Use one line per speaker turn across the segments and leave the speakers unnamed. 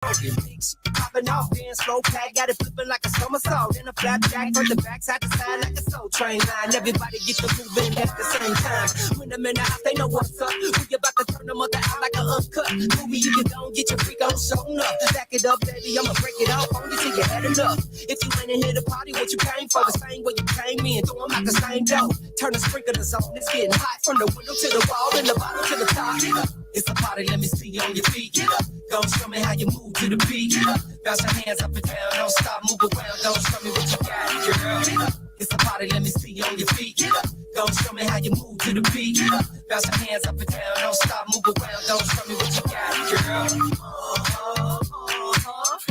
Popping off, then slow pack, got it flipping like a somersault. In a flapjack from the backside to side like a soul train line. Everybody get the moving at the same time. When I'm in the house, they know what's up. We about to turn the mother out like a uncut movie. If you don't get your freak on, show up. Back it up, baby, I'ma break it off on you till you had enough. If you ain't in here to party, what you came for? The same way you came in, throw them like the same dough. Turn the sprinklers on, it's getting hot from the window to the wall and the bottom to the top. It's a party, let me see you on your feet. Get up, go show me how you move to the beat. Get up, bounce your hands up and down, don't stop, move around, don't show me what you got, girl. Get up, it's a party, let me see you on your feet. Get up, go show me how you move to the beat. Get up, bounce your hands up and down, don't stop, move around, don't show me what you got, girl.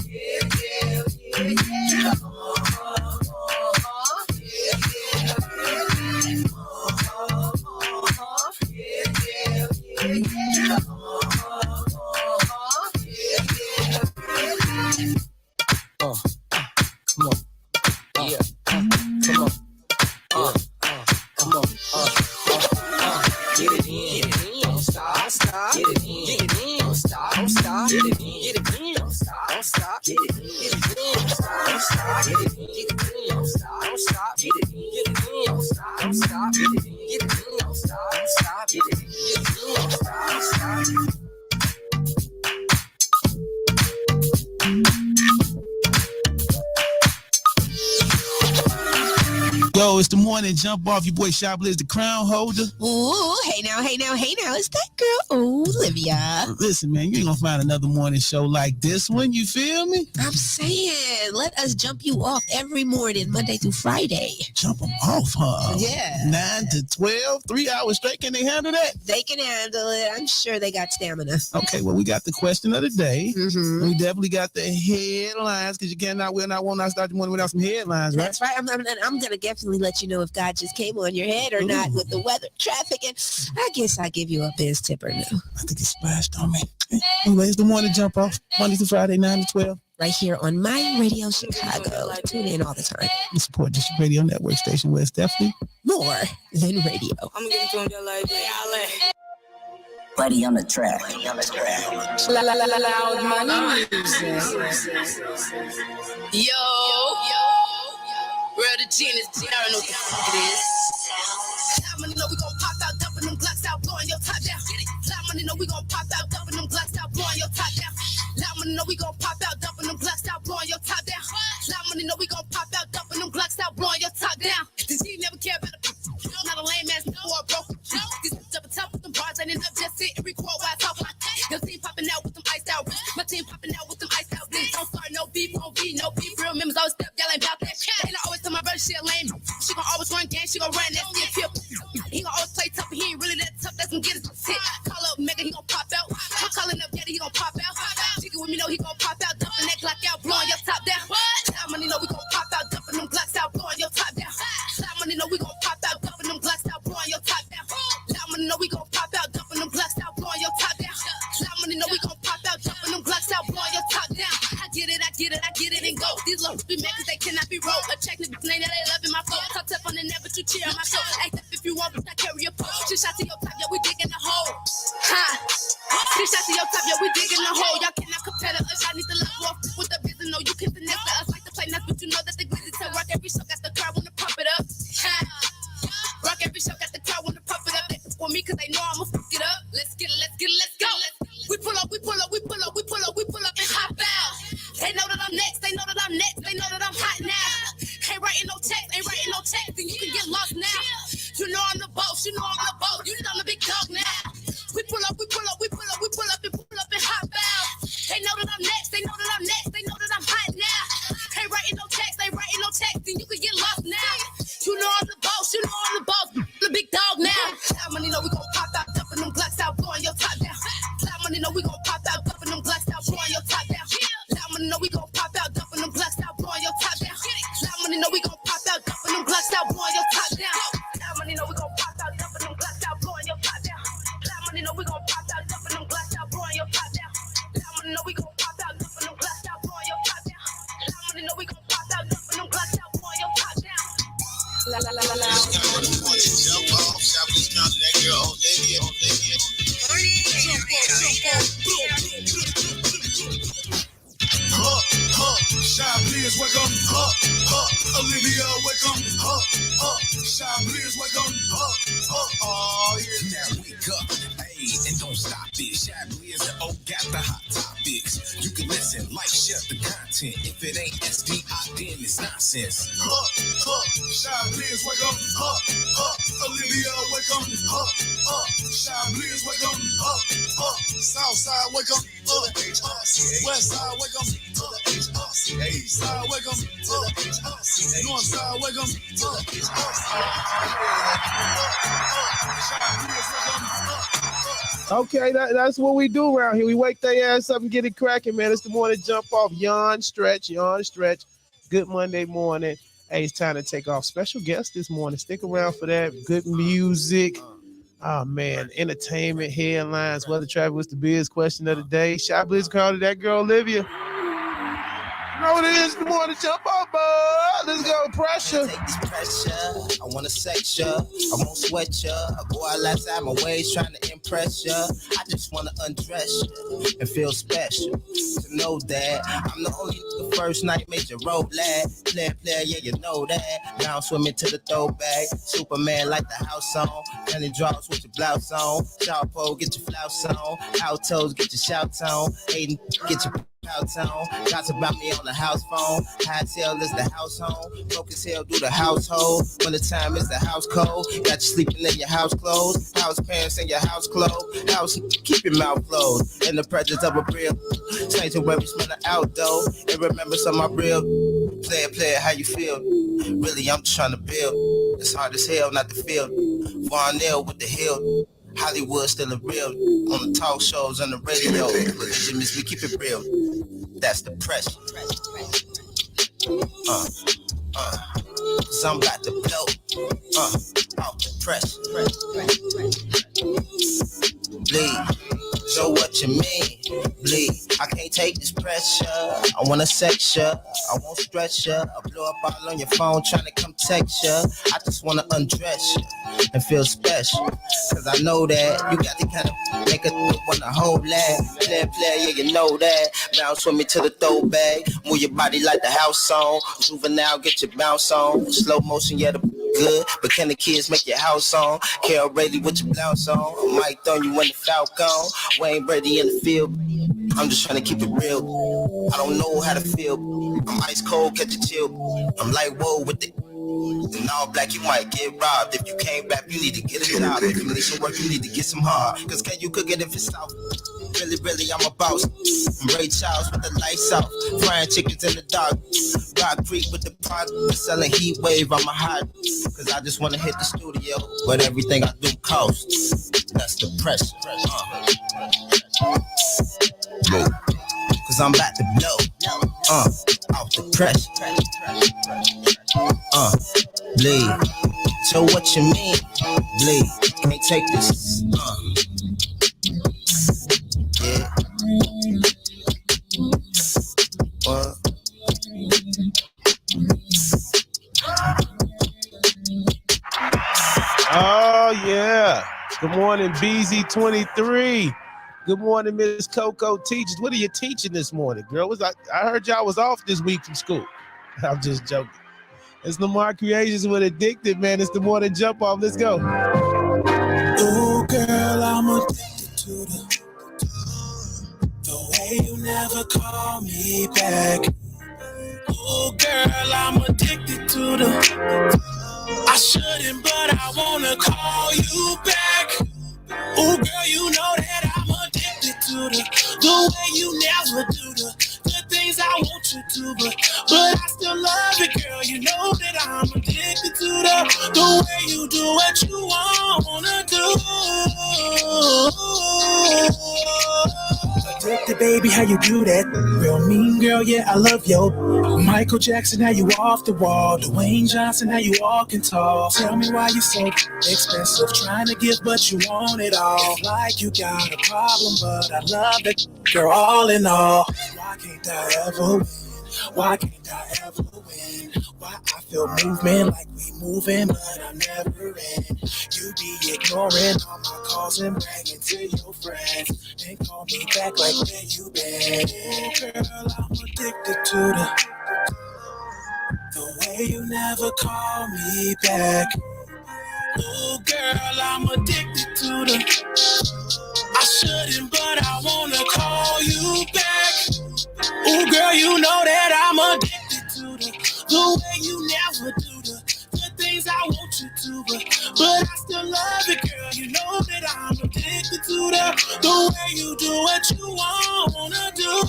Yeah, yeah, yeah, yeah.
Yo, it's the morning jump off. Your boy Chiblizz, the crown holder.
Ooh, hey now. It's that girl, Olivia.
Listen, man, you ain't gonna find another morning show like this one. You feel me?
I'm saying, let us jump you off every morning, Monday through Friday.
Jump them off, huh?
Yeah.
9 to 12, 3 hours straight. Can they handle that?
They can handle it. I'm sure they got stamina.
Okay, well, we got the question of the day.
Mm-hmm.
We definitely got the will not start the morning without some headlines, right?
That's right. I'm going to definitely let you know if God just came on your head or not with the weather, traffic, and I guess I give you a biz tip or no.
I think it splashed on me. Anyway, it's the morning jump off, Monday through Friday, 9 to 12.
Right here on My Radio Chicago. Tune in all the time.
You support this radio network station where it's definitely
more than radio.
I'm gonna give it to him like that.
Buddy on the track.
Loud money music. Yo. Real the genius, I don't know what the fuck it is. Loud money know we gon' pop out, dumping them Glocks out, blowing your top down. Loud money know we gon' pop out, dumping them Glocks out, blowing your top down. Loud money know we gon' pop out, dumping them Glocks out, blowing your top down. Loud money know we gon' pop out, dumping them Glocks out, blowing your top down. The G never care about a not a lame ass or a broke. These up and top with them bars, ain't enough just sit and record while I talk like that. Your team popping out with them iced out. My team popping out with them iced out. Don't start no beef, won't be no beef. Real members always step, y'all ain't about that. And I always tell my brother she a lame. She gon' always run game, she gon' run that stiff. He gon' always play tough, but he ain't really that tough. That's gonna get his shit. Call up Mega, he gon' pop out. I'm calling up Yeti, he gon' pop out. Chicken with me, know he gon' pop out. Dumping that Glock out, blowing your top down. Loud money, know we gon' pop out. Dumping them Glocks out, blowing your top down. Loud money, know we gon' pop out. Dumping them Glocks out, blowing your top down. Loud money, know we gon' pop out. Dumping them Glocks out, blowing your top down. Loud money, know we gon' pop out. Dumping them Glocks out, blowing your top down. I get it and go. These looks be mad cause they cannot be rolled. A check niggas name that they loving my flow. Talk tough on the net, but you cheer on my show. Act up if you want, but I carry your post. 2 shots to your top, yeah, we digging the hole. Ha! 3 shots to your top, yeah, we digging the hole. Y'all cannot compare to us. Y'all need to level off with the business. No, you can finesse us like to play nuts, but you know that the glizzy to rock every show. Got the crowd wanna pump it up. Ha! Rock every show, got the crowd wanna pump it up. They for me cause they know I'ma fuck it up. Let's get it, let's go. We pull up and hop out. They know that I'm next, they know that I'm hot now. Ain't writing no checks, then you can get lost now. You know I'm the boss, you know I'm the big dog now. We pull up and hop out. They know that I'm next, they know that I'm hot now. Ain't writing no checks, then you can get lost now. You know I'm the boss, the big dog now. Loud money know we gon' pop out, dumping them Glocks out, blowing your top down. Loud money know we gon' pop out, dumping them Glocks out, blowing your top down. Loud money know we gon' pop out, dumping them Glocks out, blowing your top down. Loud money know we gon' pop out, dumping them Glocks out, blowing your top down. Loud money know we gon' pop out, dumping them Glocks out, blowing your top down. Loud money know we gon' pop out, dumping them Glocks out, blowing your top down. Loud money know we gon' pop out, dumping them Glocks out,
Chiblizz, welcome. Olivia, welcome. Chiblizz, welcome. Oh, yeah.
Now wake up, hey, and don't stop it. Chiblizz and O got the hot topics. You can listen, like, share the content. If it ain't SDI, then it's nonsense.
Chiblizz, welcome. Olivia, welcome. Chiblizz, welcome. Southside, welcome. West side, welcome. East side, welcome. North side, welcome.
Okay, that's what we do around here. We wake their ass up and get it cracking, man. It's the morning jump off. Yawn, stretch. Good Monday morning. Hey, it's time to take off. Special guest this morning. Stick around for that. Good music. Oh, man. Entertainment, headlines, weather traffic was the biz question of the day. Chiblizz called that girl Olivia. You know what it is? The morning jump off, bud. Let's go. Pressure.
Take this pressure. I want to sex ya. I won't sweat ya. I go out outside my ways trying to impress ya. I just want to undress ya and feel special. To know that I'm the only nigga first night made your road lad. Player, yeah, you know that. Now I'm swimming to the throwback. Superman like the house on. Penny draws with your blouse on. Sharp pole, get your flouse on. Out toes, get your shouts on. Hayden, get your out town, gossip about me on the house phone. High tail is the house home. Broke as hell through the household. When the time is the house cold. Got you sleeping in your house clothes. House pants in your house clothes. House, keep your mouth closed. In the presence of a real sanctuary, smell the outdoor. And remember some of my real player, how you feel? Really, I'm just trying to build. It's hard as hell not to feel. Von Nell with the hill. Hollywood still a real on the talk shows on the radio. Religion is we keep it real. That's the pressure. Cause I'm about to blow. Off the pressure. Bleed. So what you mean? Bleed. I can't take this pressure. I wanna sex ya. I won't stress ya. I blow up all on your phone trying to come text ya. I just wanna undress ya and feel special. Cause I know that you got the kind of make a wanna hold that. Player, yeah, you know that. Bounce with me to the throwback. Move your body like the house song. Juvenile, get your bounce on. Slow motion, yeah, the good. But can the kids make your house on? Carol Brady with your blouse on. Mike throwing you in the Falcon. Wayne Brady in the field. I'm just trying to keep it real. I don't know how to feel. I'm ice cold, catch a chill. I'm like, whoa, with the in all black, you might get robbed. If you came back, you need to get a job. If you need some work, you need to get some hard. Cause can you cook it if it's south? Really, I'm a boss. I'm Ray Charles with the lights out. Frying chickens in the dark. Rock Creek with the park. Selling heat wave, I'm a hot. Cause I just wanna hit the studio. But everything I do costs. That's the pressure. Blow. Cause I'm about to blow. Off the pressure. Bleed. So what you mean? Bleed. Can't take this. Yeah.
Oh yeah. Good morning, BZ23. Good morning, Miss Coco Teachers. What are you teaching this morning, girl? I heard y'all was off this week from school. I'm just joking. It's Lamar Creations with Addicted, man. It's the morning jump off. Let's go.
Ooh, girl, I'm addicted to the way you never call me back. Ooh, girl, I'm addicted to I shouldn't, but I wanna call you back. Ooh, girl, you know that I'm addicted to the way you never do the things I want you to, but I still love it, girl. You know that I'm addicted to the way you do what you wanna do. Addicted, baby, how you do that? Real mean girl, yeah, I love you. Michael Jackson, how you off the wall. Dwayne Johnson, how you walking tall. Tell me why you so expensive, trying to give but you want it all. Like you got a problem, but I love it, girl, all in all. Why can't I ever win? Why can't I ever win? Why I feel movement like we moving, but I'm never in. You be ignoring all my calls and bragging to your friends. Then call me back like where you been. Girl, I'm addicted to way you never call me back. Ooh, girl, I'm addicted to the. I shouldn't, but I wanna call you back. Ooh, girl, you know that I'm addicted to the way you never do the things I want you to, but I still love it, girl. You know that I'm addicted to the way you do what you wanna do.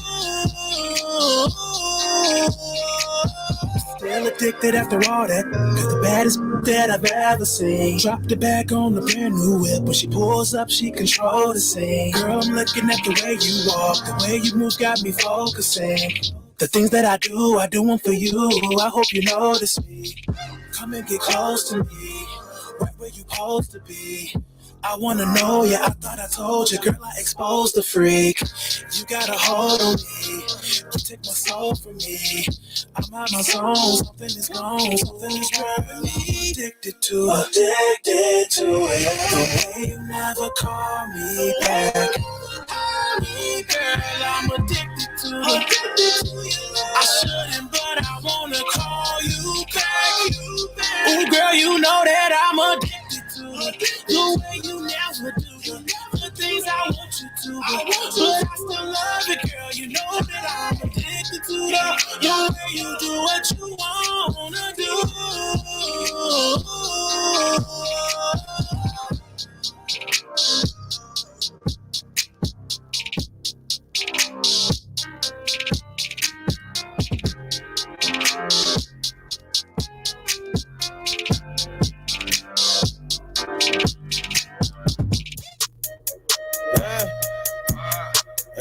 Still addicted after all that. Cause the baddest that I've ever seen. Dropped the bag on the brand new whip. When she pulls up, she control the scene. Girl, I'm looking at the way you walk. The way you move got me focusing. The things that I do them for you. I hope you notice me. Come and get close to me. Right where you supposed to be. I wanna know, yeah, I thought I told you, girl, I exposed the freak. You got a hold on me, you take my soul from me. I'm out my zone, something is gone, something is driving me addicted to it. The way you never call me back. Girl, I'm addicted to it. I shouldn't, but I wanna call you back. Ooh, girl, you know that I'm addicted to it. The way you never do the things I want you to, but I still love it, girl. You know that I'm addicted to the way you do what you wanna do.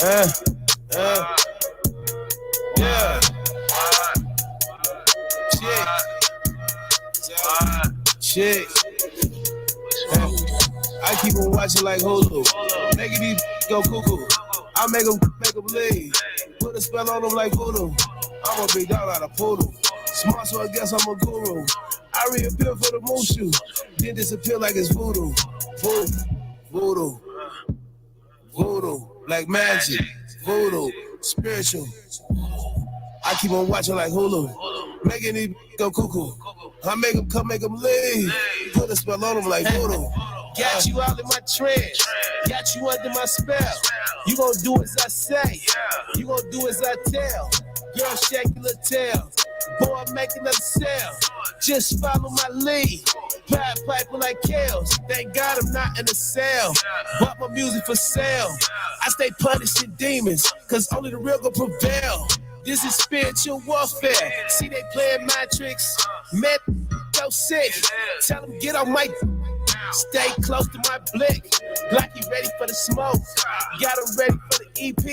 Yeah. Shit. I keep on watching like Hulu. Making these go cuckoo. I make them leave. Put a spell on them like voodoo. I'm a big dog out of poodle. Smart, so I guess I'm a guru. I reappear for the moon shoe. Then disappear like it's voodoo. Voodoo. Like magic. Voodoo. Spiritual. I keep on watching like Hulu. Making these go cuckoo. I make them leave. Put a spell on them like voodoo. Got you out in my trance. Got you under my spell. You gon' do as I say. You gon' do as I tell. Girl, shake your tail. Boy, make another sale. Just follow my lead. Pipe like Kales. Thank God I'm not in a cell. Bought my music for sale. I stay punishing demons, cause only the real gon' prevail. This is spiritual warfare. See they playing my tricks. Man, so sick. Tell them get on my. Stay close to my blick. Like you ready for the smoke. Got them ready for the EP.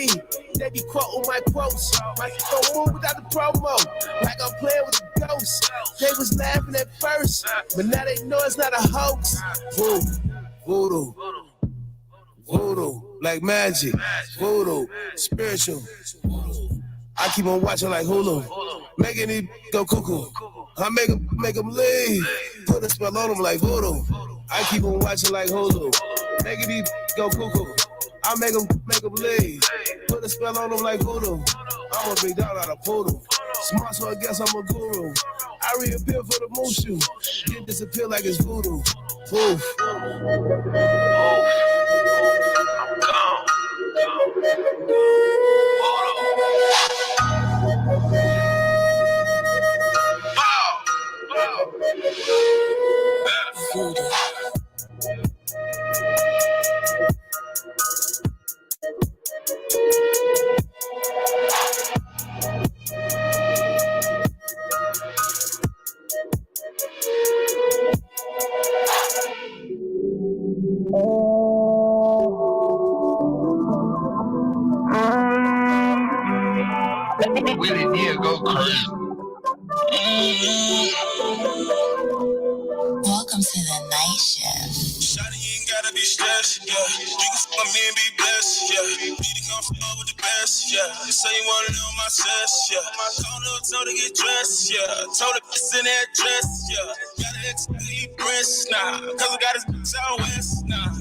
They be quoting my quotes. My don't move without the promo. Like I'm playing with a ghost. They was laughing at first, but now they know it's not a hoax. Voodoo. Like magic. Voodoo. Spiritual. I keep on watching like Hulu. Making these go cuckoo. I make them leave. Put a spell on them like voodoo. I keep on watching like Hulu. Making these go cuckoo. I make them leave. Put a spell on them like voodoo. I'm a big dog out of poodle. Smart, so I guess I'm a guru. I reappear for the moon shoe. Then disappear like it's voodoo. Poof. I'm gone.
Willie did go crazy.
Welcome to the night shift.
Shawty, you ain't gotta be stressed, yeah. You can fuck me and be blessed, yeah. Need to come flow with the best, yeah. You say you wanna know my sex, yeah. Called her, told her get dressed, yeah. Told her it's in that dress, yeah. Got an ex-eat breast, nah. Cause I got his bitch out west, nah.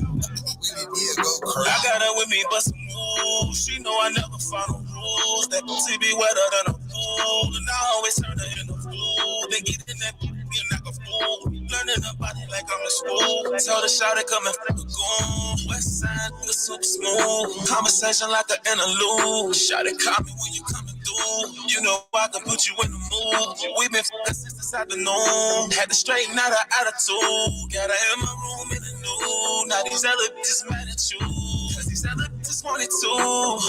I got her with me, but some moves. She know I never follow rules. That pussy be wetter than a pool. And I always turn her in the pool. They get in school. Tell the shot it coming from the goon. West side, nigga super smooth. Conversation like an interlude. Shot it call me when you coming through. You know I can put you in the mood. We been fucking since this afternoon. Had to straighten out our attitude. Gotta in my room in the nude. Now these other bitches mad at you. Cause these other bitches wanted to.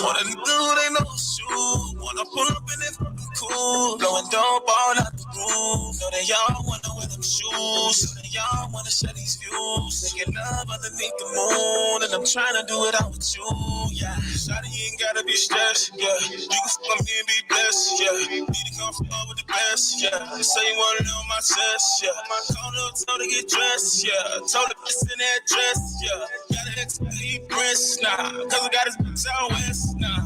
Wanna do they know shoot. Wanna pull up in it fucking cool. Blowing dope all out the roof. Know they all wanna wear them shoes. So they all wanna share these views. Making love underneath the moon. And I'm trying to do it out with you. Yeah. Shawty, you ain't gotta be stressed. Yeah. You can fuck me and be blessed. Yeah. Need to come from all with the best. Yeah. Say you wanna know my chest. Yeah. Called up, told her get dressed. Yeah. Told her it's in that dress. Yeah. Got an ex-lead breast. Nah. Cause I got his bitch out west. Nah.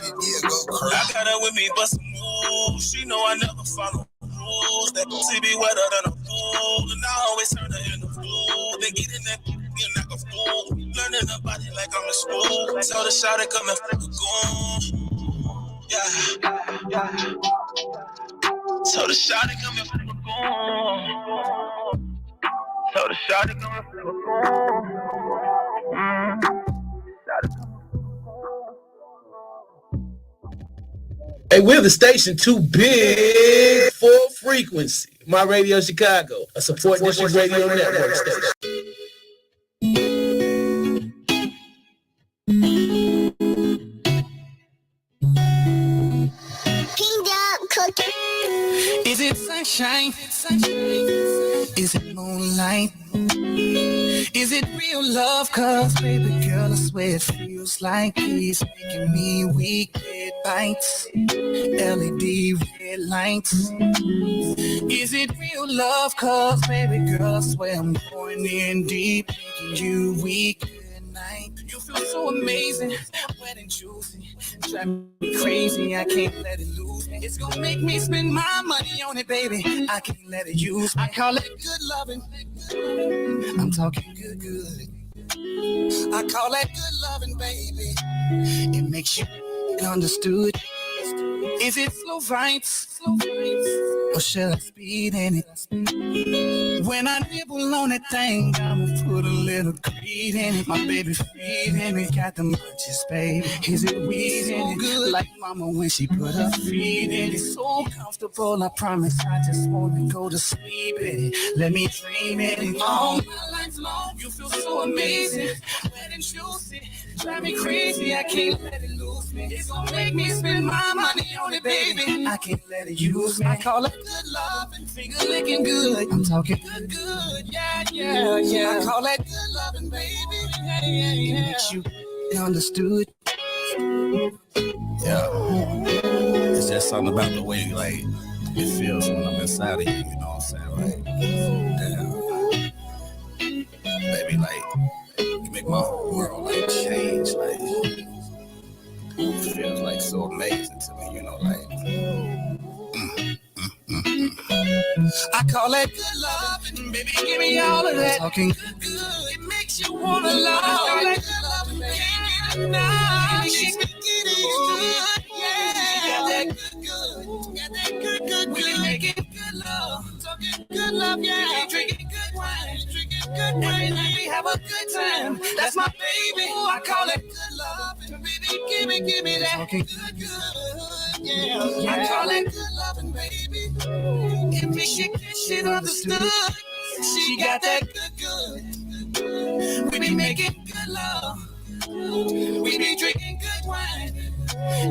I got her with me, but some moves. She know I never follow rules. That pussy be wetter than a pool. And I always turn her in the fool. They get in that getting like a fool. Learning about it like I'm a school. Tell the shot it coming from the goon. Yeah. Tell the shot it coming from the goon. Tell the shot it coming from the goon.
Hey, we're the station too big for frequency. My Radio Chicago, a support district radio network station.
Is it sunshine? Is it moonlight? Is it real love? Cause baby girl, I swear it feels like he's making me weak. Red bites, LED red lights. Is it real love? Cause baby girl, I swear I'm going in deep, making you weak. Night. You feel so amazing, wet and juicy, drive me crazy, I can't let it lose. It's gonna make me spend my money on it, baby. I can't let it use. I call it good loving. I'm talking good. I call that good loving, baby. It makes you understood. Is it slow rights? Or should I speed in it? When I nibble on that thing, I'ma put a little greed in it. My baby feeding me, got the munchies, baby. Is it weed in it? Like mama when she put her feet in it. So comfortable, I promise. I just wanna go to sleep in it. Let me dream in it. All my life long, you feel so amazing, wet and juicy, drive me crazy. I can't let it lose me. It's gonna make me spend my money on it, baby. I can't let it use me. I call it good love and finger licking good. I'm talking good, yeah. I call that good loving, baby. It makes you understood.
Yeah, it's just something about the way like it feels when I'm inside of you. You know what I'm saying? Like, damn, baby, like you make my whole world like change. Like, it feels like so amazing to me. You know, like.
I call that good love, and baby, give me all of that. Talking good, it makes you wanna love. I call that good love, baby. Can't get enough. She's been getting good, yeah. Got that good. We make it good love. Talking good love, yeah. Drinking good wine, every night we have a good time. That's my baby. I call it good love, and baby, give me that good, yeah. I call it good loving, baby. It makes you get shit understood. She got that good. We be making good love. We be drinking good wine.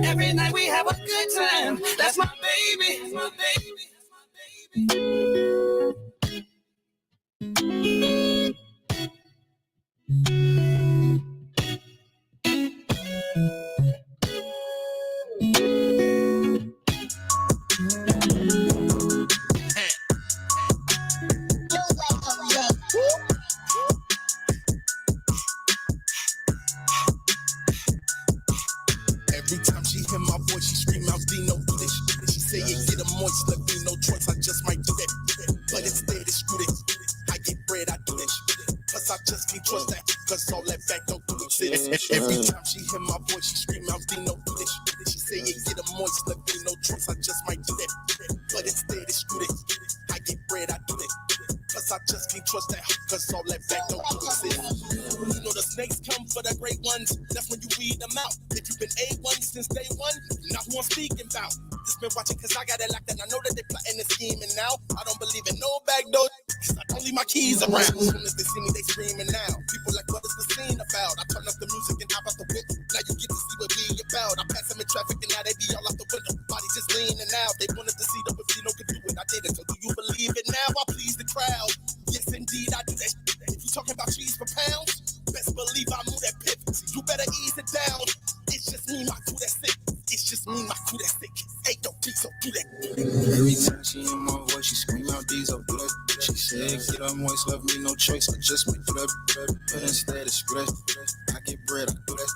Every night we have a good time. That's my baby. That's my baby.
Every time she hear my voice, she scream out, Dino, do this shit. She say it get a moist, let me no choice, I just might do that. But instead it's screw it. I get bread, I do that shit. Cause I just can't trust that, cause all that back don't do exist. Every time she hear my voice, she scream out, Dino, do this shit. She say it get a moist, let me no choice, I just might do that. But instead it's screw it. I get bread, I do that. Cause I just can't trust that, cause It's all that back door bullshit. You know the snakes come for the great ones. That's when you weed them out. If you've been A1 since day one, you know who I'm speaking about. Just been watching cause I got it locked and I know that they plotting and scheming now. I don't believe in no back door cause I don't leave my keys around. As soon as they see me, they screaming now. People like, what is the scene about? I turn up the music and hop out the window. Now you get to see what we about. I pass them in traffic and now they be all out the window. Body just leaning out. They wanted to see the Pacino could do it. I did it. So do you believe it now? I please the crowd. Yes, indeed, I do that. If you talking about cheese for pounds, best believe I move that pivot. You better ease it down. It's just me, my crew that's sick. It's just me, my crew that's sick. Hey, don't be so do that.
Every time she in my voice, she scream out diesel, do that. She said, get up moist, left me no choice. I just might do that. But instead it's stress. I get bread, I do that.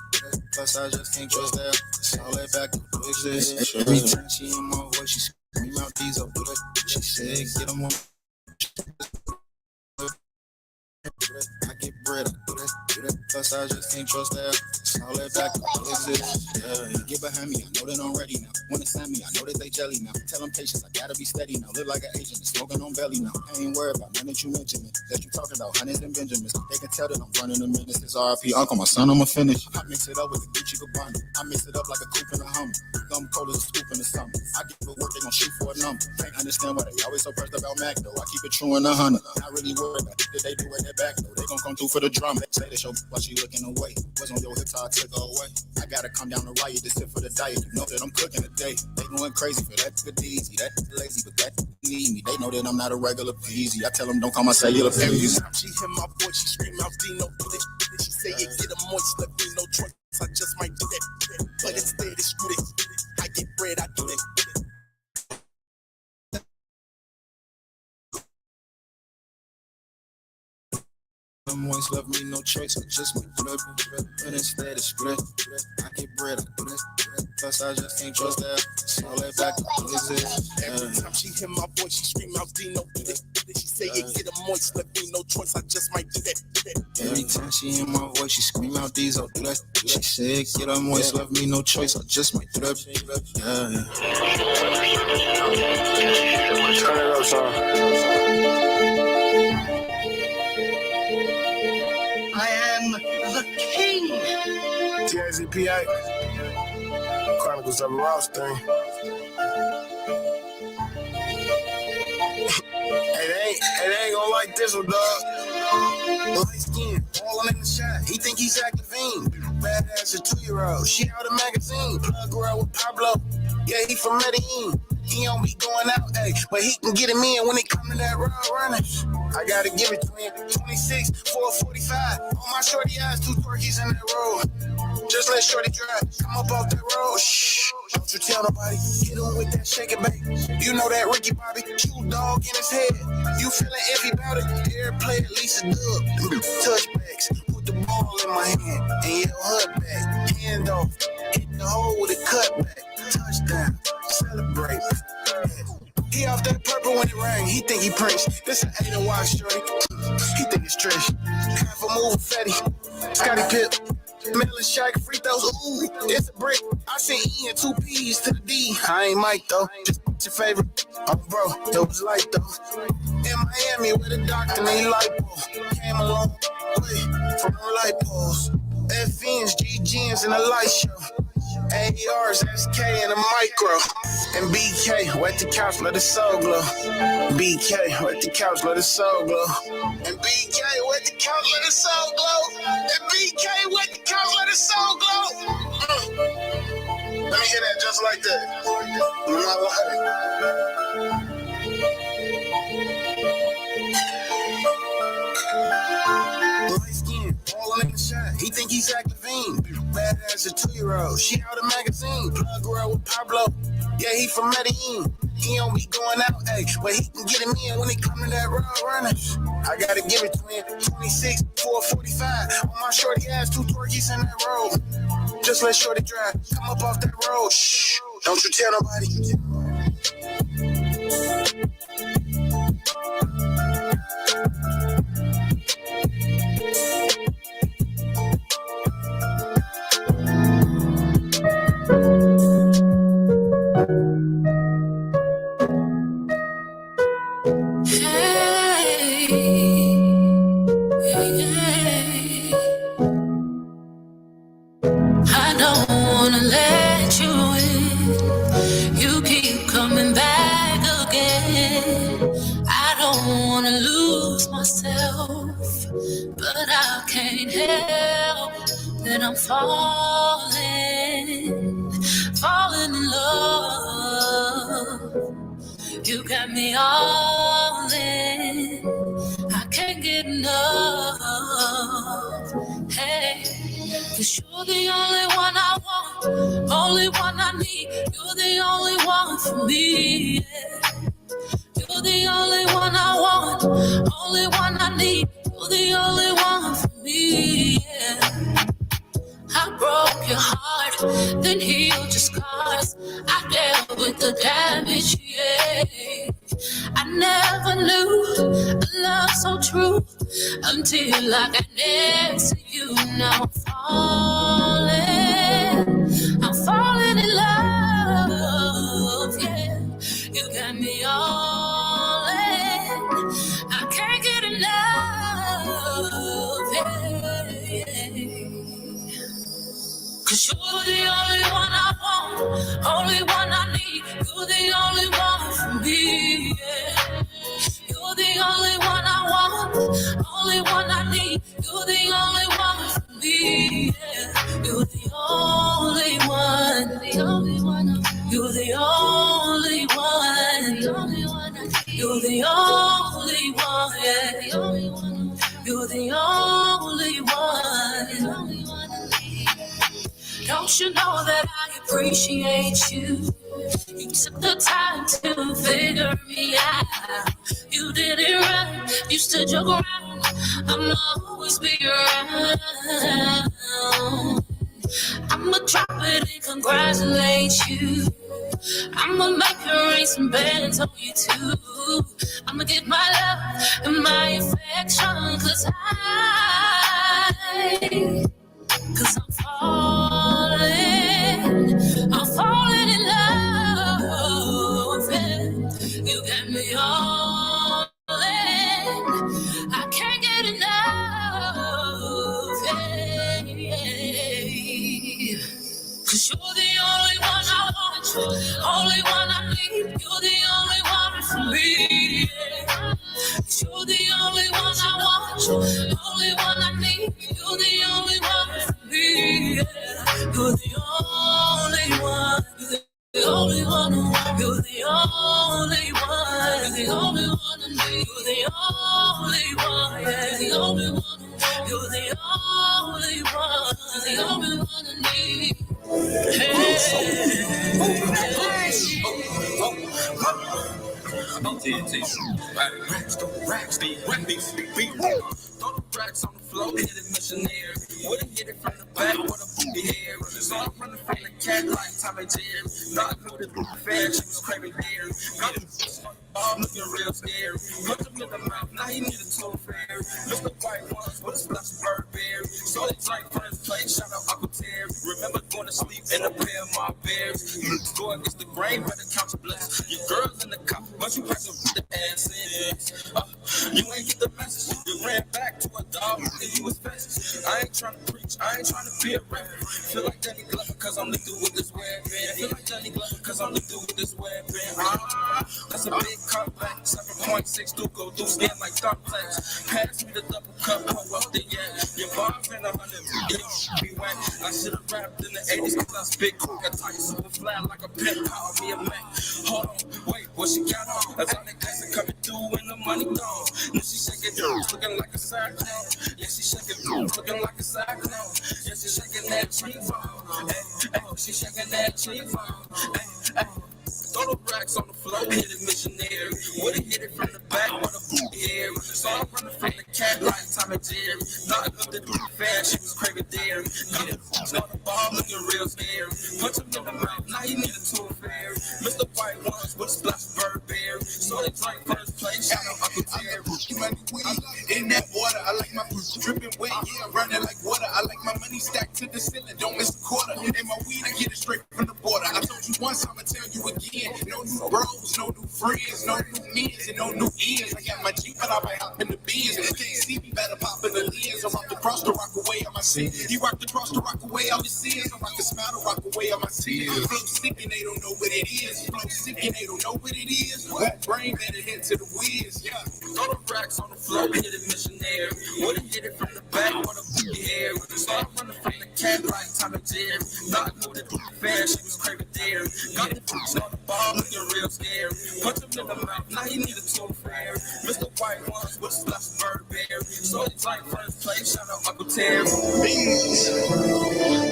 Plus I just can't trust that. It's all that back to exist. Every time she in my voice, she scream out diesel, do that. She said, get up moist. I get bread, I do that. Plus I just can't trust that. It's all that back to exist. Yeah, get behind me, I know that I'm ready now. Wanna sign me, I know that they jelly now. Tell them patience, I gotta be steady now. Live like an agent, smoking on belly now. I ain't worried about none that you mentioned. That you talking about hundreds and Benjamins. They can tell that I'm running a minute. It's RP Uncle, my son, I'ma finish. I mix it up with a Gucci Gabbana. I mix it up like a coupe and a Hummer. Gum cold as a scoop in the summer. I get to work, they gon' shoot for a number. Can't understand why they always so pressed about Mac though. I keep it true in 100. Not really worried about it. Did they do it their back though? They gon' come through for the drum. Say they show while she looking away. Was on your hips, I took her away. I gotta come down the riot, just sit for the diet. You know that I'm cooking today. They going crazy for that good easy. That lazy, but that need me. They know that I'm not a regular peasy. I tell them don't call my cellular peasy.
She hear my voice, she scream out Dino. She say it get a moist, left me no choice. I just might do that. But instead it's screw it. I get bread, I do that.
Them ones left me no choice, I just might do that. But instead it's split. I get bread, I do that. Plus I just can't trust that. It's all that back to exist.
Every time she hear my voice, she scream out Dino. She say it get a moist, left me no choice. I just might do that.
Every time she hear my voice, she scream out diesel, do that. She said, get up moist, left me no choice. I just might do that. Yeah.
Turn it up, son.
I am the king.
TAZPA. Chronicles of a Ross thing. Hey, they ain't gonna like this one, dog. Light skin, all in the shot. He think he's activine. Badass a 2-year-old. She out of magazine. Plug girl with Pablo. Yeah, he from Medellin. He don't be going out, but he can get him in when it come to that road running. I gotta give it to him. 26, 445. On my shorty eyes, 2 turkeys in that road. Just let shorty drive. Come up off that road. Shh. Don't you tell nobody. Hit him with that shake it, babe. You know that Ricky Bobby. Cute dog in his head. You feeling iffy about it? Every play at least a dub. Touchbacks. Put the ball in my hand and yell HUD back. Hand off. Hit the hole with a cutback. Touchdown. Celebrate. He off that purple when it rain. He think he Prince. This an 8 watch shorty. He think it's Trish. Half a move Fetty. Scotty Pip. Melon Shack, free throws. Ooh, it's a brick. I sent Ian 2 P's to the D. I ain't Mike though. Just your favorite. Oh, bro, it was light though. In Miami with a doctor named Lipo. Came a long way from the light poles. FNs, GGNs, and a light show. ARs, SK, and a micro. And BK, wet the couch, let the soul glow. BK, wet the couch, let the soul glow. And BK, wet the couch, let the soul glow. And BK, wet the couch, let the soul glow. Let me hear that just like that. I'm not lying. Light skin, all in the shot. He think he's activine. Badass a 2-year-old. She out of magazine. Plug girl with Pablo. Yeah, he from Medellin. He don't be going out, but he can get him in when it come to that road running. I gotta give it to him. 26, 445. On my shorty ass, 2 turkeys in that road. Just let shorty drive. Come up off that road. Shh. Don't you tell nobody.
falling in love. You got me all in. I can't get enough. Hey, 'cause you're the only one I want, only one I need. You're the only one for me. Yeah. You're the only one I want, only one I need. You're the only one for me. Yeah. I broke your heart, then healed your scars. I dealt with the damage, yeah. I never knew a love so true until I got next to you. Now I'm falling in love, yeah. You got me all in, I can't get enough, yeah. 'Cause you're the only one I want, only one I need. You're the only one for me, yeah. You're the only one I want, only one I need. You're the only one for me, yeah. You're the only one, the only one. You're the only one, the only one. You're the only one, yeah. The only one. You're the only one, the only one. Don't you know that I appreciate you? You took the time to figure me out. You did it right, you stood your ground. I'll always be around. I'ma drop it and congratulate you. I'ma make her rain some bands on you too. I'ma get my love and my affection, 'cause I'm falling in love, yeah. You got me all in, I can't get enough, yeah. 'Cause you're the only one I want, only one I need. You're the only one for me, yeah. You're the only one I want, only one I need. You're the only one for me, yeah. You're the only one, the only one. You're the only one, the only one I need. You're the only one, yeah. The only one. You're the only one, the only one I need. Hey.
Racks on the floor, hit it missionary. Wouldn't get it from the back, what a booty hair. So I'm running from the cat like Tommy Jerry. Not who the fan, she was craving dairy. Got him all looking real scary. Put him in the mouth, now he need a tooth fairy. Look the white ones with a splash of Burberry. So they drank first place, shout out Uncle Terry. Remember going to sleep in a pair of my bears. Go against the grain, better count your blessings. Your girl's in the cop, but you pressing with the ass in. You ain't get the message. You ran back to a dog and you was fast. I ain't trying to preach, I ain't trying to be a rapper. Feel like Danny Glover cause I'm linked with this weapon. Feel like Danny Glover cause I'm linked with this weapon. That's a big comeback. 7.6 do go through skin like thumbtacks. Pass me the double cup, pull up the yak. Your bomb's in 100, be whack. I should've rapped in the 80s cause I spit cool. I tight super flat like a pimp, power me a Mac. Hold on, wait, what she got on? That's all that glass coming through in the money gone. Now she shaking dudes looking like a cyclone. Yeah, she shaking dudes looking like a cyclone. Yeah, she shaking that tree phone. Hey, she shaking that tree phone. Hey. Throw the racks on the floor, hit it missionary. Would've hit it from the back, what a booty hair. So I'm running from the cat like Tommy Jerry. Thought I looked at the fan, she was craving dairy. Got the boots on the ball, looking real scary. Punch him in the mouth, now he need a tooth fairy. Mr. White ones with a splash of Burberry. So they drank first place, shout out Uncle Terry.
In that water, I like my boots dripping wet, yeah, running like water. I like my money stacked to the ceiling, don't miss a quarter. And my weed, I get it straight from the border. I told you once, I'ma tell you again. No new bros, no new friends, no new means, and no new ends. I got my Jeep, but I might hop in the Benz. Can't see me, better pop in the lens. I rocked across the rock away on my sin. He rocked across the rock away on his sins. I rock a smile to rock away on my tears. Flow sick and they don't know what it is. Flow sick and they don't know what it is. That brain better head to the whiz, yeah.
Throw the racks on the floor, hit it missionary. Would've hit it from the back, what a booty hair. So I'm running from the cat like there. Thought more than fan, she was craving there. Got the f***s on the ball, looking real scared. Punch him in the mouth, now he need a tool fair. Mr. White Ones with a splash of bird bear. So it's like first place, shout out Uncle Terry.
Beans.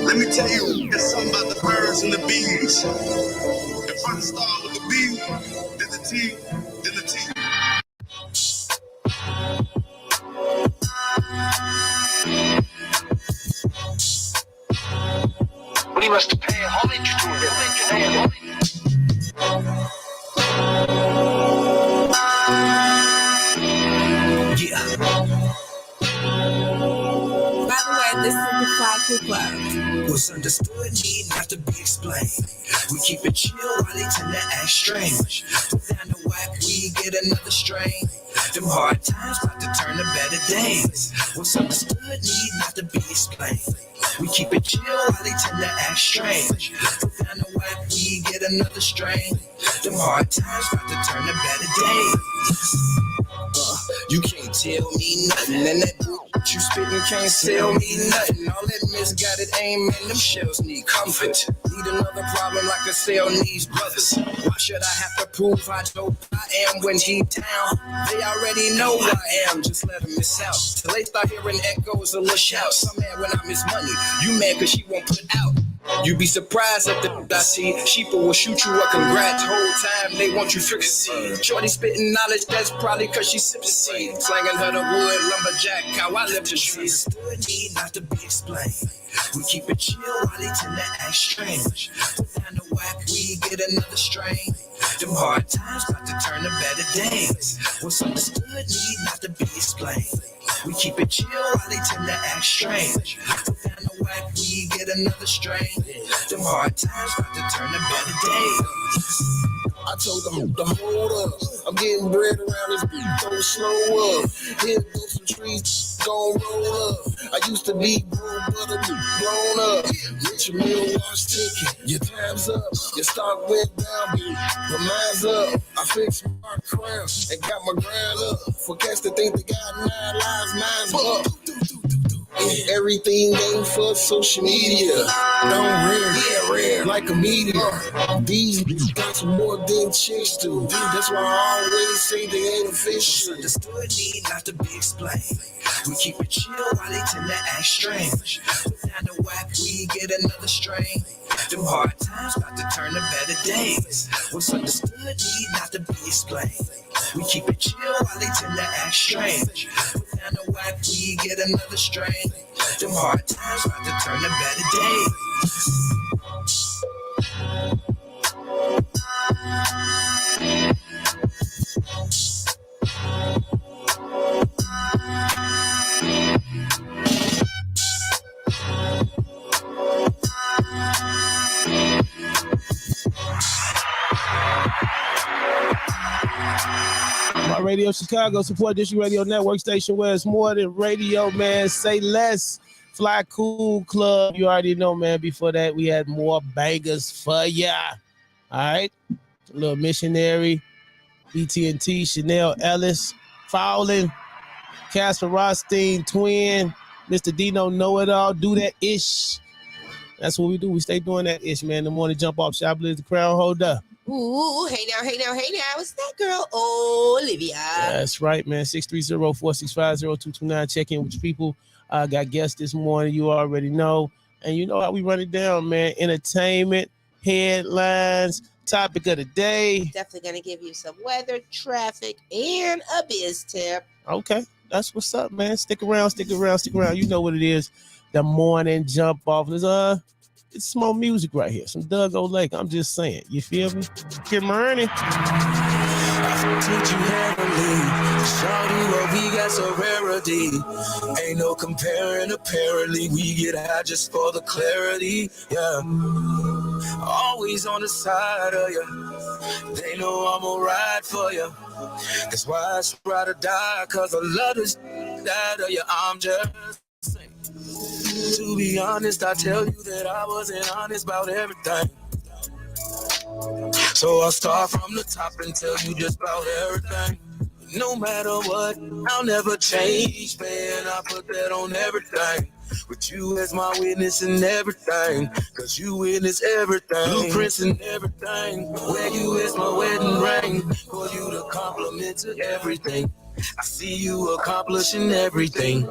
Let me tell you, there's something about the birds and the bees. If I start with the B, then the T, then the T.
But he must have paid homage to it.
Yeah. By the way, this is the Fly Cool Club.
What's understood need not to be explained. We keep it chill while they tend to act strange. Without the whack, we get another strain. Them hard times about to turn to better days. What's understood need not to be explained. We keep it chill while they tend to act strange. Without the whack, we get another strain. Them hard times about to turn to better days. You can't tell me nothing, and that you spittin' can't sell me nothing. All that misguided aim and them shells need comfort. Need another problem like a cell needs brothers. Why should I have to prove I know I am when deep down they already know who I am? Just let them miss out till they start hearing echoes of little shouts. I'm mad when I miss money. You mad cause she won't put out. You be surprised at the I see. Sheeple will shoot you a congrats. Whole time they want you fricassee. Shorty spitting knowledge, that's probably cause she sipping seed. Slanging her the wood, lumberjack, how I live the streets. Understood need not to be explained. We keep it chill while they tend to act strange. Without the whack, we get another strain. Them hard times about to turn to better days. What's understood need not to be explained. We keep it chill while they tend to act strange. Without the whack, we get another strain. Them hard times about to turn to better days.
I told them to hold up. I'm getting bread around this beat, don't slow up. Here go some trees, gon' roll up. I used to be broke, but I'm blown up. Get your meal wash ticket, your time's up. Your stock went down, but mine's up. I fixed my crown and got my grind up. For cats that think they got 9 lives, mine's up. Everything ain't for social media. Don't rare like a meteor. These got some more than chicks do. That's why I always say they ain't official.
Understood need not to be explained. We keep it chill while they tend to act strange. Without the whack, we get another strain. Them hard times about to turn to better days. What's understood need not to be explained. We keep it chill while they tend to act strange. Without the whack, we get another strain. Them hard times about to turn to better
My Radio Chicago support District Radio Network station where it's more than radio, man. Say less. Fly Cool Club. You already know, man. Before that, we had more bangers for ya. All right. A little Missionary, ET&T, Chanel Ellis, Fowlin, Casper Rothstein, Twin, Mr. Dino Know-It-All, Do That Ish. That's what we do. We stay doing that ish, man. The morning jump off, Chiblizz, the crown holder.
Ooh, hey now. It's that girl, Olivia.
That's right, man. 630-465-0229. Check in with your people. Got guests this morning. You already know. And you know how we run it down, man. Entertainment, headlines, topic of the day.
Definitely going to give you some weather, traffic, and a biz tip.
Okay. That's what's up, man. Stick around. You know what it is. The morning jump off. It's some more music right here. Some Doug O'Lake. I'm just saying. You feel me? Good morning.
Teach you heavenly. Shawty, what we got so rarity. Ain't no comparing, apparently. We get high just for the clarity. Yeah. Always on the side of you. They know I'm gonna ride for you. That's why I ride or die. Cause I love this out of you. I'm just saying. To be honest, I tell you that I wasn't honest about everything. So I'll start from the top and tell you just about everything. No matter what, I'll never change, man. I put that on everything.
With you as my witness and everything, cause you witness everything. Blueprints and everything. Where you is my wedding ring. For you to compliment to everything. I see you accomplishing everything.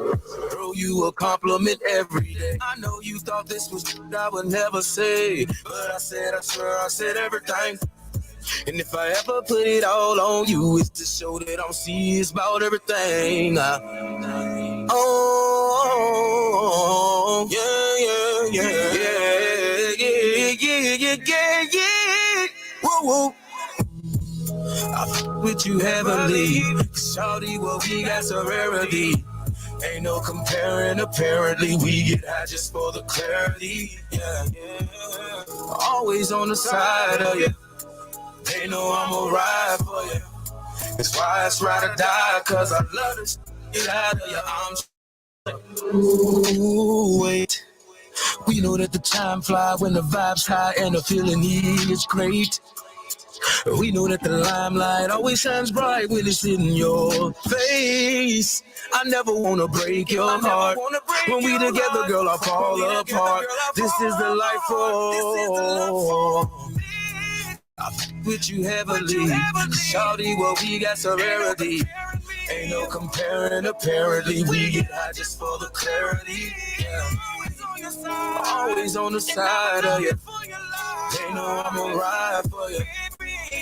Throw you a compliment every day. I know you thought this was I would never say, but I swear I said everything. And if I ever put it all on you, it's to show that I'm serious about everything. Oh, yeah. Whoa. I fuck with you heavily. Shawty, what we got so rarity. Ain't no comparing, apparently. We get high just for the clarity. Yeah. Always on the side of you. They know I'ma ride for you. That's why it's ride or die, cause I love this shit out of your arms. Ooh, wait. We know that the time fly when the vibe's high and the feeling is great. We know that the limelight always shines bright when it's in your face. I never wanna break your heart. When we together, girl, I fall apart. This is the life for I fuck with you heavily. Shawty, what we got so rarity. Ain't no comparing, apparently. We get high just for the clarity. Yeah. Always on the side of you. They know I'ma ride for you.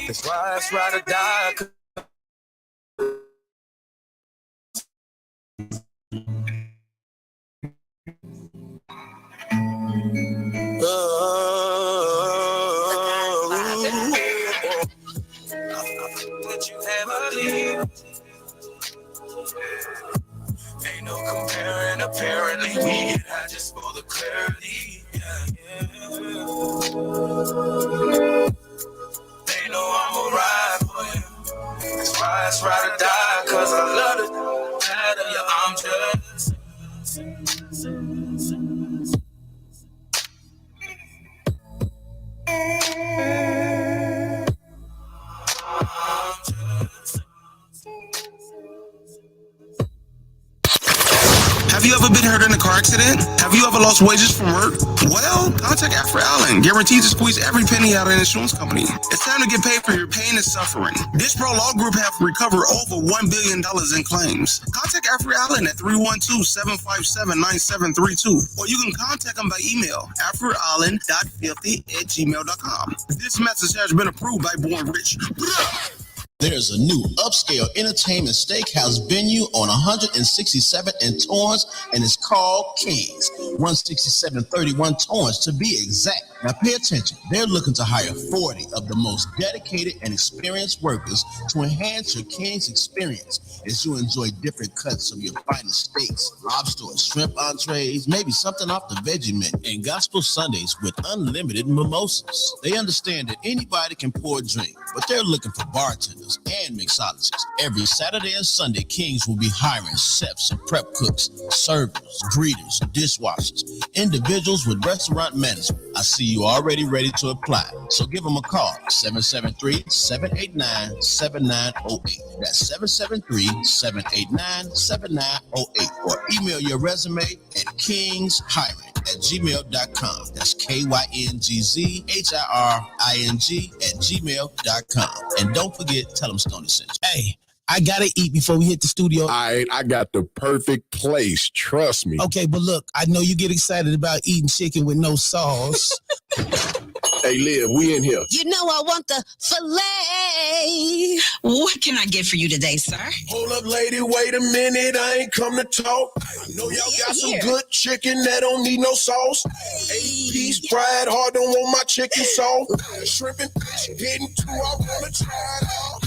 That's why it's ride or die. That you heavily. Ain't no comparing, apparently. We get high just for the clarity. Yeah. They know I'ma ride for you. That's why it's ride or die, cause I love it. Out of your arms, just.
Have you ever been hurt in a car accident? Have you ever lost wages from work? Well, contact Afro Allen, guaranteed to squeeze every penny out of an insurance company. It's time to get paid for your pain and suffering. This Pro Law Group have recovered over $1 billion in claims. Contact Afro Allen at 312-757-9732, or you can contact them by email, afroallen.filthy@gmail.com. This message has been approved by Born Rich.
There's a new upscale entertainment steakhouse venue on 167th and Torrance, and it's called Kings. 16731 Torrance to be exact. Now pay attention. They're looking to hire 40 of the most dedicated and experienced workers to enhance your King's experience as you enjoy different cuts of your finest steaks, lobster or shrimp entrees, maybe something off the veggie menu, and gospel Sundays with unlimited mimosas. They understand that anybody can pour a drink, but they're looking for bartenders and mixologists. Every Saturday and Sunday, Kings will be hiring chefs and prep cooks, servers, greeters, dishwashers, individuals with restaurant management. I see you already ready to apply. So give them a call, 773-789-7908. That's 773-789-7908. Or email your resume at kingshiring@gmail.com. That's KYNGZHIRING@gmail.com. And don't forget, tell them Stoney sent you. Hey, I gotta eat before we hit the studio.
All right, I got the perfect place. Trust me.
Okay, but look, I know you get excited about eating chicken with no sauce.
Hey, Liv, we in here.
You know I want the filet.
What can I get for you today, sir?
Hold up, lady, wait a minute. I ain't come to talk. I know y'all got some good chicken that don't need no sauce. 8-piece fried hard, don't want my chicken soft. Shrimp and fish, getting too, I wanna try it all.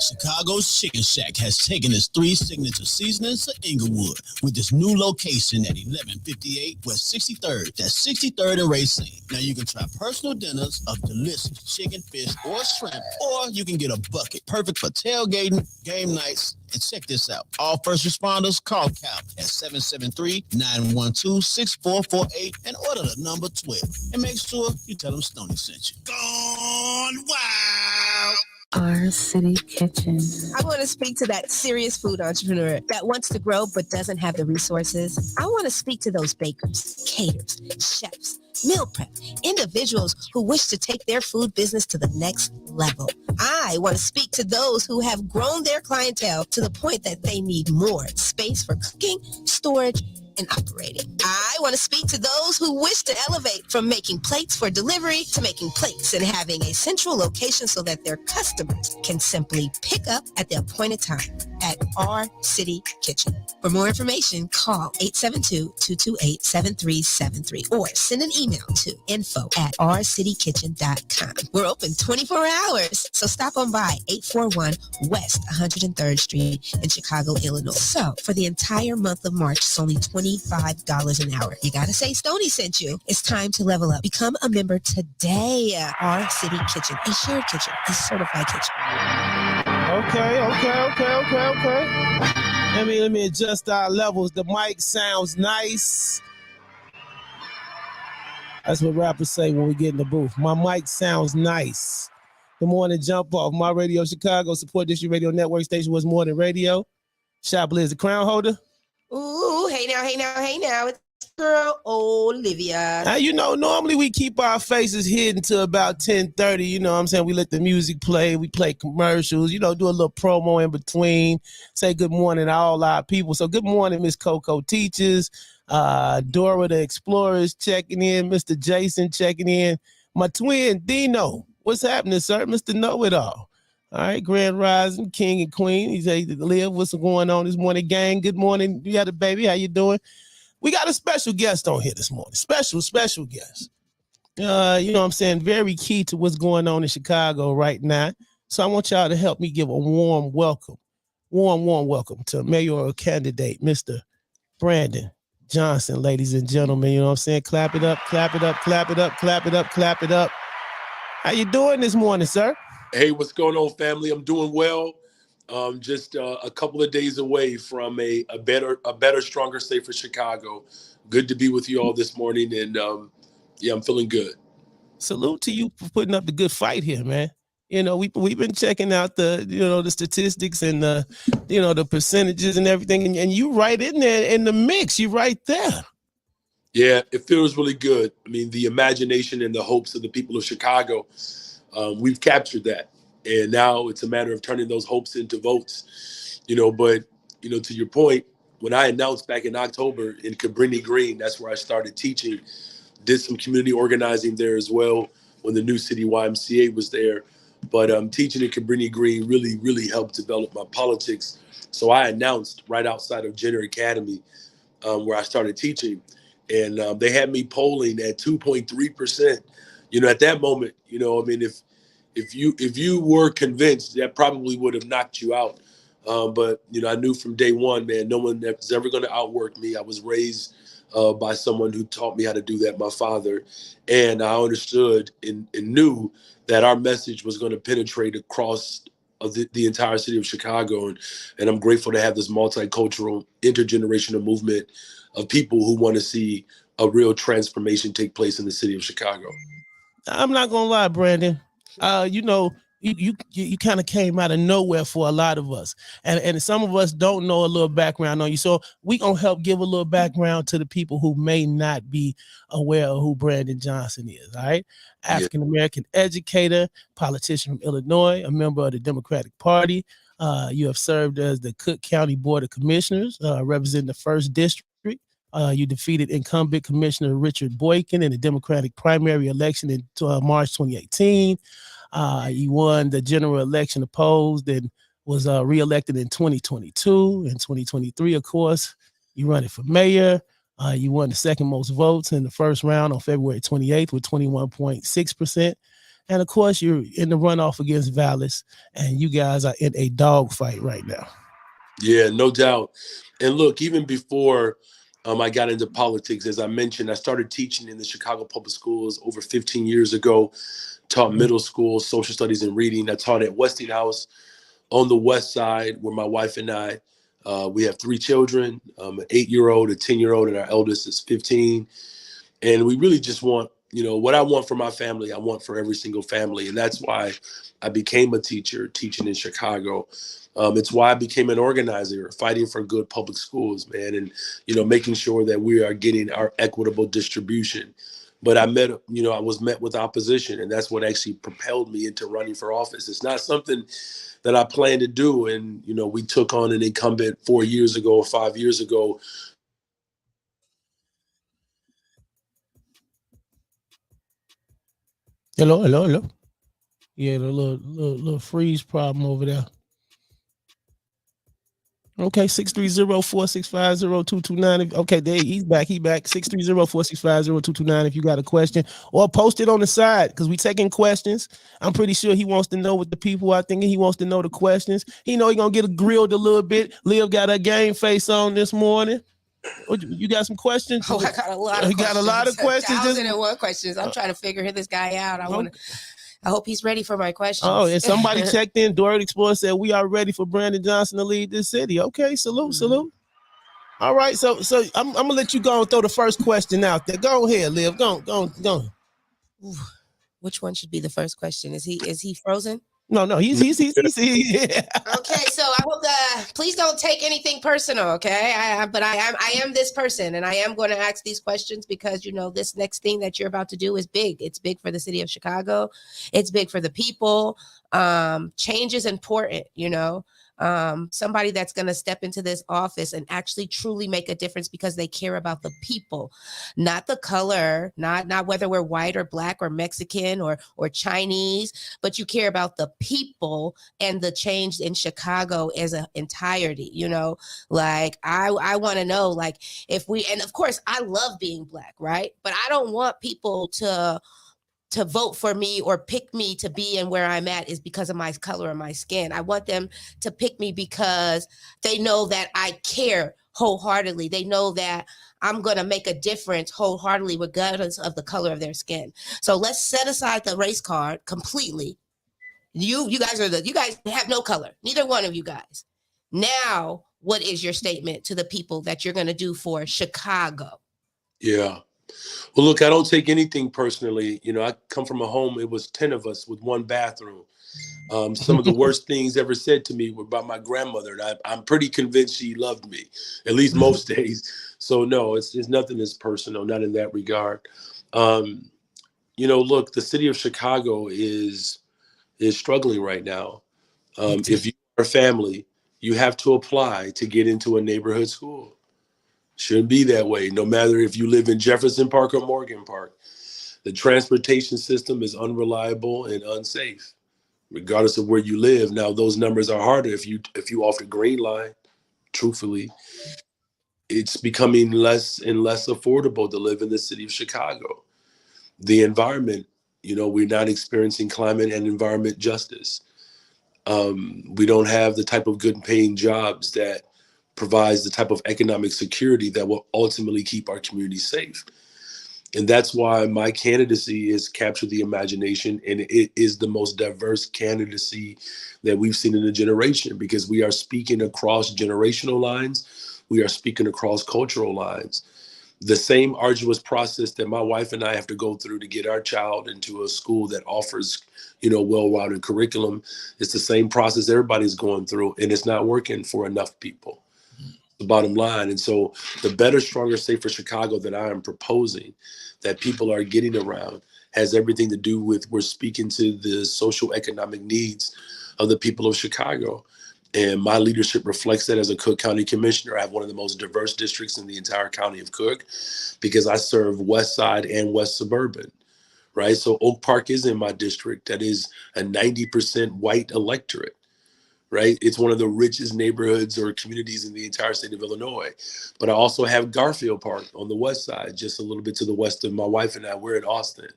Chicago's Chicken Shack has taken its 3 signature seasonings to Inglewood with this new location at 1158 West 63rd. That's 63rd and Racine. Now you can try personal dinners of delicious chicken, fish, or shrimp, or you can get a bucket, perfect for tailgating, game nights. And check this out. All first responders, call Cal at 773-912-6448 and order the number 12. And make sure you tell them Stoney sent you.
Gone wild.
Our City Kitchen.
I want to speak to that serious food entrepreneur that wants to grow but doesn't have the resources. I want to speak to those bakers, caterers, chefs, meal prep, individuals who wish to take their food business to the next level. I want to speak to those who have grown their clientele to the point that they need more space for cooking, storage, and operating. I want to speak to those who wish to elevate from making plates for delivery to making plates and having a central location so that their customers can simply pick up at the appointed time at Our City Kitchen. For more information, call 872-228-7373 or send an email to info@ourcitykitchen.com. We're open 24 hours, so stop on by 841 West 103rd Street in Chicago, Illinois. So for the entire month of March, it's only $25 an hour. You gotta say Stoney sent you. It's time to level up. Become a member today. Our City Kitchen, a shared kitchen, a certified kitchen.
Okay. Let me adjust our levels. The mic sounds nice. That's what rappers say when we get in the booth. My mic sounds nice. Good morning, Jump Off. My Radio Chicago Support District Radio Network station was more than radio. Chiblizz, the crown holder.
Ooh, hey now. It's girl Olivia.
Now, normally we keep our faces hidden till about 10:30. You know what I'm saying? We let the music play. We play commercials, do a little promo in between. Say good morning to all our people. So good morning, Miss Coco Teachers. Dora the Explorer is checking in. Mr. Jason checking in. My twin, Dino. What's happening, sir? Mr. Know-It-All. All right, Grand Rising, King and Queen. He's a live. What's going on this morning, gang? Good morning. You got a baby. How you doing? We got a special guest on here this morning. Special guest. You know what I'm saying? Very key to what's going on in Chicago right now. So I want y'all to help me give a warm welcome to mayoral candidate, Mr. Brandon Johnson, ladies and gentlemen. You know what I'm saying? Clap it up. How you doing this morning, sir?
Hey, what's going on, family? I'm doing well. Just a couple of days away from a better, stronger, safer Chicago. Good to be with you all this morning, and I'm feeling good.
Salute to you for putting up the good fight here, man. We've been checking out the statistics and the percentages and everything, and you right in there in the mix. You right there.
Yeah, it feels really good. I mean, the imagination and the hopes of the people of Chicago, we've captured that. And now it's a matter of turning those hopes into votes, but, to your point, when I announced back in October in Cabrini Green, that's where I started teaching, did some community organizing there as well when the new city YMCA was there. But teaching in Cabrini Green really, really helped develop my politics. So I announced right outside of Jenner Academy where I started teaching. And they had me polling at 2.3%. At that moment, if you were convinced, that probably would have knocked you out. But I knew from day one, man, no one was ever going to outwork me. I was raised by someone who taught me how to do that, my father. And I understood and knew that our message was going to penetrate across the entire city of Chicago. And I'm grateful to have this multicultural, intergenerational movement of people who want to see a real transformation take place in the city of Chicago.
I'm not gonna lie, Brandon. You kind of came out of nowhere for a lot of us, and some of us don't know a little background on you. So we gonna help give a little background to the people who may not be aware of who Brandon Johnson is. All right, African American educator, politician from Illinois, a member of the Democratic Party. You have served as the Cook County Board of Commissioners, representing the 1st District. You defeated incumbent Commissioner Richard Boykin in the Democratic primary election in March 2018. You won the general election opposed and was reelected in 2022. In 2023, of course, you running for mayor. You won the second most votes in the first round on February 28th with 21.6%. And of course, you're in the runoff against Vallis, and you guys are in a dogfight right now.
Yeah, no doubt. And look, even before I got into politics, as I mentioned, I started teaching in the Chicago Public Schools over 15 years ago, taught middle school, social studies and reading. I taught at Westinghouse on the west side where my wife and I, we have 3 children, an 8-year-old, a 10-year-old, and our eldest is 15. And we really just want what I want for my family, I want for every single family. And that's why I became a teacher teaching in Chicago. It's why I became an organizer fighting for good public schools, man. And, making sure that we are getting our equitable distribution. But I was met with opposition, and that's what actually propelled me into running for office. It's not something that I planned to do. And, we took on an incumbent 4 years ago or 5 years ago.
Hello. Yeah, the little freeze problem over there. Okay, 630-465-0229. Okay, there he's back. 630-465-0229 if you got a question, or post it on the side because we taking questions. I'm pretty sure he wants to know what the people are thinking. He wants to know the questions. He know he gonna get grilled a little bit. Liv got a game face on this morning. You got some questions?
Oh, I got a lot of questions.
Got a lot of questions.
1,001 questions. I'm trying to figure this guy out. I hope he's ready for my questions.
Oh, and somebody checked in. Dorit Explorer said we are ready for Brandon Johnson to lead this city. Okay, salute. All right, so I'm gonna let you go and throw the first question out there. Go ahead, Liv. Go.
Ooh, which one should be the first question? Is he frozen?
No, he's
yeah. Okay, so I hope please don't take anything personal, okay? I am this person, and I am going to ask these questions because this next thing that you're about to do is big. It's big for the city of Chicago. It's big for the people. Change is important, somebody that's going to step into this office and actually truly make a difference because they care about the people, not the color, not whether we're white or black or Mexican or Chinese, but you care about the people and the change in Chicago as an entirety. Like I want to know, like, if we, and of course I love being black, right? But I don't want people to vote for me or pick me to be in where I'm at is because of my color or my skin. I want them to pick me because they know that I care wholeheartedly. They know that I'm going to make a difference wholeheartedly, regardless of the color of their skin. So let's set aside the race card completely. You guys have no color. Neither one of you guys. Now, what is your statement to the people that you're going to do for Chicago?
Yeah. Well, look, I don't take anything personally. I come from a home, it was 10 of us with one bathroom. Some of the worst things ever said to me were about my grandmother. And I'm pretty convinced she loved me, at least most days. So no, it's nothing that's personal, not in that regard. Look, the city of Chicago is struggling right now. If you are a family, you have to apply to get into a neighborhood school. Shouldn't be that way, no matter if you live in Jefferson Park or Morgan Park. The transportation system is unreliable and unsafe, regardless of where you live. Now, those numbers are harder if you offer Green Line. Truthfully, it's becoming less and less affordable to live in the city of Chicago. The environment, we're not experiencing climate and environment justice. We don't have the type of good paying jobs that provides the type of economic security that will ultimately keep our communities safe. And that's why my candidacy is capture the imagination, and it is the most diverse candidacy that we've seen in a generation, because we are speaking across generational lines. We are speaking across cultural lines. The same arduous process that my wife and I have to go through to get our child into a school that offers, well-rounded curriculum. It's the same process everybody's going through, and it's not working for enough people. The bottom line. And so the better, stronger, safer Chicago that I am proposing, that people are getting around, has everything to do with we're speaking to the social economic needs of the people of Chicago. And my leadership reflects that. As a Cook County Commissioner, I have one of the most diverse districts in the entire county of Cook, because I serve West Side and West Suburban, right? So Oak Park is in my district. That is a 90% white electorate. Right? It's one of the richest neighborhoods or communities in the entire state of Illinois. But I also have Garfield Park on the west side, just a little bit to the west of my wife and I. We're in Austin.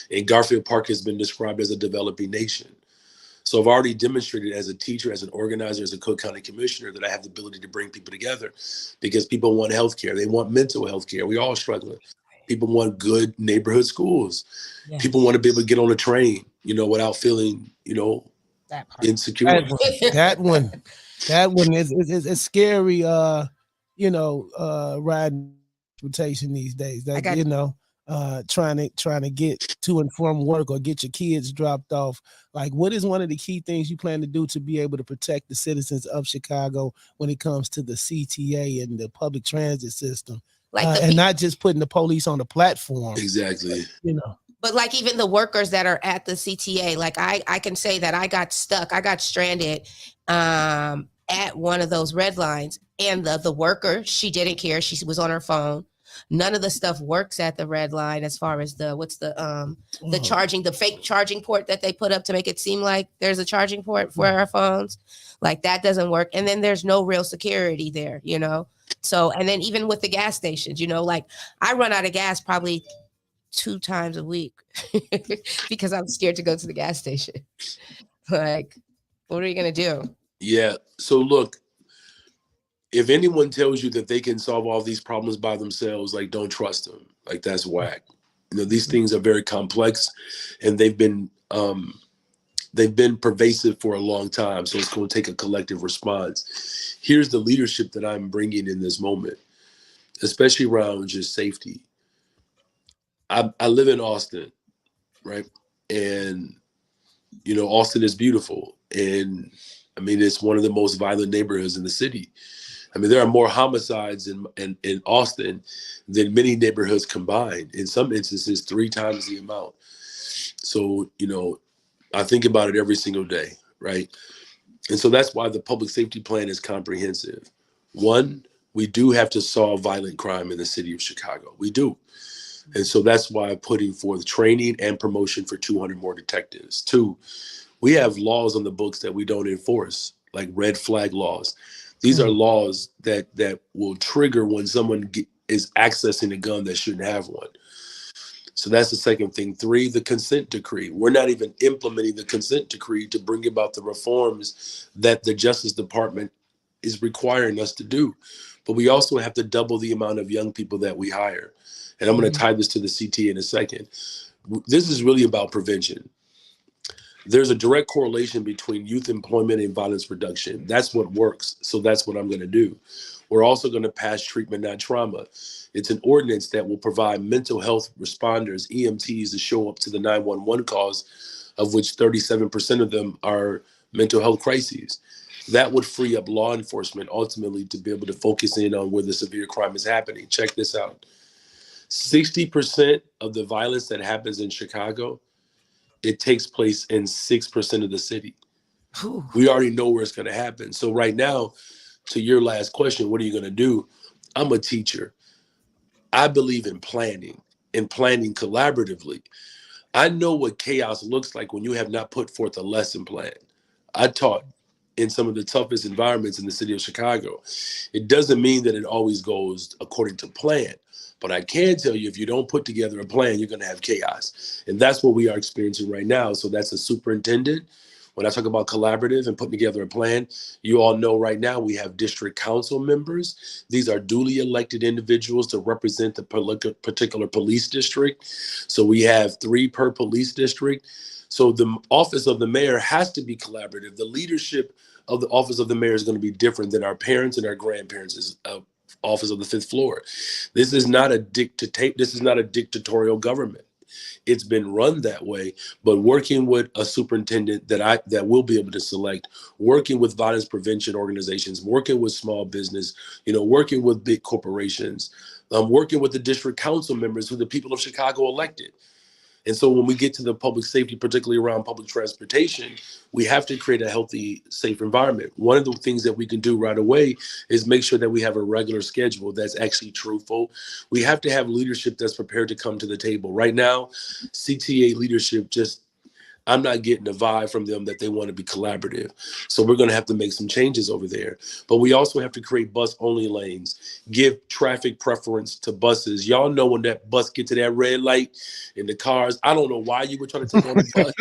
And Garfield Park has been described as a developing nation. So I've already demonstrated as a teacher, as an organizer, as a Cook County Commissioner, that I have the ability to bring people together, because people want healthcare. They want mental health care. We all struggling. People want good neighborhood schools. Yes. People want to be able to get on a train, without feeling, insecure.
That one is scary. Riding transportation these days. trying to get to and from work or get your kids dropped off. Like, what is one of the key things you plan to do to be able to protect the citizens of Chicago when it comes to the CTA and the public transit system? And not just putting the police on the platform.
Exactly.
You know.
But like even the workers that are at the CTA, like I can say that I got stranded at one of those red lines, and the worker, she didn't care. She was on her phone. None of the stuff works at the red line as far as the fake charging port that they put up to make it seem like there's a charging port for our phones. Like that doesn't work. And then there's no real security there, you know? So, and then even with the gas stations, you know, like I run out of gas probably 2 times a week because I'm scared to go to the gas station. Like, what are you going to do?
Yeah. So look, if anyone tells you that they can solve all these problems by themselves, like, don't trust them. Like, that's whack. You know, these things are very complex, and they've been pervasive for a long time. So it's going to take a collective response. Here's the leadership that I'm bringing in this moment, especially around just safety. I live in Austin, right? And, you know, Austin is beautiful. And I mean, it's one of the most violent neighborhoods in the city. I mean, there are more homicides in Austin than many neighborhoods combined. In some instances, 3 times the amount. So, you know, I think about it every single day, right? And so that's why the public safety plan is comprehensive. One, we do have to solve violent crime in the city of Chicago. We do. And so that's why I'm putting forth training and promotion for 200 more detectives. 2, we have laws on the books that we don't enforce, like red flag laws. These are laws that will trigger when someone is accessing a gun that shouldn't have one. So that's the second thing. 3, the consent decree. We're not even implementing the consent decree to bring about the reforms that the Justice Department is requiring us to do. But we also have to double the amount of young people that we hire. And I'm going to tie this to the CT in a second. This is really about prevention. There's a direct correlation between youth employment and violence reduction. That's what works. So that's what I'm going to do. We're also going to pass treatment, not trauma. It's an ordinance that will provide mental health responders, EMTs, to show up to the 911 calls, of which 37% of them are mental health crises. That would free up law enforcement ultimately to be able to focus in on where the severe crime is happening. Check this out. 60% of the violence that happens in Chicago, it takes place in 6% of the city.
Ooh.
We already know where it's going to happen. So right now, to your last question, what are you going to do? I'm a teacher. I believe in planning and planning collaboratively. I know what chaos looks like when you have not put forth a lesson plan. I taught in some of the toughest environments in the city of Chicago. It doesn't mean that it always goes according to plan. But I can tell you, if you don't put together a plan, you're going to have chaos. And that's what we are experiencing right now. So that's a superintendent. When I talk about collaborative and putting together a plan, you all know right now we have district council members. These are duly elected individuals to represent the particular police district. So we have 3 per police district. So the office of the mayor has to be collaborative. The leadership of the office of the mayor is going to be different than our parents and our grandparents' office of the 5th floor. This is not a dictatorial government. It's been run that way, but working with a superintendent that will be able to select, working with violence prevention organizations, working with small business, working with big corporations, working with the district council members who the people of Chicago elected. And so when we get to the public safety, particularly around public transportation, we have to create a healthy, safe environment. One of the things that we can do right away is make sure that we have a regular schedule that's actually truthful. We have to have leadership that's prepared to come to the table. Right now, CTA leadership I'm not getting a vibe from them that they want to be collaborative. So we're going to have to make some changes over there. But we also have to create bus-only lanes, give traffic preference to buses. Y'all know when that bus gets to that red light in the cars, I don't know why you were trying to take on the bus.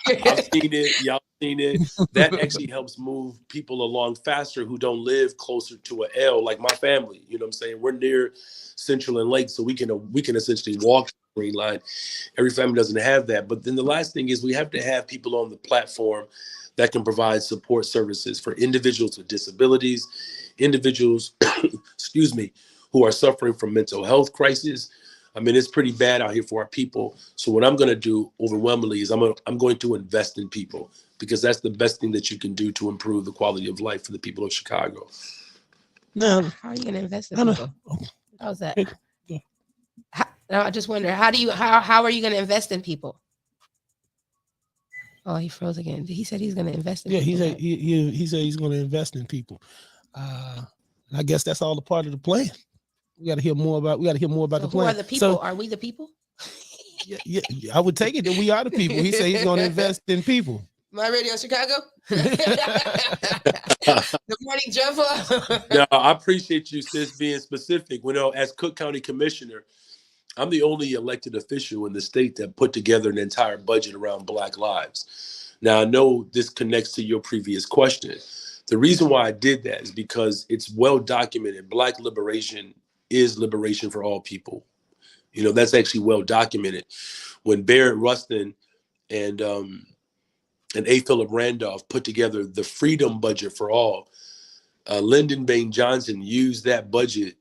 I've seen it. Y'all seen it. That actually helps move people along faster who don't live closer to an L, like my family. You know what I'm saying? We're near Central and Lake, so we can essentially walk the green line. Every family doesn't have that. But then the last thing is we have to have people on the platform that can provide support services for individuals with disabilities, individuals, who are suffering from mental health crises, I mean, it's pretty bad out here for our people. So what I'm going to do overwhelmingly is I'm going to invest in people, because that's the best thing that you can do to improve the quality of life for the people of Chicago.
Now,
how are you going to invest in people? How's that? I just wonder, how are you going to invest in people? Oh, he froze again. He said he's going to invest in people.
Yeah, he said he's going to invest in people. I guess that's all a part of the plan. We got to hear more about the plan.
Who are the people? So, are we the people?
Yeah, I would take it that we are the people. He said he's going to invest in people.
My Radio Chicago. Good morning, Jumpoff.
No, I appreciate you, sis, being specific. As Cook County Commissioner, I'm the only elected official in the state that put together an entire budget around Black lives. Now, I know this connects to your previous question. The reason why I did that is because it's well documented. Black liberation is liberation for all people. That's actually well documented. When Barrett Rustin and A. Philip Randolph put together the Freedom Budget for All, Lyndon Baines Johnson used that budget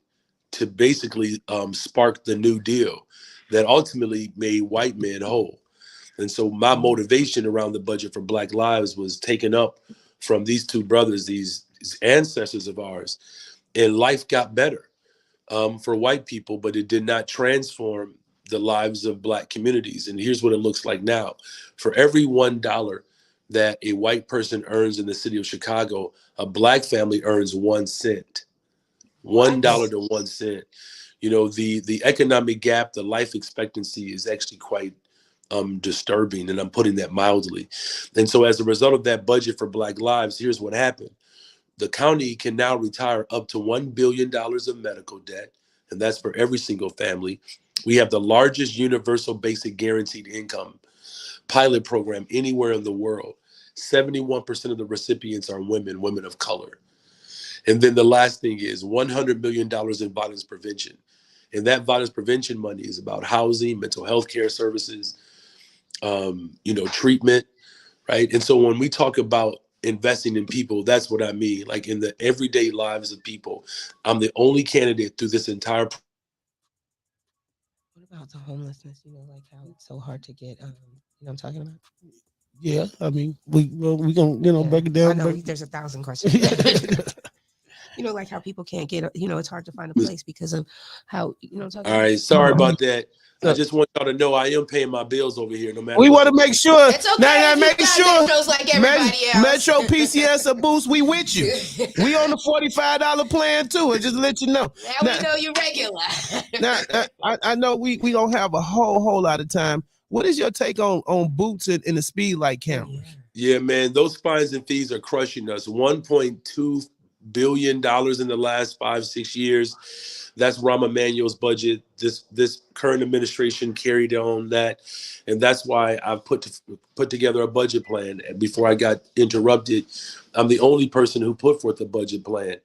to basically spark the New Deal that ultimately made white men whole. And so my motivation around the budget for Black lives was taken up from these two brothers, these ancestors of ours, and life got better for white people, but it did not transform the lives of Black communities. And here's what it looks like now. For every $1 that a white person earns in the city of Chicago, a Black family earns 1 cent. $1 to 1 cent. The economic gap, the life expectancy is actually quite disturbing, and I'm putting that mildly. And so as a result of that budget for Black lives, here's what happened. The county can now retire up to $1 billion of medical debt, and that's for every single family. We have the largest universal basic guaranteed income pilot program anywhere in the world. 71% of the recipients are women of color. And then the last thing is $100 million in violence prevention. And that violence prevention money is about housing, mental health care services, treatment, right? And so when we talk about investing in people, that's what I mean. Like in the everyday lives of people, I'm the only candidate through this entire.
What about the homelessness? Like how it's so hard to get, you know what I'm talking about?
Yeah, I mean, we gonna break it down.
I know there's 1,000 questions. Like how people can't get, it's hard to find a place because of how,
All right, sorry about that. I just want y'all to know I am paying my bills over here, no matter.
We want to make sure.
It's okay. Now make sure. Like everybody else.
Metro PCS a boost. We with you. We on the $45 plan too. And just let you know.
Now we know you regular.
I know we don't have a whole lot of time. What is your take on boots and the speed light cameras?
Yeah, man, those fines and fees are crushing us. $1.2 billion in the last 5-6 years. That's Rahm Emanuel's budget. This current administration carried on that, and that's why I've put together a budget plan. Before I got interrupted, I'm the only person who put forth a budget plan,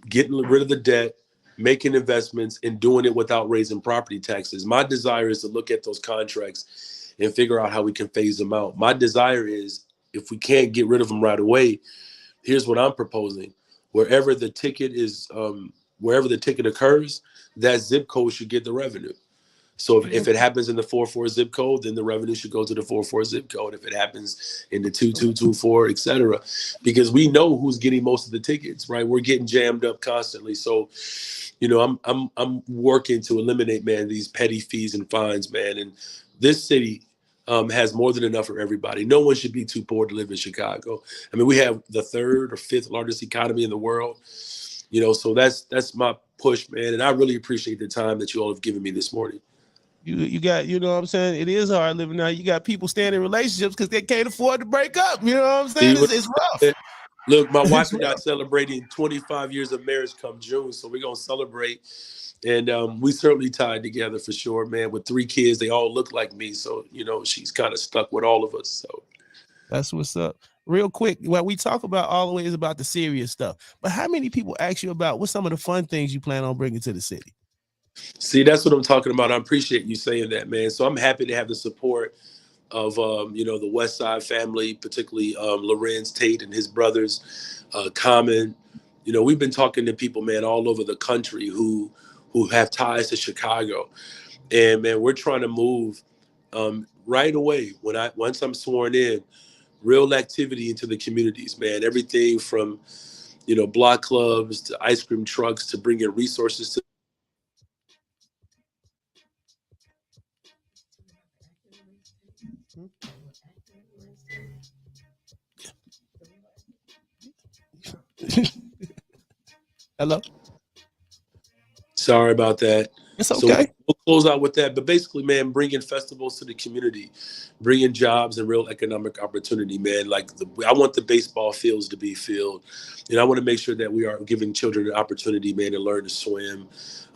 getting rid of the debt, making investments, and doing it without raising property taxes. My desire is to look at those contracts and figure out how we can phase them out. My desire is, if we can't get rid of them right away, here's what I'm proposing. Wherever the ticket occurs, that zip code should get the revenue. So if it happens in the 44 zip code, then the revenue should go to the 44 zip code. If it happens in the 2224, et cetera, because we know who's getting most of the tickets, right? We're getting jammed up constantly. So, I'm working to eliminate, man, these petty fees and fines, man. And this city has more than enough for everybody. No one should be too poor to live in Chicago. I mean, we have the 3rd or 5th largest economy in the world. So that's my push, man. And I really appreciate the time that you all have given me this morning.
You got, what I'm saying? It is hard living now. You got people staying in relationships because they can't afford to break up. You know what I'm saying? It's rough.
Look, my wife and I celebrating 25 years of marriage come June. So we're going to celebrate. And we certainly tied together for sure, man. With 3 kids, they all look like me. So, she's kind of stuck with all of us. So
that's what's up. Real quick, well, we talk about always about the serious stuff, but how many people ask you about what's some of the fun things you plan on bringing to the city?
See, that's what I'm talking about. I appreciate you saying that, man. So I'm happy to have the support of, the West Side family, particularly Lorenz Tate and his brothers, Common. We've been talking to people, man, all over the country who have ties to Chicago. And man, we're trying to move right away. Once I'm sworn in, real activity into the communities, man. Everything from, block clubs to ice cream trucks to bringing resources to.
Hello.
Sorry about that.
It's
So
okay.
we'll close out with that. But basically, man, bringing festivals to the community, bringing jobs and real economic opportunity, man. Like I want the baseball fields to be filled. And I want to make sure that we are giving children an opportunity, man, to learn to swim.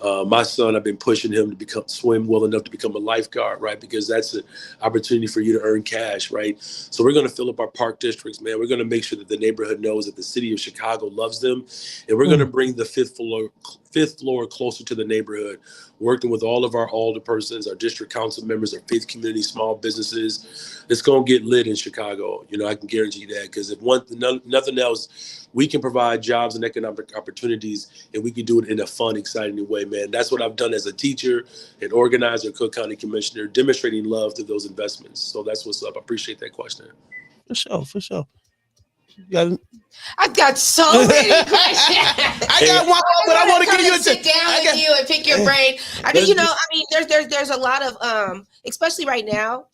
My son, I've been pushing him to swim well enough to become a lifeguard, right? Because that's an opportunity for you to earn cash, right? So we're going to fill up our park districts, man. We're going to make sure that the neighborhood knows that the city of Chicago loves them. And we're going to bring the fifth floor closer to the neighborhood, working with all of our alderpersons, our district council members, our faith community, small businesses. It's going to get lit in Chicago. I can guarantee that, because if nothing else, we can provide jobs and economic opportunities, and we can do it in a fun, exciting way, man. That's what I've done as a teacher, an organizer, Cook County Commissioner, demonstrating love through those investments. So that's what's up. I appreciate that question.
For sure.
I've got so many questions.
I got one, but I want to give you a
sit down with you and pick your brain. There's a lot of especially right now,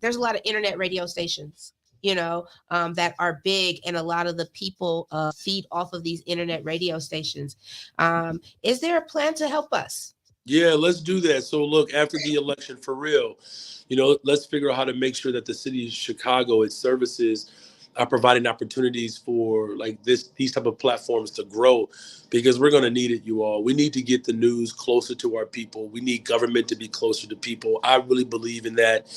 there's a lot of internet radio stations, that are big, and a lot of the people feed off of these internet radio stations. Is there a plan to help us?
Yeah, let's do that. So look, after the election, for real, let's figure out how to make sure that the city of Chicago, its services, are providing opportunities for these type of platforms to grow, because we're going to need it, you all. We need to get the news closer to our people. We need government to be closer to people. I really believe in that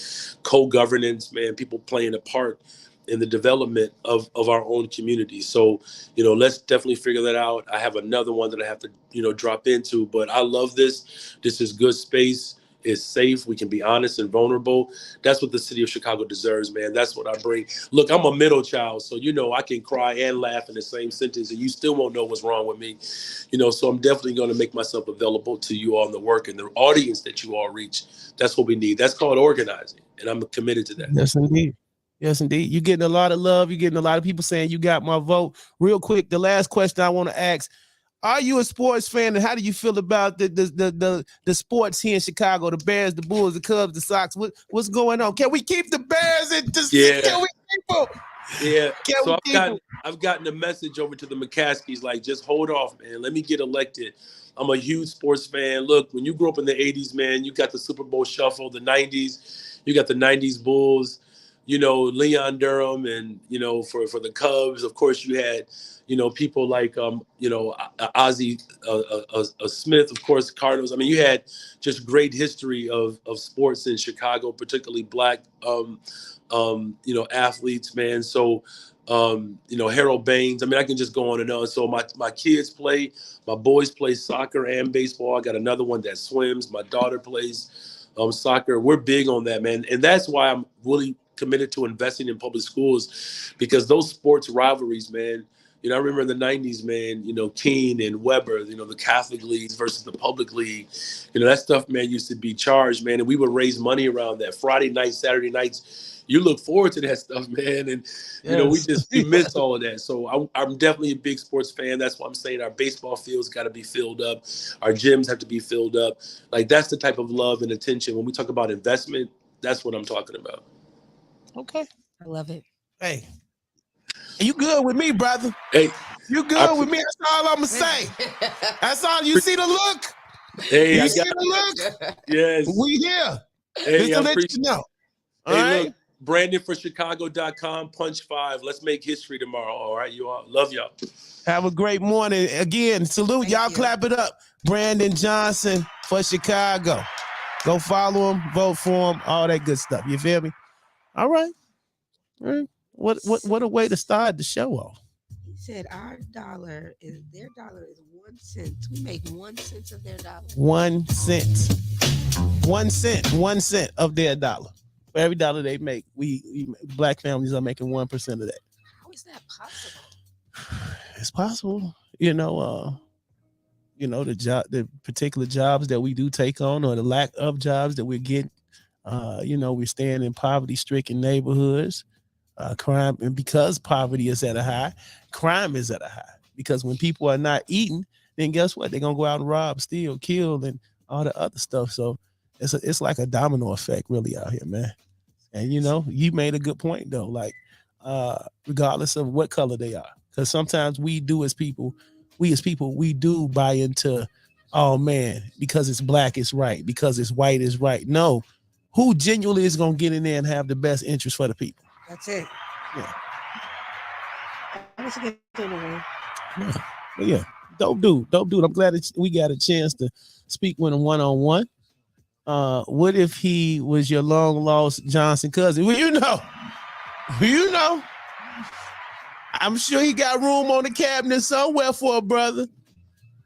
co-governance, man, people playing a part in the development of our own community. So, let's definitely figure that out. I have another one that I have to, drop into, but I love this. This is good space. It's safe. We can be honest and vulnerable. That's what the city of Chicago deserves, man. That's what I bring. Look, I'm a middle child, so I can cry and laugh in the same sentence, and you still won't know what's wrong with me. So I'm definitely going to make myself available to you all in the work and the audience that you all reach. That's what we need. That's called organizing, and I'm committed to that.
Yes, indeed. Yes, indeed. You're getting a lot of love. You're getting a lot of people saying you got my vote. Real quick, the last question I want to ask. Are you a sports fan, and how do you feel about the sports here in Chicago? The Bears, the Bulls, the Cubs, the Sox. What's going on? Can we keep the Bears? Can we keep them?
Yeah. So I've gotten a message over to the McCaskies, like, just hold off, man. Let me get elected. I'm a huge sports fan. Look, when you grew up in the 80s, man, you got the Super Bowl shuffle. The 90s, you got the 90s Bulls. Leon Durham, and for the Cubs, of course, you had people like Ozzie Smith, of course, Cardinals. I mean, you had just great history of sports in Chicago, particularly Black athletes, man. So Harold Baines. I mean, I can just go on and on. So my kids my boys play soccer and baseball. I got another one that swims. My daughter plays soccer. We're big on that, man, and that's why I'm really committed to investing in public schools, because those sports rivalries, man. I remember in the 90s, man, Keene and Weber, the Catholic leagues versus the public league. That stuff, man, used to be charged, man. And we would raise money around that. Friday nights, Saturday nights, you look forward to that stuff, man. And, we missed all of that. So I'm definitely a big sports fan. That's why I'm saying our baseball fields got to be filled up. Our gyms have to be filled up. Like, that's the type of love and attention. When we talk about investment, that's what I'm talking about.
Okay.
I love it.
Hey, you good with me, brother?
Hey,
you good with me? That's all I'm gonna say. That's all. You see the look?
Hey,
you see the look?
Yes.
We here.
Hey,
just to let you know. All right.
Look, BrandonForChicago.com, punch 5. Let's make history tomorrow. All right, you all. Love y'all.
Have a great morning. Again, salute. Y'all clap it up. Brandon Johnson for Chicago. Go follow him, vote for him, all that good stuff. You feel me? All right. What a way to start the show off.
He said their dollar is 1 cent. We make 1 cent of their dollar.
1 cent. 1 cent. 1 cent of their dollar. For every dollar they make, we Black families are making 1% of that.
How is that possible?
It's possible. the particular jobs that we do take on, or the lack of jobs that we're getting. We're staying in poverty-stricken neighborhoods. Crime, and because poverty is at a high, crime is at a high. Because when people are not eating, then guess what? They're gonna go out and rob, steal, kill, and all the other stuff. So it's like a domino effect, really, out here, man. And you made a good point though. Like, regardless of what color they are, because sometimes we as people, we do buy into, oh man, because it's black, it's right. Because it's white, it's right. No, who genuinely is gonna get in there and have the best interest for the people?
That's it.
Yeah.
That's a good thing.
Yeah. Dope dude. I'm glad that we got a chance to speak with him one-on-one. What if he was your long lost Johnson cousin? Well, I'm sure he got room on the cabinet somewhere for a brother.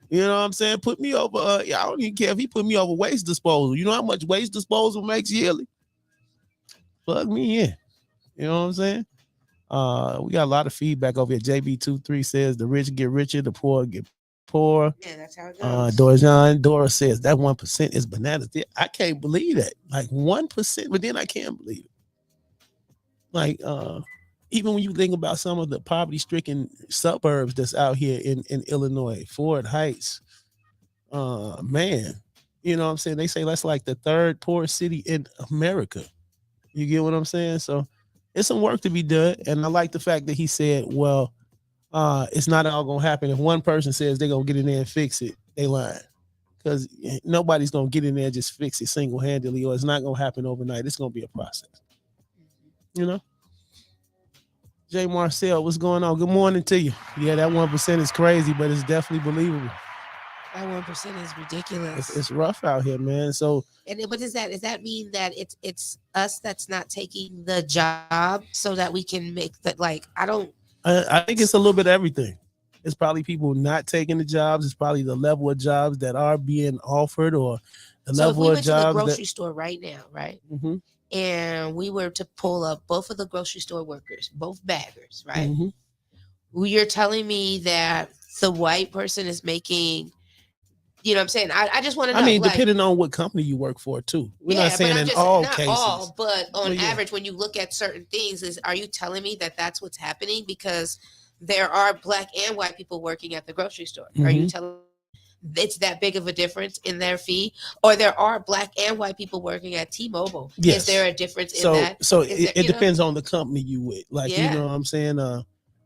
You know what I'm saying? Put me over. I don't even care if he put me over waste disposal. You know how much waste disposal makes yearly? Plug me in. You know what I'm saying? We got a lot of feedback over here. JB23 says the rich get richer, the poor get poor.
Yeah, that's how it goes.
Dora says that 1% is bananas. I can't believe that. Like 1%, but then I can't believe it. Like, even when you think about some of the poverty-stricken suburbs that's out here in Illinois, Ford Heights, man, you know what I'm saying? They say that's like the third poorest city in America. You get what I'm saying? So it's some work to be done. And I like the fact that he said, well, it's not all going to happen. If one person says they're going to get in there and fix it, they lying. Because nobody's going to get in there and just fix it single-handedly, or it's not going to happen overnight. It's going to be a process. You know? Jay Marcel, what's going on? Good morning to you. Yeah, that 1% is crazy, but it's definitely believable.
That 1% is ridiculous.
It's rough out here, man. So,
but does that mean that it's us that's not taking the job so that we can make that? Like, I
think it's a little bit of everything. It's probably people not taking the jobs. It's probably the level of jobs that are being offered, or the level of jobs. So if we went to the
grocery store right now, right?
Mm-hmm.
And we were to pull up both of the grocery store workers, both baggers, right? Mm-hmm. You're telling me that the white person is making, you know what I'm saying? I just want to know.
I mean, depending on what company you work for, too. We're not saying in all cases.
But on average, when you look at certain things, are you telling me that that's what's happening? Because there are black and white people working at the grocery store. Mm-hmm. Are you telling me it's that big of a difference in their fee? Or there are black and white people working at T-Mobile? Yes. Is there a difference in that?
So it depends on the company you with. Like, you know what I'm saying?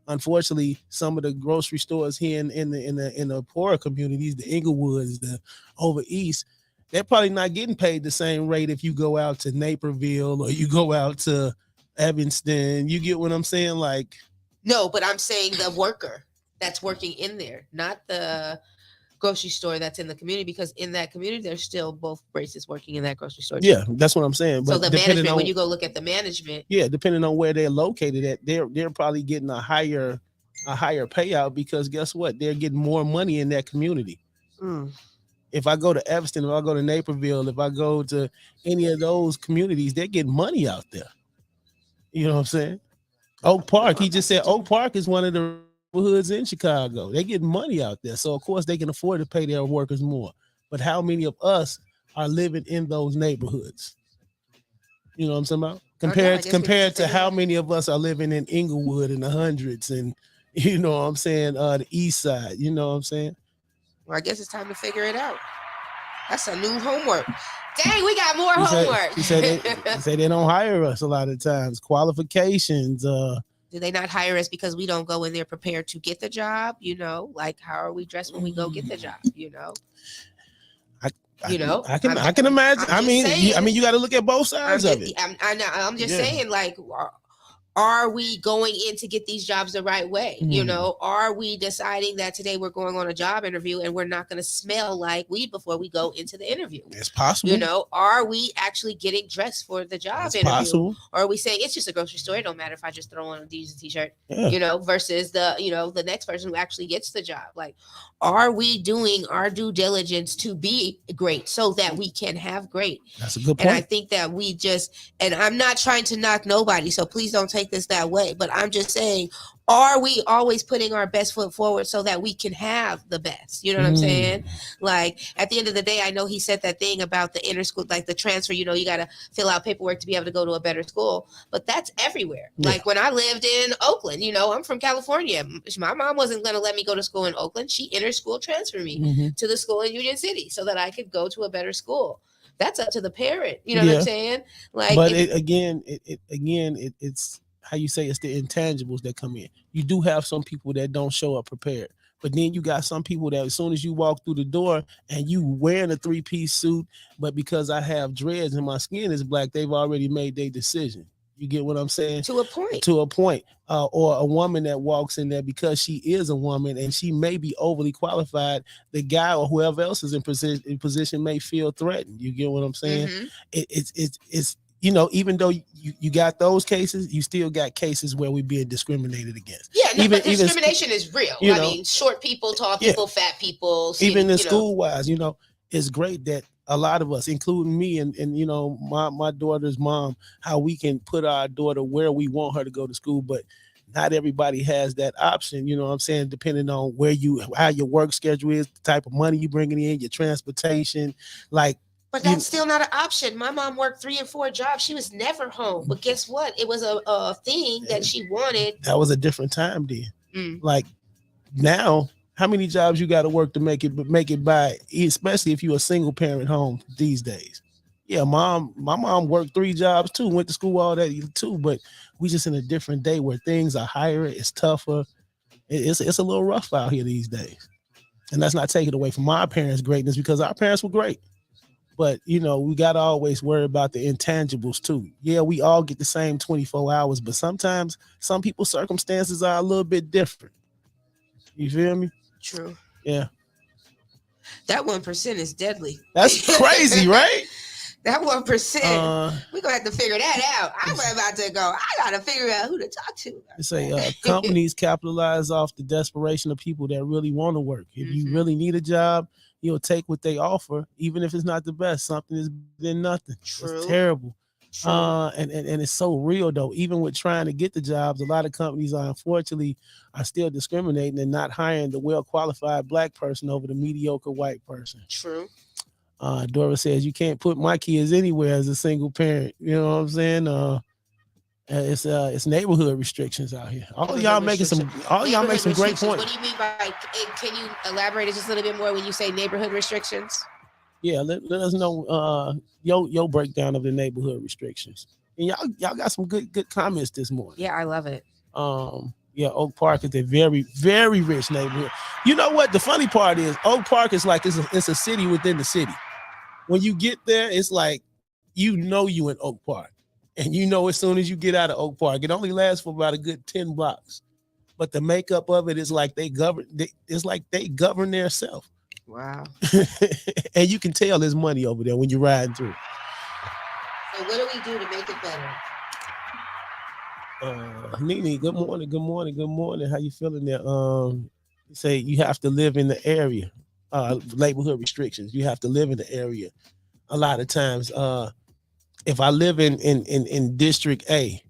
Unfortunately, some of the grocery stores here in the poorer communities, the Inglewoods, the over east, they're probably not getting paid the same rate if you go out to Naperville or you go out to Evanston. You get what I'm saying? Like,
no, but I'm saying the worker that's working in there, not the grocery store that's in the community, because in that community there's still both races working in that grocery store.
Yeah, that's what I'm saying.
But so the management, when you go look at the management,
depending on where they're located at, they're probably getting a higher payout, because guess what? They're getting more money in that community. If I go to Evanston, if I go to Naperville, if I go to any of those communities, they're getting money out there. You know what I'm saying? Oak Park, he just said Oak Park is one of the neighborhoods in Chicago. They get money out there, so of course they can afford to pay their workers more. But how many of us are living in those neighborhoods? You know what I'm saying about? Compared to how many of us are living in Inglewood in the hundreds, and you know what I'm saying, the east side. You know what I'm saying?
Well, I guess it's time to figure it out. That's a new homework. Dang, we got more homework.
He said they don't hire us a lot of times. Qualifications.
Do they not hire us because we don't go in there prepared to get the job? You know, like, how are we dressed when we go get the job? You know, I
can imagine. I mean, you got to look at both sides of it.
I'm just saying, like, are we going in to get these jobs the right way? You know, are we deciding that today we're going on a job interview and we're not going to smell like weed before we go into the interview?
It's possible.
You know, are we actually getting dressed for the job interview? Possible. Or are we saying it's just a grocery store? It don't matter if I just throw on a jeans and t-shirt, you know, versus the next person who actually gets the job. Like, are we doing our due diligence to be great so that we can have great?
That's a good point.
And I think that and I'm not trying to knock nobody, so please don't take make this that way, but I'm just saying, are we always putting our best foot forward so that we can have the best? You know what I'm saying? Like, at the end of the day, I know he said that thing about the inter school, like the transfer, you got to fill out paperwork to be able to go to a better school, but that's everywhere. Yeah. Like when I lived in Oakland, I'm from California. My mom wasn't going to let me go to school in Oakland. She inter-school transferred me to the school in Union City so that I could go to a better school. That's up to the parent. You know what I'm saying? Like,
but it's how you say, it's the intangibles that come in. You do have some people that don't show up prepared, but then you got some people that as soon as you walk through the door and you wearing a 3-piece suit, but because I have dreads and my skin is black, they've already made their decision. You get what I'm saying?
To a point.
Or a woman that walks in there because she is a woman and she may be overly qualified. The guy or whoever else is in position may feel threatened. You get what I'm saying? It's even though you got those cases, you still got cases where we're being discriminated against.
Yeah, but discrimination is real. I mean, short people, tall people, fat people.
Even in school-wise, it's great that a lot of us, including me and my daughter's mom, how we can put our daughter where we want her to go to school, but not everybody has that option. You know what I'm saying? Depending on how your work schedule is, the type of money you bringing in, your transportation,
But that's still not an option. My mom worked 3 and 4 jobs. She was never home. But guess what? It was a thing that she wanted.
That was a different time then. Like now, how many jobs you got to work to make it by, especially if you're a single parent home these days? Yeah, my mom worked 3 jobs too, went to school all that too, but we just in a different day where things are higher, it's tougher. It's a little rough out here these days. And that's not taking away from my parents' greatness, because our parents were great. But, we got to always worry about the intangibles too. Yeah, we all get the same 24 hours, but sometimes some people's circumstances are a little bit different. You feel me?
True.
Yeah.
That 1% is deadly.
That's crazy, right?
That 1%. We're going to have to figure that out. I'm about to go. I got to figure out who to talk to.
Say companies capitalize off the desperation of people that really want to work. If you really need a job, you'll take what they offer, even if it's not the best. Something is better than nothing.
True.
It's terrible. And it's so real though. Even with trying to get the jobs, a lot of companies unfortunately are still discriminating and not hiring the well-qualified black person over the mediocre white person.
True.
Dora says you can't put my kids anywhere as a single parent. You know what I'm saying? It's neighborhood restrictions out here. All y'all make some great points.
What do you mean by? Can you elaborate just a little bit more when you say neighborhood restrictions?
Yeah, let us know your breakdown of the neighborhood restrictions. And y'all got some good comments this morning.
Yeah, I love it.
Oak Park is a very, very rich neighborhood. You know what? The funny part is Oak Park is like it's a city within the city. When you get there, it's like you in Oak Park. And as soon as you get out of Oak Park, it only lasts for about a good 10 blocks. But the makeup of it is like they govern themselves.
Wow.
And you can tell there's money over there when you're riding through.
So what do we do to make it better?
Nene, good morning. How you feeling there? Say you have to live in the area. Neighborhood restrictions. You have to live in the area. A lot of times, if I live in District A,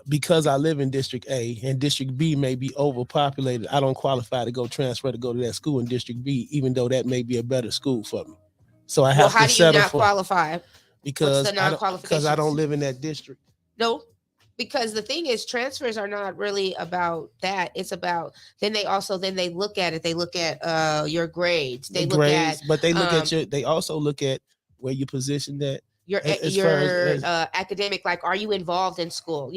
because I live in District A and District B may be overpopulated, I don't qualify to go transfer to go to that school in District B, even though that may be a better school for me. So I have to settle for.
How do you not qualify?
Because I don't live in that district.
No, because the thing is, transfers are not really about that. It's about then they look at it. They look at your grades. They
They also look at where you position that.
Your academic, like, are you involved in school?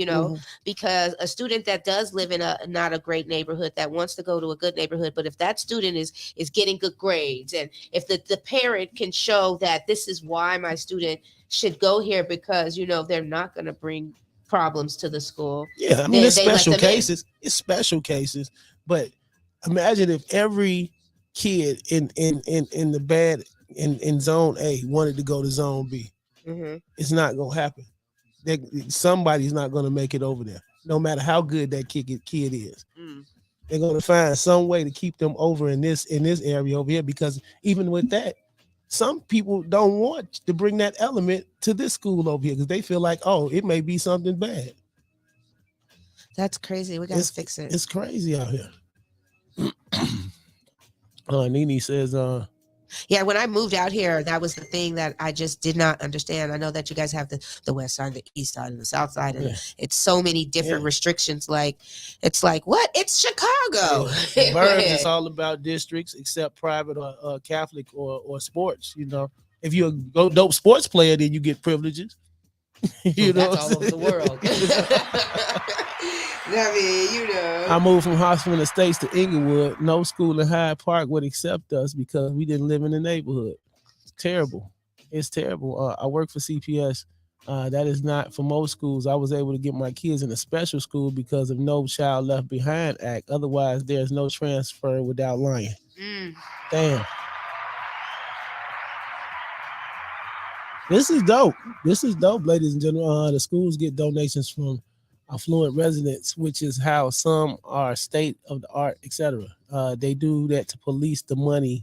Because a student that does live in not a great neighborhood that wants to go to a good neighborhood, but if that student is getting good grades, and if the parent can show that this is why my student should go here, because they're not going to bring problems to the school.
Yeah, I mean, it's special cases. It's special cases, but imagine if every kid in zone A wanted to go to zone B.
Mm-hmm.
It's not gonna happen. Somebody's not gonna make it over there, no matter how good that kid is. They're gonna find some way to keep them over in this area over here, because even with that, some people don't want to bring that element to this school over here because they feel like, oh, it may be something bad.
That's crazy. We gotta fix it.
It's crazy out here. Nene says,
yeah, when I moved out here, that was the thing that I just did not understand. I know that you guys have the west side, the east side, and the south side, and it's so many different restrictions. Like, it's like, what? It's Chicago.
Yeah. Burbs is all about districts except private or Catholic or sports. You know, if you're a dope sports player, then you get privileges. You know,
that's all over the world. I mean, you know.
I moved from Hospital Estates to Inglewood. No school in Hyde Park would accept us because we didn't live in the neighborhood. It's terrible. It's terrible. I work for CPS. That is not for most schools. I was able to get my kids in a special school because of No Child Left Behind Act. Otherwise, there's no transfer without lying. Damn. This is dope. This is dope, ladies and gentlemen. The schools get donations from affluent residents, which is how some are state of the art, etc. They do that to police the money.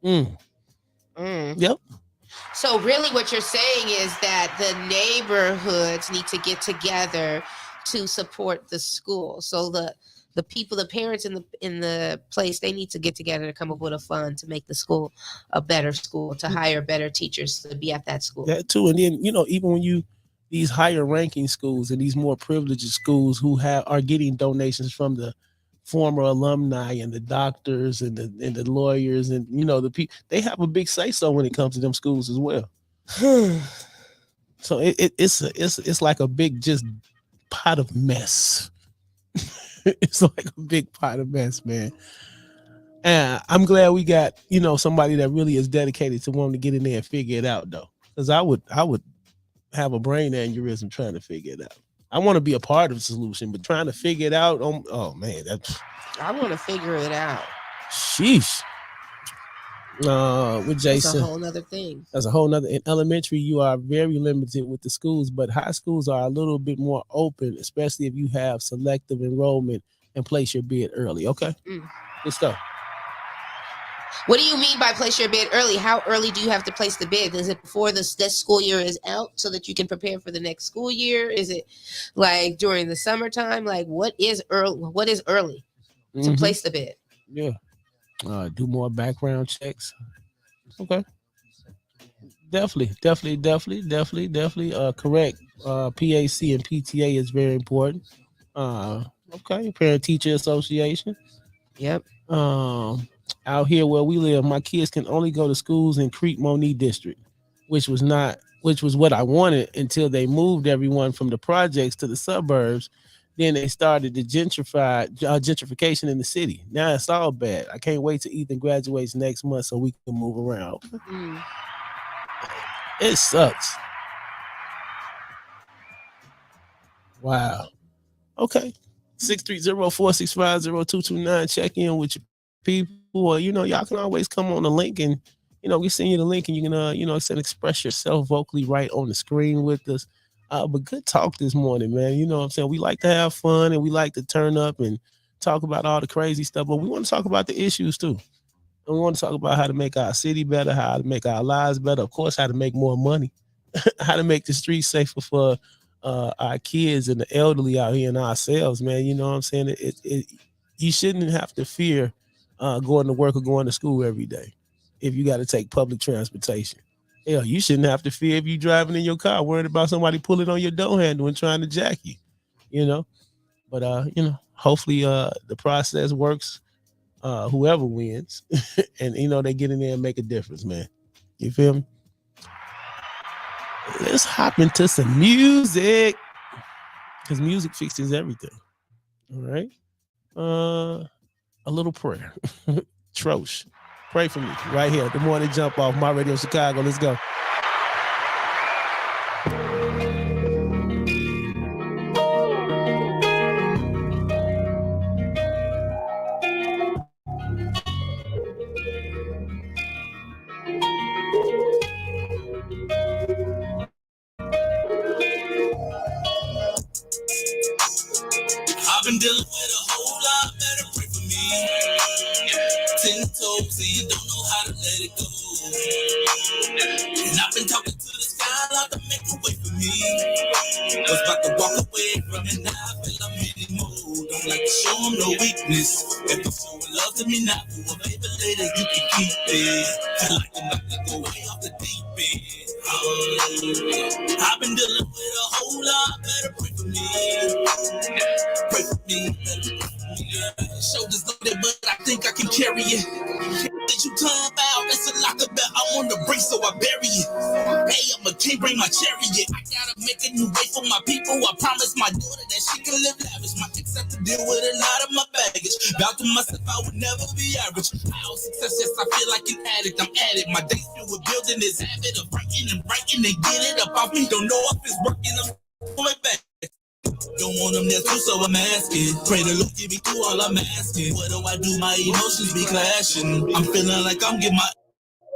Yep.
So really what you're saying is that the neighborhoods need to get together to support the school. So the people, the parents in the place, they need to get together to come up with a fund to make the school a better school, to hire better teachers to be at that school.
That too. And then, you know, even when these higher ranking schools and these more privileged schools who are getting donations from the former alumni and the doctors and the lawyers and, you know, the people, they have a big say so when it comes to them schools as well. So it's like a big just pot of mess. It's like a big pot of mess, man. And I'm glad we got, you know, somebody that really is dedicated to wanting to get in there and figure it out, though, because I would have a brain aneurysm trying to figure it out. I want to be a part of the solution, but trying to figure it out, oh man,
I want to figure it out.
Sheesh. With Jason,
that's a whole nother thing.
That's a whole nother. In elementary, you are very limited with the schools, but high schools are a little bit more open, especially if you have selective enrollment and place your bid early. Okay, good stuff.
What do you mean by place your bid early? How early do you have to place the bid? Is it before this school year is out so that you can prepare for the next school year? Is it like during the summertime? Like what is early? What is early to place the bid?
Yeah. Do more background checks. Okay. Definitely. Correct. PAC and PTA is very important. Okay. Parent Teacher Association.
Yep.
Out here where we live, my kids can only go to schools in Creek-Monee district, which was what I wanted until they moved everyone from the projects to the suburbs. Then they started the gentrification in the city. Now it's all bad. I can't wait till Ethan graduates next month so we can move around. It sucks. Wow. Okay. 630-465-0229. Check in with your people. Or, you know, y'all can always come on the link and, you know, we send you the link and you can, you know, express yourself vocally right on the screen with us. But good talk this morning, man. You know what I'm saying? We like to have fun and we like to turn up and talk about all the crazy stuff, but we want to talk about the issues too. And we want to talk about how to make our city better, how to make our lives better, of course, how to make more money, how to make the streets safer for our kids and the elderly out here and ourselves, man. You know what I'm saying? You shouldn't have to fear going to work or going to school every day if you got to take public transportation. Hell, you shouldn't have to fear if you're driving in your car worried about somebody pulling on your door handle and trying to jack you, you know. But you know, hopefully the process works, whoever wins, and you know they get in there and make a difference, man. You feel me? Let's hop into some music, because music fixes everything. All right. A little prayer. Trosh. Pray for me right here. The morning jump off My Radio Chicago. Let's go.
I've been dealing with a whole lot, better pray for me. 10 toes in, don't know how to let it go. And I've been talking to the sky like to make a way for me. Was about to walk away from it, now I feel I'm in it.
Don't like to show them no weakness. If you're showing love to me now, for a baby later, you can keep it. Feel like I'm about to go way off the deep end. I've been dealing with a whole lot. Better pray for me. Pray for me. Better pray for me. Shoulders loaded, but I think I can carry it. That you talking about, that's a lot about. I'm on the brink, so I bury it. Hey, can't bring my chariot. I gotta make a new way for my people. I promise my daughter that she can live lavish. My ex have to deal with a lot of my baggage. Vowed to myself I would never be average. How success, yes, I feel like an addict. I'm at it. My days filled with building this habit of writing and writing and get it up off me. Don't know if it's working. I'm going back. Don't want them there too, so I'm asking. Pray the Lord give me through all I'm asking. What do I do? My emotions be clashing. I'm feeling like I'm getting my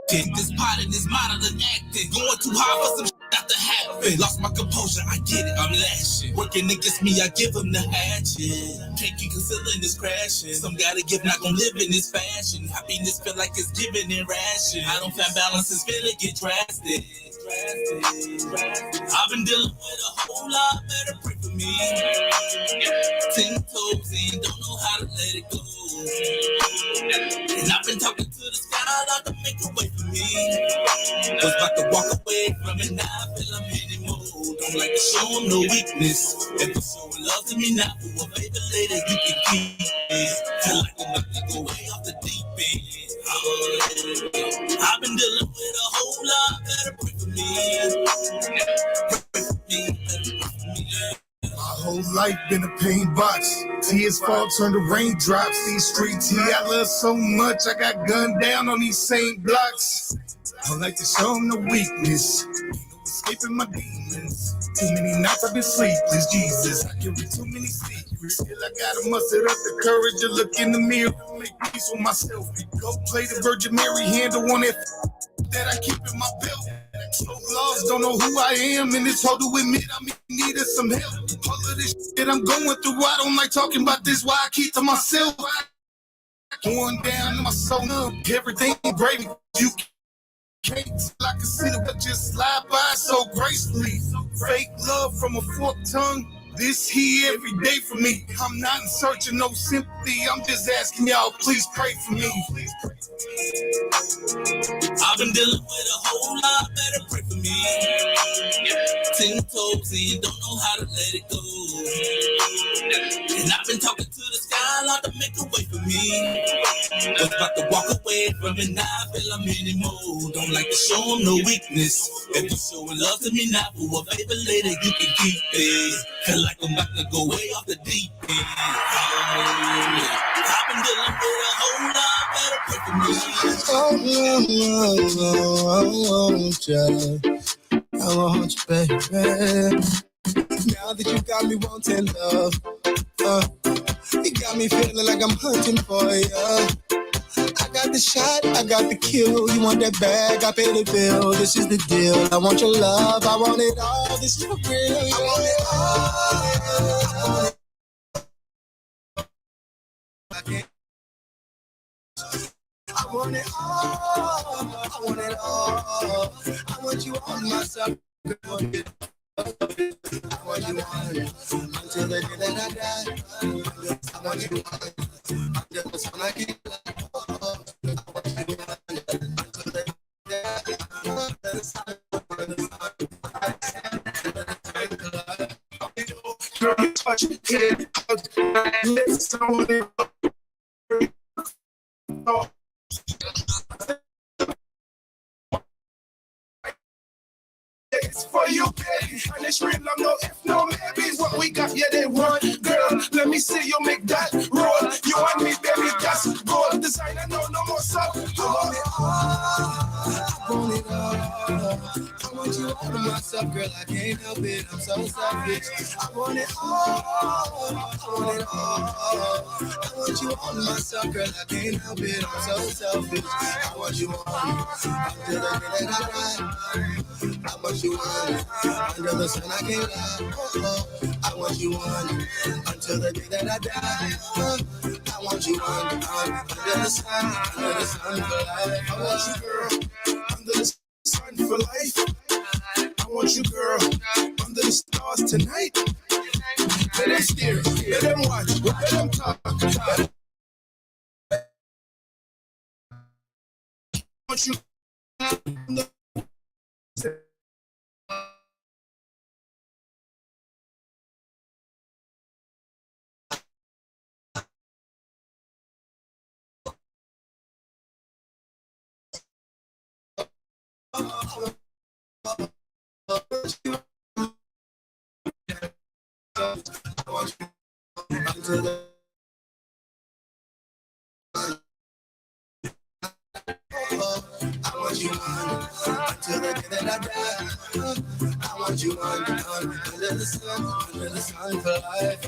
this pot and this model and acting. Going too hard for some shit not to happen. Lost my composure, I get it, I'm lashing. Working against me, I give them the hatchet. Can't keep concealing this crashing. Some gotta give, not gon' live in this fashion. Happiness feel like it's giving in ration. I don't find balance, it's feeling get drastic. I've been dealing with a whole lot, better pray for me. 10 toes in, don't know how to let it go. And I've been talking to the sky, like to make a way for me. Was about to walk away from it, now I feel I'm in it mode. Don't like to show them no weakness. If you're showing love to me now, for a baby later, you can keep it. Feel like I'm about to go way off the deep end. I've been dealing with a whole lot, better pray for me. Pray for me, better pray for me.
My whole life been a pain box. Tears fall, turn to raindrops. These streets here I love so much. I got gunned down on these same blocks. I don't like to show them no weakness. Escaping my demons. Too many nights I've been sleepless. Jesus, I carry too many secrets. Still I gotta muster up the courage to look in the mirror. Make peace with myself. Go play the Virgin Mary handle on it that I keep in my belt. So lost, don't know who I am, and it's hard to admit I'm in need of some help. All of this shit I'm going through, I don't like talking about this, why I keep to myself. Going down in my soul, everything great. You can't till I can see the world just slide by so gracefully. Fake love from a forked tongue. This here every day for me. I'm not in search of no sympathy. I'm just asking y'all, please pray for me.
I've been dealing with a whole lot, better pray for me. 10 toes in, don't know how to let it go. And I've been talking to the sky, like to make a way for me. Was about to walk away from it, now I feel I'm in it mode. Don't like to show them no weakness. If you're showing love to me now, for a baby later, you can keep it. Feel like I'm about to go way off the deep end. I've been dealing with a whole lot, better pray for me.
I want you, baby. Now that you got me wanting love, you got me feeling like I'm hunting for you. I got the shot, I got the kill. You want that bag, I pay the bill. This is the deal. I want your love, I want it all. This is for real. I want it all. I want it all. I want it all. I want you on myself. I want you on until the day that I die. I want you on until the sun I can't lie.
Girl, you touch your kid. It's for you, baby. And it's real, I'm no if, no maybe. What we got, yeah, they want. Girl, let me see you make that roll. You and me, baby, that's gold. Designer, no more stuff. I want it all. I want it all. I want you all to myself, girl. I can't help it. I'm so selfish. I want it all. I want it all. I want you all to myself, girl. I can't help it. I'm so selfish. I want you all until the day that I die. I want you on under the sun, I can't lie. I want you on until the day that I die. I want you on under the sun for life. I want you, girl, under the sun for life. I want you, girl, under the stars tonight. Let them steer, let them watch. What Let them talk. What you I want you on until the day that I die. I want you on under the sun for life.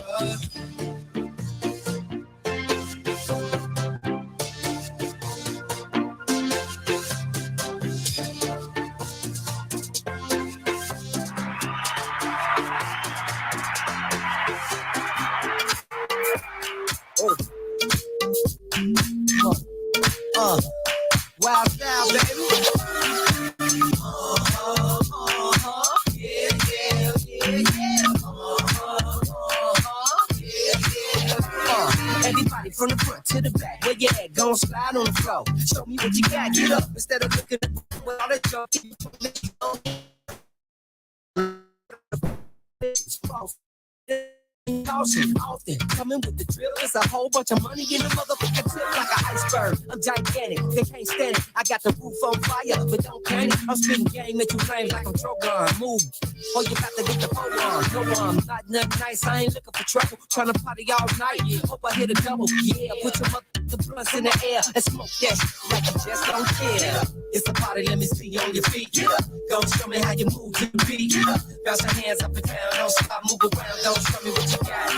Wild style, baby. Everybody from the front to the back, where you at? Gon' slide on the floor. Show me what you got. Get up instead of looking at all that junk. Often coming with the drill. It's a whole bunch of money in the motherfucking tip like an iceberg. I'm gigantic, they can't stand it. I got the roof on fire, but don't panic. I'm spitting game at you flames like I'm Drogon. Move, or you got to get the phone on. No, I'm not nothing nice. I ain't looking for trouble. Trying to party all night. Hope I hit a double. Yeah, put your motherfucking blunts in the air and smoke that like you just don't care. It's a party, let me see you on your feet. Go show me how you move to the beat. Bounce your hands up and down, don't stop, move around, don't show me what you got,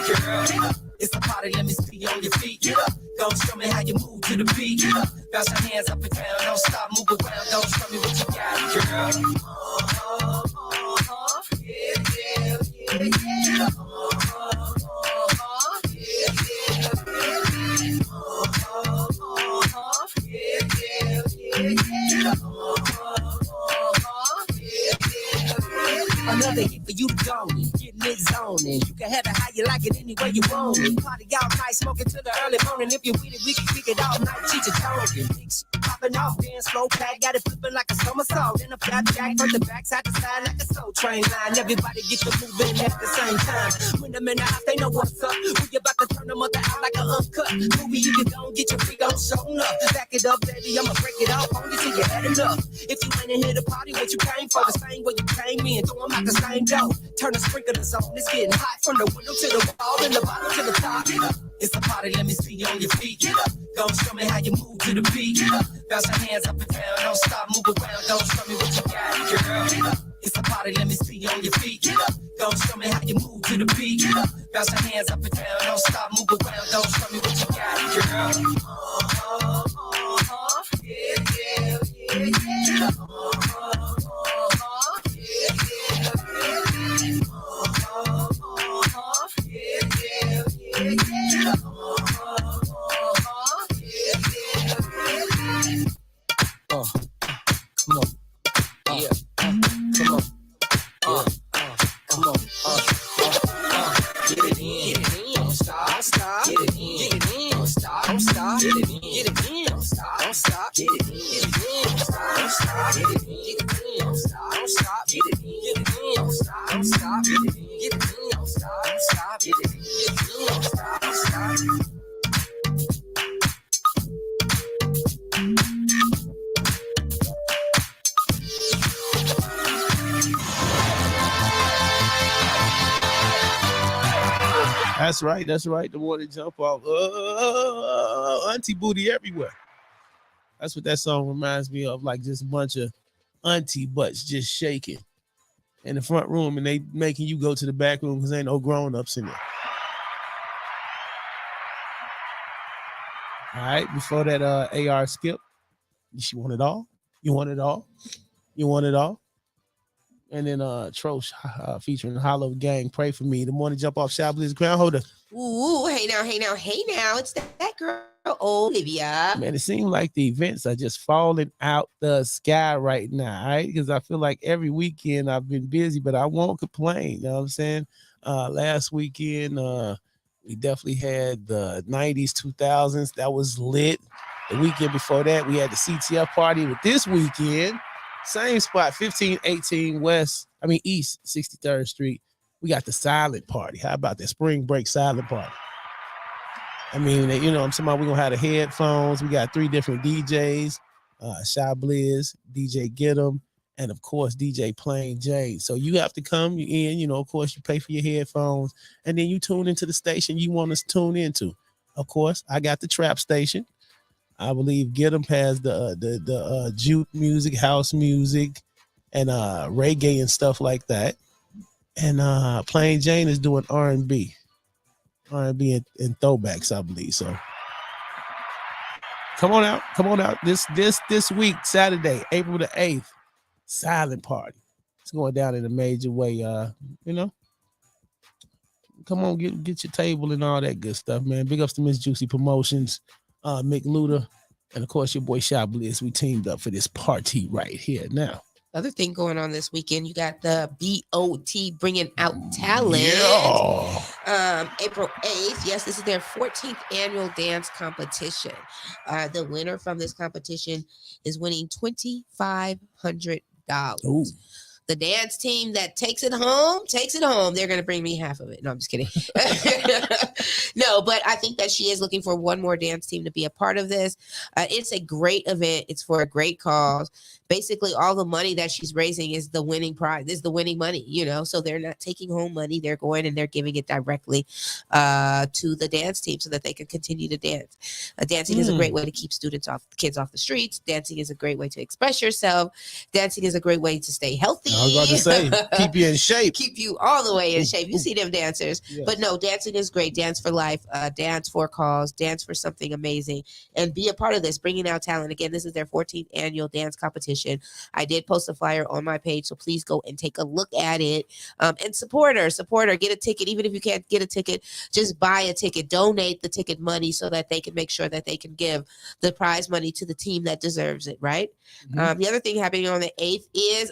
girl. It's a party, let me see you on your feet. Go show me how you move to the beat. Bounce your hands up and down, don't stop, move around, don't show me what you got, girl. Another hit for you to go in, getting it zoning. You can have it how you like it, any way you want it. Party all night, smoking till the early morning. If you're with it, we can kick it all night. Cheat your tongue, popping off, dance slow pack, got it flipping like a somersault. In a flat jack, from the back side to side like a soul train line. Everybody get the moving at the same time. When them in the house, they know what's up. We about to turn the mother out like an uncut movie. You can go and get your freak on showing up. Back it up, baby, I'ma break it off on you till you had enough. If you ain't in here to party, what you came for, the same way you came in, throw 'em out the same door. Turn the sprinklers on, it's getting hot from the window to the wall and the bottom to the top. It's a party, let me see you on your feet. Go show me how you move to the beat. Bounce your hands up and down, don't stop, move around, don't show me what you got, girl. It's a party, let me see you on your feet. Go show me how you move to the beat. Bounce your hands up and down, don't stop, move around, don't show me what you got, girl. Come on. Yeah. Come on. Come on. Get it in. Don't stop. Get it in. Don't stop. Get it in. Don't stop. Get it in. Don't stop. Get it in. Don't stop. Get it in. Don't stop. Get it in. Don't stop. Get it in. Don't stop. Get it in. Don't stop.
That's right. The morning jump off. Auntie booty everywhere. That's what that song reminds me of, like just a bunch of auntie butts just shaking in the front room, and they making you go to the back room because ain't no grown-ups in there. All right, before that AR skip, she want it all. You want it all. You want it all. And then Trosh featuring Hollow Gang, Pray For Me. The morning jump off, Chiblizz ground holder.
Ooh, hey now. It's that girl, Olivia.
Man, it seems like the events are just falling out the sky right now, all right? Because I feel like every weekend I've been busy, but I won't complain. You know what I'm saying? Last weekend, We definitely had the 90s, 2000s. That was lit. The weekend before that, we had the CTF party. With this weekend, same spot, 1518 East 63rd Street. We got the silent party. How about that spring break silent party? I mean, I'm talking about we're going to have the headphones. We got 3 different DJs, Chiblizz, DJ Get 'em, and of course, DJ Plain Jane. So you have to come in, of course, you pay for your headphones, and then you tune into the station you want us to tune into. Of course, I got the trap station. I believe Get 'em has the juke music, house music, and reggae and stuff like that. And Plain Jane is doing R&B and throwbacks, I believe. So come on out. This week, Saturday, April the 8th, silent party. It's going down in a major way. Come on, get your table and all that good stuff, man. Big ups to Miss Juicy Promotions, Mick Luda, and of course your boy Chiblizz. We teamed up for this party right here now.
Other thing going on this weekend, you got the BOT Bringing Out Talent.
Yeah.
April 8th. Yes, this is their 14th annual dance competition. The winner from this competition is winning $2,500.
Ooh.
The dance team that takes it home. They're going to bring me half of it. No, I'm just kidding. No, but I think that she is looking for one more dance team to be a part of this. It's a great event. It's for a great cause. Basically, all the money that she's raising is the winning prize, is the winning money, So they're not taking home money. They're going and they're giving it directly to the dance team so that they can continue to dance. Dancing is a great way to keep kids off the streets. Dancing is a great way to express yourself. Dancing is a great way to stay healthy.
I was about to say, keep you in shape.
Keep you all the way in shape. You see them dancers.
Yes.
But no, dancing is great. Dance for life. Dance for a cause. Dance for something amazing. And be a part of this, Bringing Out Talent. Again, this is their 14th annual dance competition. I did post a flyer on my page, so please go and take a look at it. And support her. Get a ticket. Even if you can't get a ticket, just buy a ticket. Donate the ticket money so that they can make sure that they can give the prize money to the team that deserves it, right? Mm-hmm. The other thing happening on the 8th is,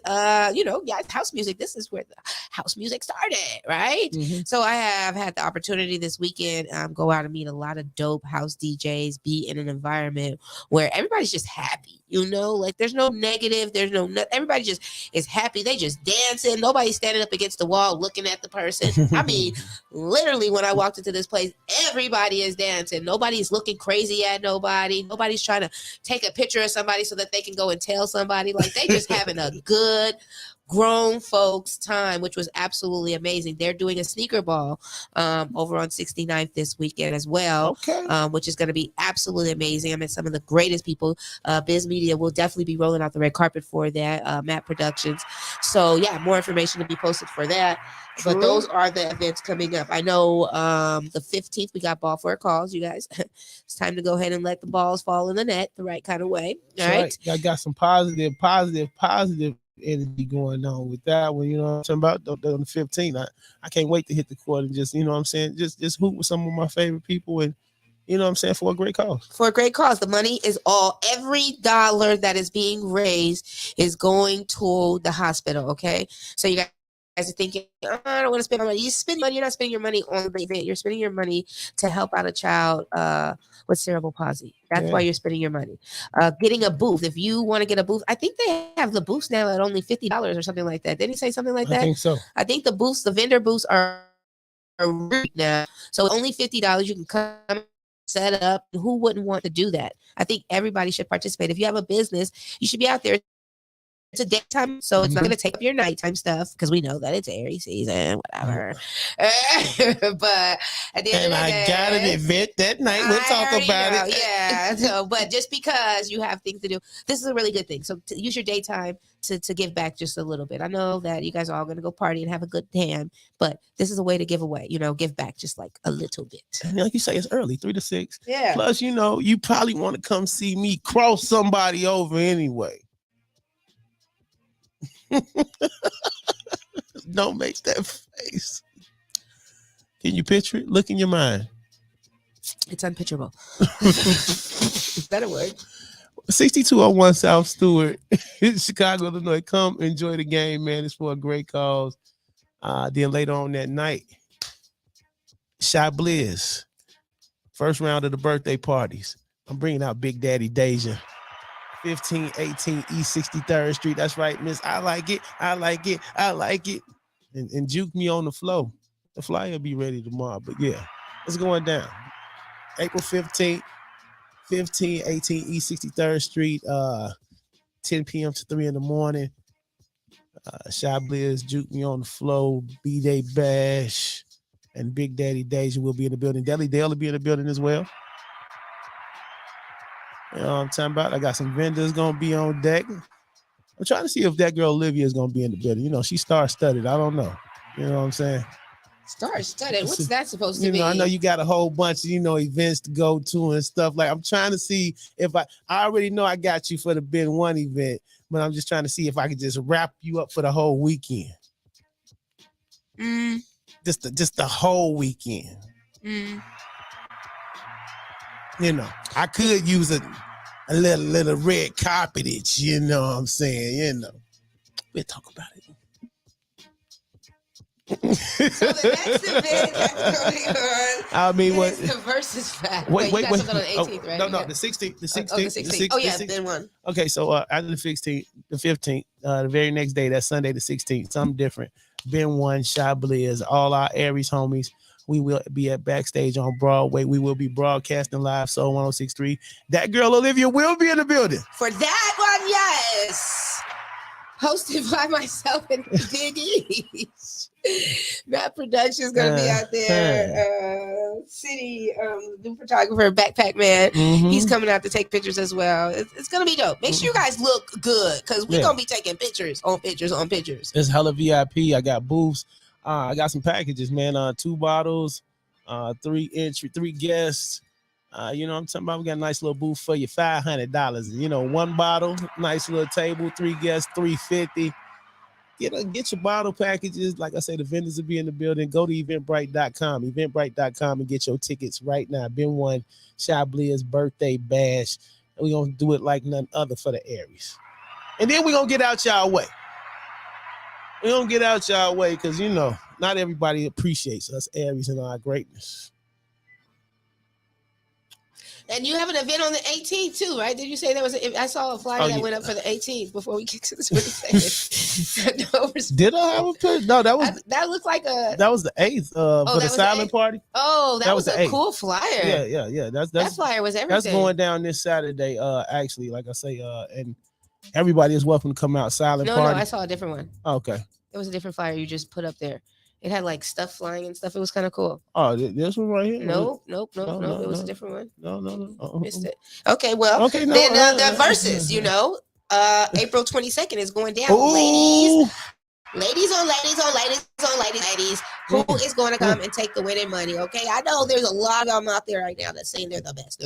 house music. This is where the house music started, right? Mm-hmm. So I have had the opportunity this weekend go out and meet a lot of dope house DJs, be in an environment where everybody's just happy, like there's no negative, everybody just is happy. They just dancing. Nobody's standing up against the wall looking at the person. I mean, literally when I walked into this place, everybody is dancing. Nobody's looking crazy at nobody. Nobody's trying to take a picture of somebody so that they can go and tell somebody. Like they just having a good grown folks time, which was absolutely amazing. They're doing a sneaker ball over on 69th this weekend as well, which is going to be absolutely amazing. I met some of the greatest people. Biz Media will definitely be rolling out the red carpet for that, Matt Productions. So yeah, more information to be posted for that. But those are the events coming up. I know the 15th, we got Ball for a Cause, you guys. It's time to go ahead and let the balls fall in the net the right kind of way. All right.
I got some positive energy going on with that one. I'm talking about on the 15th. I can't wait to hit the court and just, just hoop with some of my favorite people and, for a great cause. For a great cause.
The money is every dollar that is being raised is going to the hospital, okay? So you guys are thinking, I don't want to spend my money. You spend money. You're not spending your money on the event. You're spending your money to help out a child with cerebral palsy. That's why you're spending your money. Getting a booth. If you want to get a booth, I think they have the booths now at only $50 or something like that. Didn't he say something like that?
I think so.
I think the vendor booths are now. So only $50. You can come set up. Who wouldn't want to do that? I think everybody should participate. If you have a business, you should be out there. It's a daytime, so it's not going to take up your nighttime stuff because we know that it's Aries season, whatever. But at the end of the day, I got an event that night. We'll talk about it. Yeah. So, but just because you have things to do, this is a really good thing. So use your daytime to give back just a little bit. I know that you guys are all going to go party and have a good time, but this is a way to give away. Give back just like a little bit. And like you say, it's early, 3 to 6. Yeah. Plus, you probably want to come see me cross somebody over anyway. Don't make that face. Can you picture it? Look in your mind. It's unpicturable. That'll work. 6201 South Stewart, Chicago, Illinois. Come enjoy the game, man. It's for a great cause. Then later on that night,
Chiblizz, first round of the birthday parties. I'm bringing out Big Daddy Deja. 1518 East 63rd Street. That's right, miss. I like it. I like it. I like it. And juke me on the flow. The flyer will be ready tomorrow. But yeah, it's going down. April 15th, 1518 East 63rd Street, 10 p.m. to 3 in the morning. Chiblizz, Juke Me on the Flow, B-Day Bash, and Big Daddy Deja will be in the building. Deli Dale will be in the building as well. You know what I'm talking about? I got some vendors going to be on deck. I'm trying to see if that girl Olivia is going to be in the building. You know, she star-studded. I don't know. You know what I'm saying?
Star-studded? What's that supposed to be?
I know you got a whole bunch of, events to go to and stuff. Like, I'm trying to see if I already know I got you for the Ben 1 event, but I'm just trying to see if I could just wrap you up for the whole weekend. Just the whole weekend. I could use a little red carpetage, you know what I'm saying? We'll talk about it.
So the next event that's going on.
I mean, what?
The Versus Fest.
Wait.
You got something on the 18th, right?
No, the 16th. The 16th.
Oh, the 16th. Oh, yeah, Ben 1.
Okay, so after the 16th, the 15th, the very next day, that's Sunday the 16th, something different. Ben 1, Chiblizz, all our Aries homies. We will be at Backstage on Broadway. We will be broadcasting live, Soul 106.3. That girl Olivia will be in the building.
For that one, yes. Hosted by myself and Big E's. Matt Productions gonna be out there. City, new photographer, Backpack Man. He's coming out to take pictures as well. It's gonna be dope. Make sure you guys look good because we're gonna be taking pictures on pictures on pictures.
It's hella VIP. I got booths. I got some packages, man. 2 bottles, 3 entry, 3 guests. I'm talking about. We got a nice little booth for you, $500. 1 bottle, nice little table, 3 guests, $350. Get your bottle packages. Like I say, the vendors will be in the building. Go to eventbrite.com and get your tickets right now. Ben 1, Chiblizz birthday bash. We're going to do it like none other for the Aries. And then we're going to get out y'all way. We're going to get out y'all way because, not everybody appreciates us Aries and our greatness.
And you have an event on the 18th too, right? Did you say there was? I saw a flyer that went up for the 18th before we kicked to this.
Did I have a picture? No, that was
that looked like a.
That was the 8th for the silent party.
Oh, that was a cool flyer.
Yeah.
That flyer was everything.
That's going down this Saturday. Actually, like I say, and everybody is welcome to come out. Silent party.
No, I saw a different one.
Oh, okay.
It was a different flyer you just put up there. It had like stuff flying and stuff. It was kind of cool.
Oh, this one right here?
Nope. It was a different one.
No.
Missed it. Okay, well, then the Versus, April 22nd is going down.
Ooh.
Ladies. Who is going to come and take the winning money? Okay, I know there's a lot of them out there right now that's saying they're the best.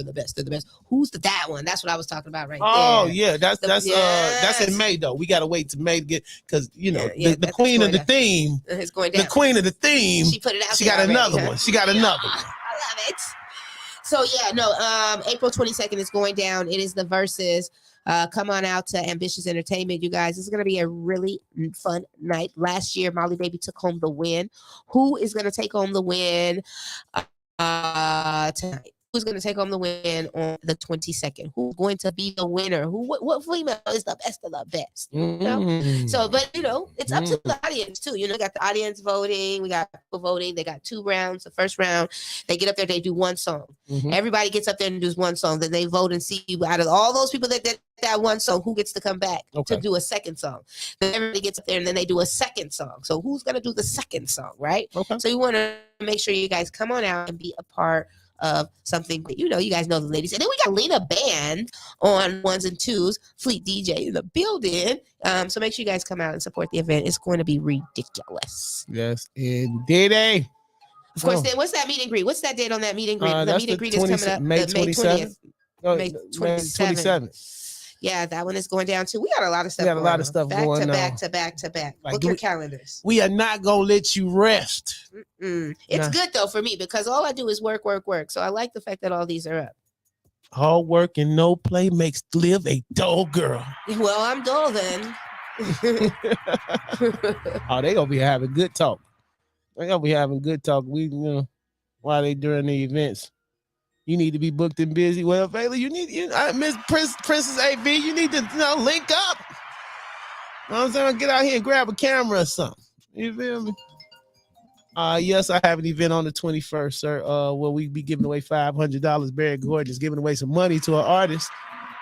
Who's that one? That's what I was talking about right there.
Oh yeah, that's in May though. We gotta wait to May to get because the queen of the theme
is going down.
The queen of the theme.
She put it out.
She got another one. She got another one.
I love it. So April 22nd is going down. It is the Versus. Come on out to Ambitious Entertainment, you guys. This is going to be a really fun night. Last year, Molly Baby took home the win. Who is going to take home the win tonight? Who's going to take home the win on the 22nd? Who's going to be the winner? What female is the best of the best? So, but it's up to the audience too. You got the audience voting. We got people voting. They got 2 rounds. The first round, they get up there. They do 1 song. Everybody gets up there and does 1 song. Then they vote and see out of all those people that did that 1 song, who gets to come back to do a second song. Then everybody gets up there and then they do a second song. So who's going to do the second song, right? So you want to make sure you guys come on out and be a part of something that you guys know the ladies. And then we got Lena Band on 1s and 2s, Fleet DJ in the building. So make sure you guys come out and support the event. It's going to be ridiculous.
Yes, indeed.
Of course, then what's that meet and greet? What's that date on that meet and greet? The meet and greet is coming up
May 27th.
May 27th. Yeah, that one is going down too. We got a lot of stuff. Back to back. Book your calendars.
We are not gonna let you rest.
It's good though for me because all I do is work. So I like the fact that all these are up.
All work and no play makes Liv a dull girl.
Well, I'm dull then.
Oh, they gonna be having good talk. We while they during the events. You need to be booked and busy. Well, Bailey, Miss Princess AV, you need to link up. You know what I'm saying? Get out here and grab a camera or something. You feel me? Yes, I have an event on the 21st, sir. Where we be giving away $500. Barry Gordon is giving away some money to an artist,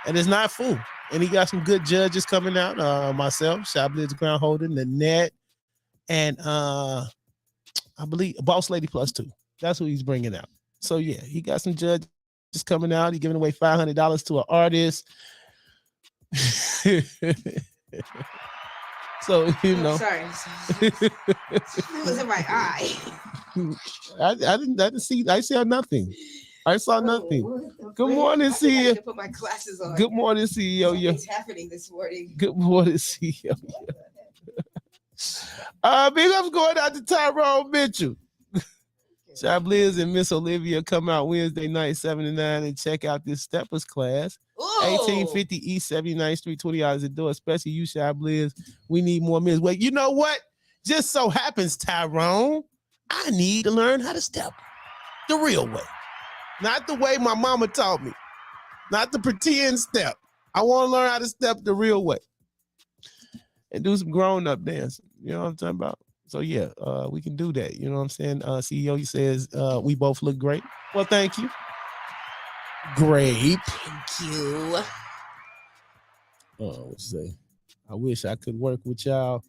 and it's not full. And he got some good judges coming out. Myself, Chiblizz Crown Holder, Nanette, and I believe Boss Lady Plus 2. That's who he's bringing out. So yeah, he got some judges coming out. He's giving away $500 to an artist. So
Sorry. It was in my eye.
I didn't see. I saw nothing. I saw nothing. Good morning, CEO.
I to put my glasses on.
Good morning, CEO.
Something's happening this morning.
Good morning, CEO. Big ups going out to Tyrone Mitchell. Chiblizz and Miss Olivia come out Wednesday night, 7 to 9, and check out this Steppers class. Ooh. 1850 East 79th Street, $20 a door, especially you, Chiblizz. We need more Miss. Well, you know what? Just so happens, Tyrone, I need to learn how to step the real way. Not the way my mama taught me. Not the pretend step. I want to learn how to step the real way. And do some grown-up dancing. You know what I'm talking about? So yeah, we can do that. You know what I'm saying? CEO, he says we both look great. Well, thank you. Great.
Thank you.
What you say? I wish I could work with y'all.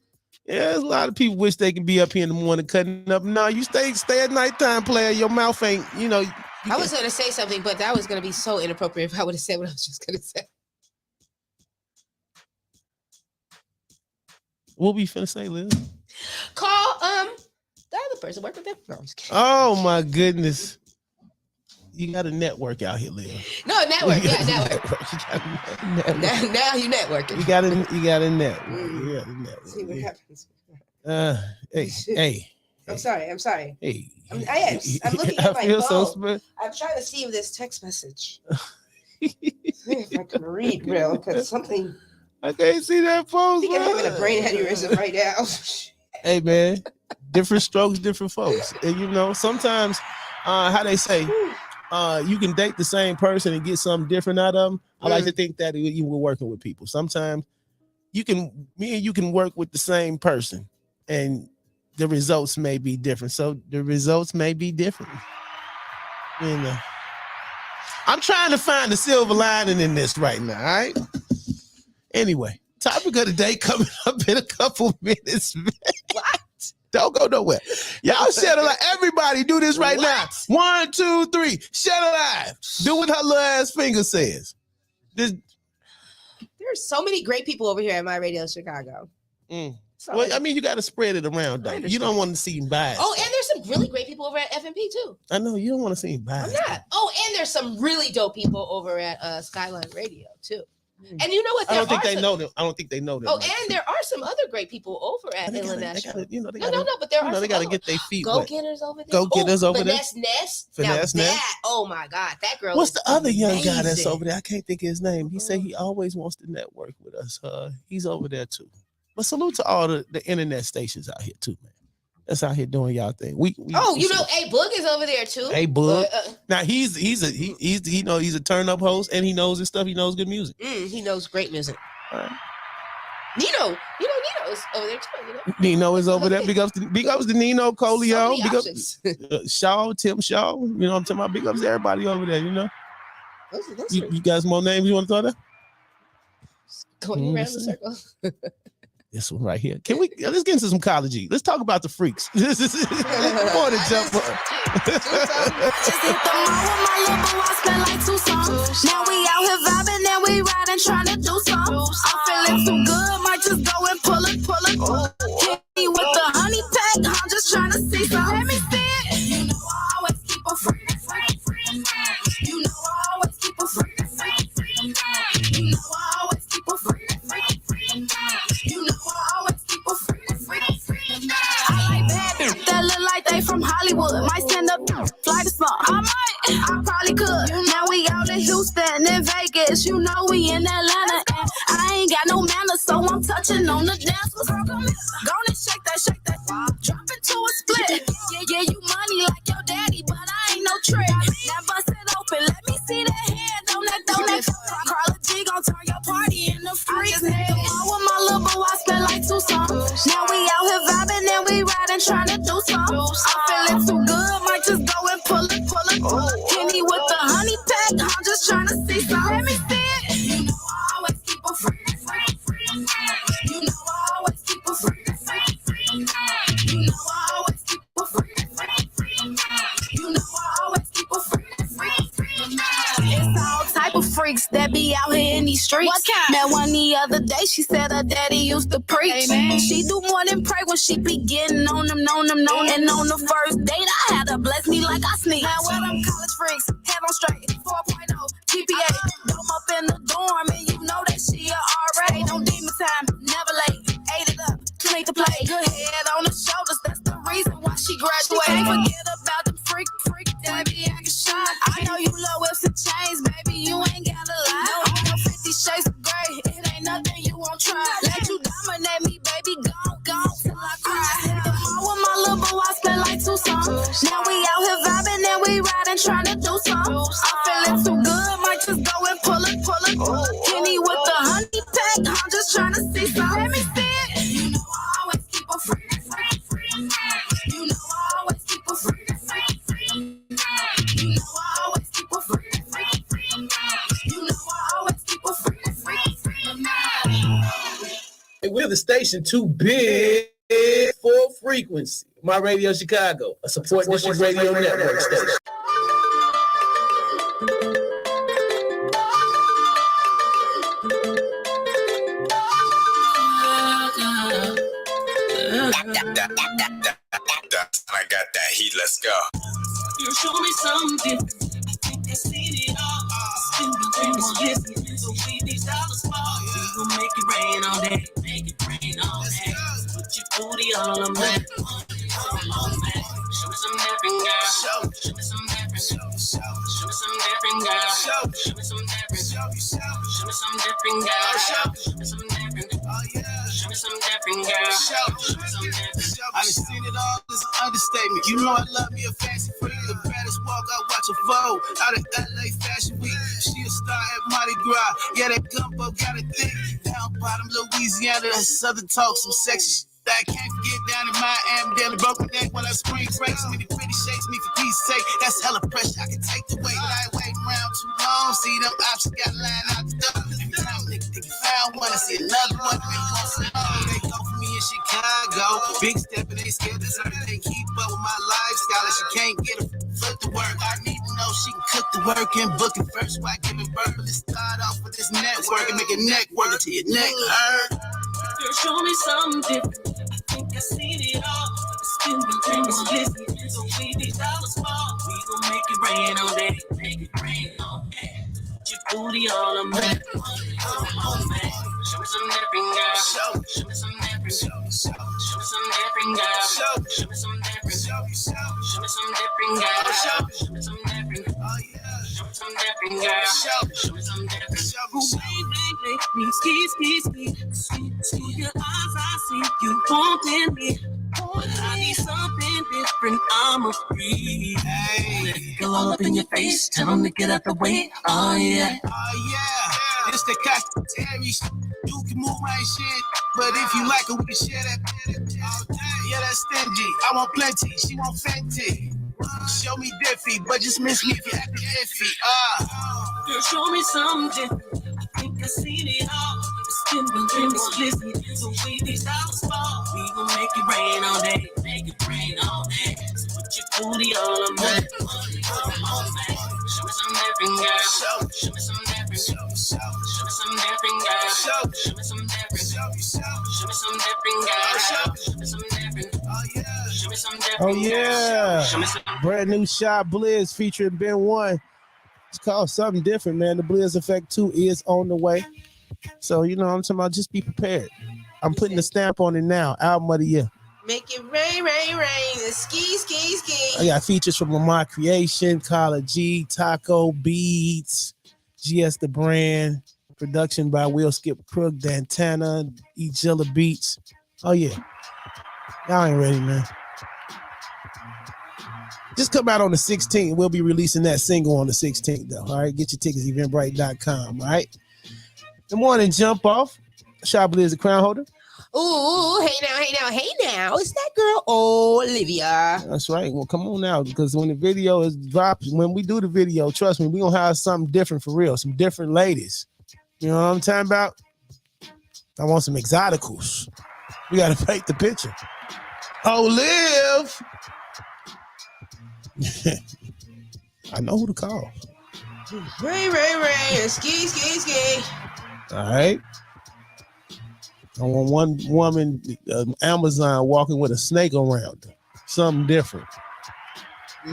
Yeah, there's a lot of people wish they could be up here in the morning cutting up. No, you stay at nighttime, player. Your mouth ain't,
I was going to say something, but that was going to be so inappropriate if I would have said what I was just going to say.
What we finna say, Liz?
Call the other person work with them. No, I'm just kidding.
Oh my goodness. You got a network out here, Liz.
No, network. Yeah, network. Now you networking.
You got a network. You got a network.
See what happens.
Hey.
I'm sorry.
Hey.
I'm looking at my phone. I'm trying to see this text message. See if I can read real, because something.
I can't see that phone.
I think I'm having a brain aneurysm right now.
Hey man, different strokes, different folks. And sometimes how they say you can date the same person and get something different out of them. I like to think that you were working with people. Sometimes me and you can work with the same person and the results may be different. So the results may be different. I'm trying to find the silver lining in this right now, all right? Anyway, topic of the day coming up in a couple minutes. What? Don't go nowhere. Y'all share it. Everybody do this right now. 1, 2, 3. Share it live. Do what her little ass finger says.
There's so many great people over here at My Radio Chicago.
Well, I mean, you got to spread it around, though. You don't want to seem biased.
Oh, and there's some really great people over at FMP, too.
I know. You don't want to seem biased.
I'm not. Oh, and there's some really dope people over at Skyline Radio, too. And you know what?
I don't think they know them.
Oh, and there are some other great people over at Inland National. No, but there are.
They got to get their feet
wet. Go-getters over there.
Go-getters over there.
Finesse Ness. Oh my God, that girl.
What's the other young guy that's over there? I can't think of his name. He said he always wants to network with us. He's over there too. But salute to all the internet stations out here too, man. That's out here doing y'all thing. A
Boog is over there too.
A Boog. Now he's a turn up host and he knows his stuff. He knows good music.
He knows great music.
All right.
Nino's over there too.
Nino is over there. Big ups to Nino, Colio. Big ups Shaw, Tim Shaw. You know what I'm talking about? Big ups to everybody over there. You know. You guys more names you want to throw there?
Going around the circle.
This one right here. Let's get into some college. Let's talk about the freaks. This is more than jump up.
Just hit the mall with my little boo. I spent like 2 songs. Now we out here vibing and we riding, trying to do something. I'm feeling too good, might just go and pull it. Hit me with the honey pack. I'm just trying to see something. Let me see it. You know I always keep a free. You know I always keep a free. You know I always keep a free. You know I always keep a free. I like bad bitches that look like they from Hollywood. Might stand up, fly to small. I probably could. Now we out in Houston and Vegas. You know we in Atlanta. And I ain't got no manners, so I'm touching on the dance floor. Gonna shake that. Drop it to a split. Yeah, you money like your daddy, but I
freaks that be out here in these streets. Met one the other day, she said her daddy used to preach. Amen. She do more than pray when she be getting on them. And on the first date, I had her bless me like I sneeze. Now where them college freaks, head on straight, 4.0 GPA. Dome up in the dorm, and you know that she a RA. No demon time, never late, ate it up, too late to play. Good head on the shoulders, that's the reason why she graduated. Can't forget about them freak that be acting shy. I know you love whips and chains, baby, you ain't gotta lie. On your 50 shades of gray, it ain't nothing you won't try. Let you dominate me, baby, gone till I cry. Hit the mall with my little boo, I spent like 2 songs. Now we out here vibing and we riding, trying to do something. I'm feeling too good, might just go and pull it. Kenny with the honey pack, I'm just trying to see something. Let me see it. You know I always keep a free. You know I always keep a free. You know I always keep a free. You know I always keep a free.
Hey, we're the station too big for frequency. My Radio Chicago, a support district radio network station.
I got that heat, let's go.
You show me something. I seen it all. Spin the dreams, listen. So we need dollars fall. We gon' make it rain all day. Make it rain all day. Put your booty all on me. Show me some different girl. Show me some different. Show me some different girl. Show me some different. Show me some different girl. Show me some different. Oh yeah. Show me some different girl. Show me some different.
I done seen it all, it's an understatement. You know I love me a fancy freak. The baddest walk, I watch her fold. Out of LA Fashion Week, she a star at Mardi Gras. Yeah, that gumbo got a thick. Down bottom Louisiana, that southern talk, some sexy shit that I can't forget. Down in Miami, daily broke my neck when I spring breaks. So many pretty shakes, me for peace sake. That's hella pressure, I can take the weight. But I ain't waiting around too long. See them options got lined out the door. Every time nigga found one, I see another one. They go for me in Chicago. Big stepping, ain't scared to serve. They keep up with my lifestyle. And she can't get a foot to work. I need to know she can cook the work and book it first. Why give it birth? Let's start off with this network and make a neck work until your neck hurt.
Girl, show me something. I think I seen it all. Spin the dreams, listen. So we need dollars fall. We gon' make it rain all day. Make it rain all day. Put your booty all on me. Show me some different girl. Show me some different. Show me some different girl. Show me some different. Show me some different girl. Show me some different. Oh yeah. Show me some different girl. Show me some different. Make me ski. See your eyes, I see you wanting me. But I need something different. I'm a freak. Hey. Go all up in your face. Tell them to get out the way. Oh yeah.
It's the Terry. You can move my shit, but if you like it, we can share that. Yeah, that's stingy. I want plenty. She want Fenty. Show me diffy, but just miss me if you acting iffy.
Girl, show me something. I think I seen it all. Spin the dreams, listen. So we need dollars fall. We gon' make it rain all day. Make it rain all day. So put your booty all on me. Show me some different girl. Show me some different. Show me some different girl. Show me some different. Show me some different girl. Show me some different. Show me some different.
Oh yeah. Brand new Chiblizz featuring Ben 1. It's called something different, man. The Blizz Effect 2 is on the way. So, you know what I'm talking about? Just be prepared. I'm putting a stamp on it now. Album of the year.
Make it rain. Ski.
I got features from Lamar Creation, Carla G, Taco Beats, GS The Brand, production by Will Skip Crook, Dantana, Ejilla Beats. Oh, yeah. Y'all ain't ready, man. Just come out on the 16th. We'll be releasing that single on the 16th, though. All right, get your tickets, eventbrite.com. All right. Good morning, Jumpoff. Chiblizz, the crown holder.
Ooh, hey now. It's that girl, Olivia.
That's right. Well, come on now, because when the video is dropped, when we do the video, trust me, we're going to have something different for real, some different ladies. You know what I'm talking about? I want some exoticals. We got to paint the picture. Olive. I know who to call.
Ray, ski.
All right. I want one woman, Amazon, walking with a snake around her. Something different.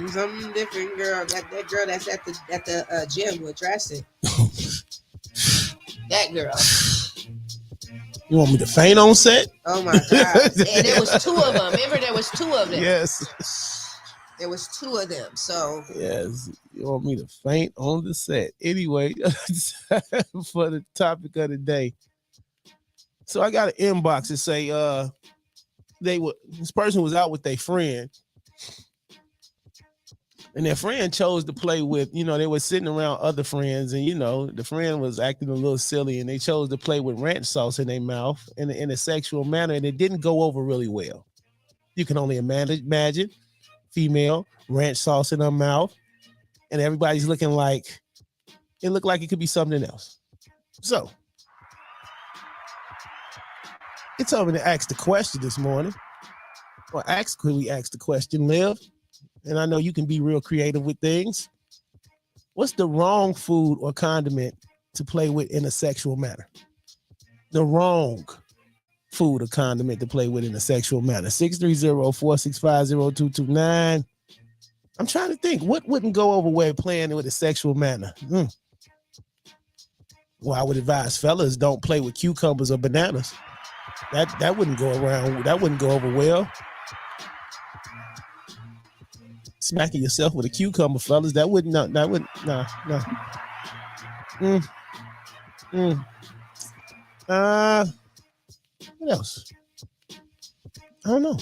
Something different, girl. That girl that's at the gym with dressing. That girl.
You want me to faint on set?
Oh my God! And there was two of them. Remember, there was two of them.
Yes.
There was two of them. So
yes, you want me to faint on the set? Anyway, for the topic of the day. So I got an inbox that say this person was out with their friend. And their friend chose to play with, they were sitting around other friends, and the friend was acting a little silly, and they chose to play with ranch sauce in their mouth in a sexual manner, and it didn't go over really well. You can only imagine female ranch sauce in her mouth, and everybody's looking like it looked like it could be something else. So it told me to ask the question this morning. Or could we ask the question, Liv? And I know you can be real creative with things. What's the wrong food or condiment to play with in a sexual manner? The wrong food or condiment to play with in a sexual manner. 630-465-0229. I'm trying to think. What wouldn't go over well playing with a sexual manner? Well, I would advise fellas don't play with cucumbers or bananas. That wouldn't go around. That wouldn't go over well. Smacking yourself with a cucumber, fellas. That wouldn't. No. What else? I don't know.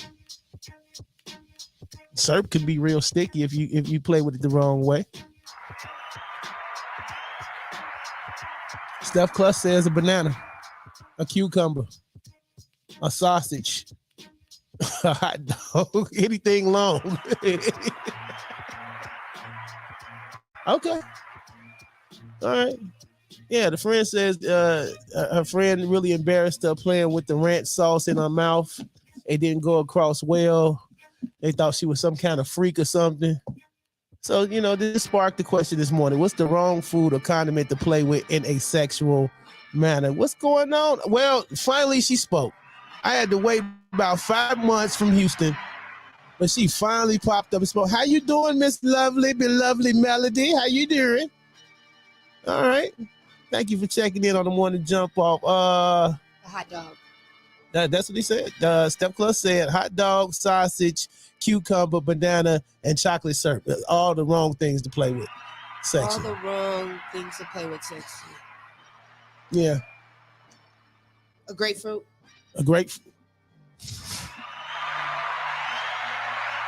Syrup could be real sticky if you play with it the wrong way. Steph Cluss says a banana, a cucumber, a sausage, a hot dog, anything long. Okay. All right. Yeah, the friend says her friend really embarrassed her playing with the ranch sauce in her mouth. It didn't go across well. They thought she was some kind of freak or something. So, this sparked the question this morning. What's the wrong food or condiment to play with in a sexual manner? What's going on? Well, finally she spoke. I had to wait about 5 months from Houston, but she finally popped up and spoke. How you doing, Miss Lovely, beloved Melody? How you doing? All right. Thank you for checking in on the morning jump off.
A hot dog.
That's what he said. Steph Cluss said hot dog, sausage, cucumber, banana, and chocolate syrup. All the wrong things to play with. Sexy.
All the wrong things to play with sexy.
Yeah.
A grapefruit.
A grapefruit.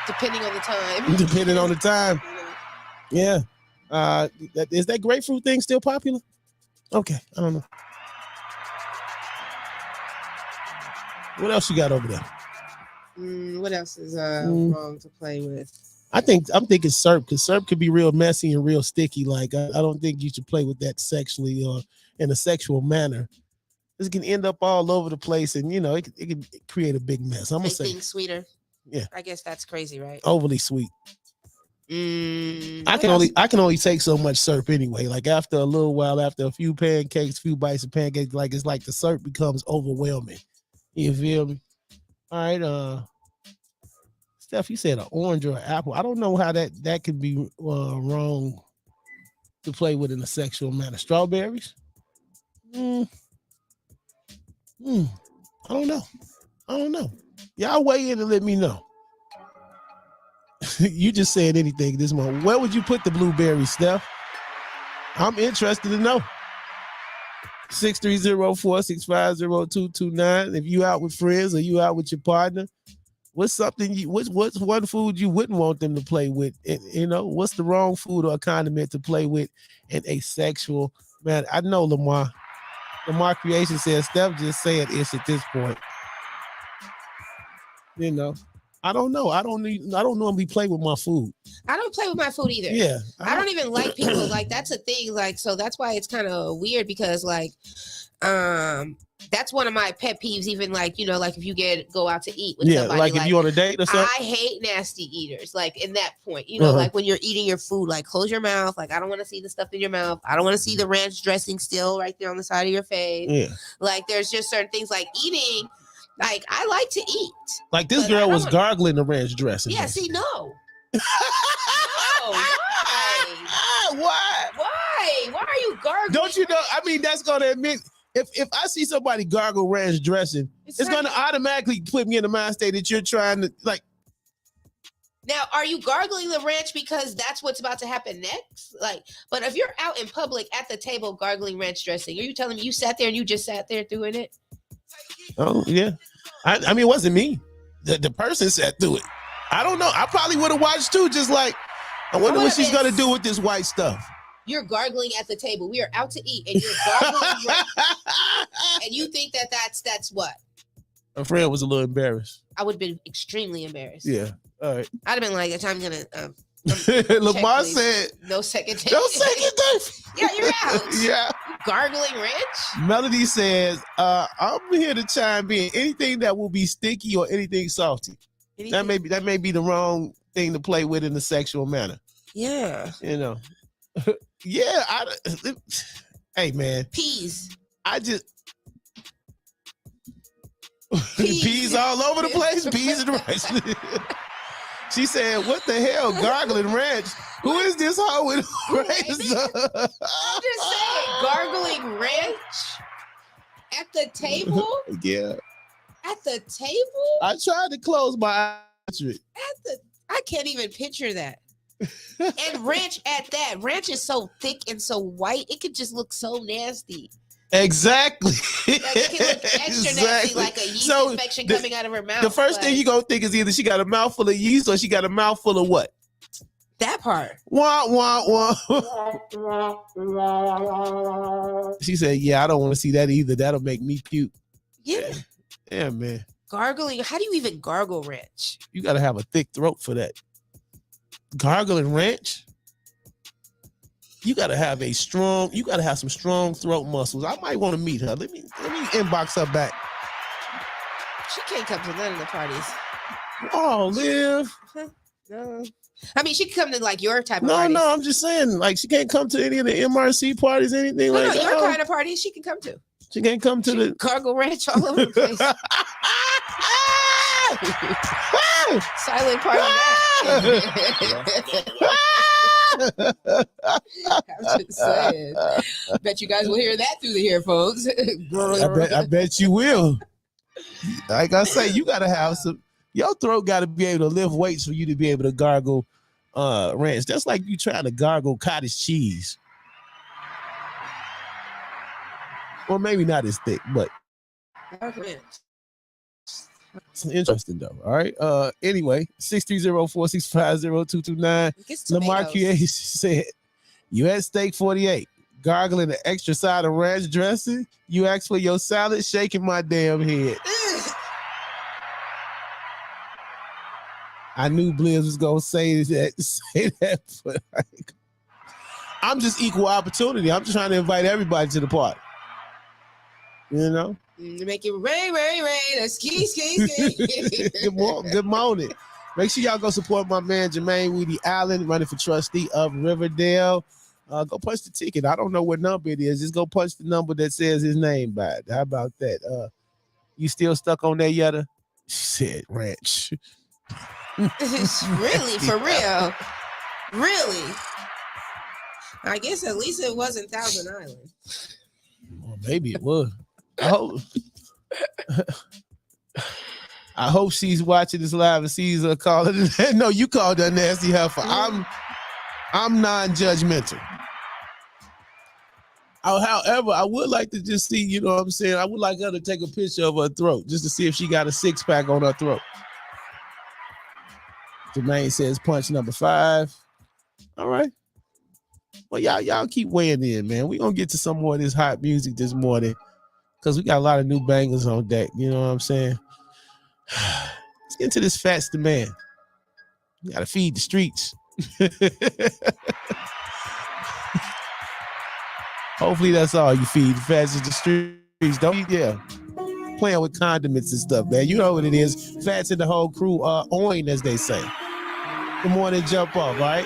Depending on the time.
Depending on the time. Yeah. Is that grapefruit thing still popular? Okay, I don't know. What else you got over there?
What else is wrong to play with?
I'm thinking syrup, because syrup could be real messy and real sticky. Like I don't think you should play with that sexually or in a sexual manner. This can end up all over the place, and it can create a big mess. I'm gonna say
things sweeter.
Yeah,
I guess that's crazy, right?
Overly sweet. I can only take so much syrup anyway. Like after a little while, after a few bites of pancakes, it's like the syrup becomes overwhelming. You feel me? All right, Steph, you said an orange or an apple. I don't know how that could be wrong to play with in a sexual manner. Strawberries? I don't know. Y'all weigh in and let me know. You just said anything this morning. Where would you put the blueberries, Steph? I'm interested to know. 630-465-0229. If you out with friends or you out with your partner, what's one food you wouldn't want them to play with? What's the wrong food or condiment to play with in a sexual manner? I know Lamar Creation says Steph just said ish at this point. I don't know. I don't normally play with my food.
I don't play with my food either.
Yeah.
I don't even like people. Like, that's a thing. Like, so that's why it's kind of weird, because like That's one of my pet peeves. Even like, you know, like if you go out to eat with
Yeah,
somebody,
like if you on a date or something.
I hate nasty eaters. Like in that point, you know, like when you're eating your food, like close your mouth. Like I don't want to see the stuff in your mouth. I don't want to see the ranch dressing still right there on the side of your face.
Yeah.
Like there's just certain things like eating. Like I like to eat.
Like this girl was gargling the ranch dressing.
Yeah. See, no. No.
Why?
Why are you gargling?
Don't you know? I mean, that's gonna admit. If I see somebody gargle ranch dressing, it's going to automatically put me in the mind state that you're trying to like.
Now, are you gargling the ranch because that's what's about to happen next? Like, but if you're out in public at the table gargling ranch dressing, are you telling me you sat there and you just sat there doing it?
Oh yeah, I mean it wasn't me. The person sat through it. I don't know. I probably would have watched too. Just like I wonder what she's going to do with this white stuff.
You're gargling at the table. We are out to eat, and you're gargling, and you think that's what?
My friend was a little embarrassed.
I would have been extremely embarrassed.
Yeah. All right.
I'd have been like, I'm gonna.
Lamar said,
"No second date."
No second date.
Yeah, you're out.
Yeah.
Gargling ranch.
Melody says, "I'm here to chime in. Anything that will be sticky or anything salty. That may be the wrong thing to play with in a sexual manner.
Yeah.
You know." Yeah, hey man,
peas.
I just peas all over the place. Peas and rice. She said, "What the hell, gargling ranch? Who is this hoe with ranch?"
I'm just saying, gargling ranch at the table.
Yeah,
at the table.
I tried to close my eyes.
I can't even picture that. And ranch at that. Ranch is so thick and so white. It could just look so nasty.
Exactly.
Like it can look extra nasty, like a yeast infection coming out of her mouth.
The first thing you gonna think is either she got a mouthful of yeast or she got a mouthful of what?
That part.
Wah, wah, wah. She said, "Yeah, I don't want to see that either. That'll make me puke."
Yeah.
Yeah, man.
Gargling. How do you even gargle ranch?
You gotta have a thick throat for that. Gargling ranch, you gotta have some strong throat muscles. I might want to meet her. Let me inbox her back.
She can't come to none of the parties.
Oh, Liv.
No. I mean, she can come to like your type of parties.
No, I'm just saying, like, she can't come to any of the MRC parties, anything like that.
Your kind of parties she can come to.
She can't come to the
gargle ranch all over the place. Silent part of that. I'm just saying. Bet you guys will hear that through the earphones.
I bet you will. Like I say, you gotta have your throat gotta be able to lift weights for you to be able to gargle ranch. That's like you trying to gargle cottage cheese. Or maybe not as thick, but it's interesting though. All right. Anyway, 630-465-0229. Lamar QA said, "You at Steak 48, gargling an extra side of ranch dressing. You asked for your salad, shaking my damn head." I knew Blizz was gonna say that, but I'm just equal opportunity. I'm just trying to invite everybody to the party. You know?
Make it rain, rain, rain. Ski, ski, ski.
Good morning. Make sure y'all go support my man Jermaine Weedy Allen, running for trustee of Riverdale. Go punch the ticket. I don't know what number it is. Just go punch the number that says his name by it. How about that? You still stuck on that, Yetta? She said ranch.
Really? For real? Really? I guess at least it wasn't Thousand Island.
Well, maybe it was. I hope she's watching this live and sees her calling. No, you called her nasty heifer. I'm non-judgmental. However, I would like to just see, you know what I'm saying? I would like her to take a picture of her throat just to see if she got a six-pack on her throat. Jermaine says punch number 5. All right. Well, y'all keep weighing in, man. We're going to get to some more of this hot music this morning because we got a lot of new bangers on deck. You know what I'm saying? Let's get into this Fats the Man. You got to feed the streets. Hopefully that's all you feed. Fats is the street. Don't playing with condiments and stuff, man. You know what it is. Fats and the whole crew oin, as they say. Good morning, jump off, right?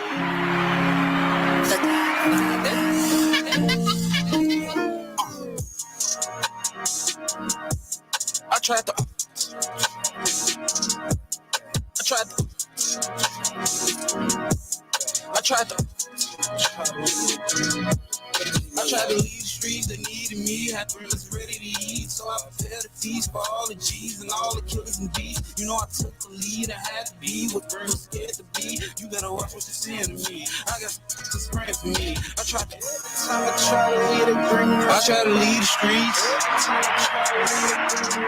I tried to leave the streets that needed me, had friends ready to eat, so I prepared a feast for all the G's and all the killers and D's. You know I took the lead, I had to be what girls was scared to be. You better watch what you're saying to me. I got to spraying for me. I try to lead the streets.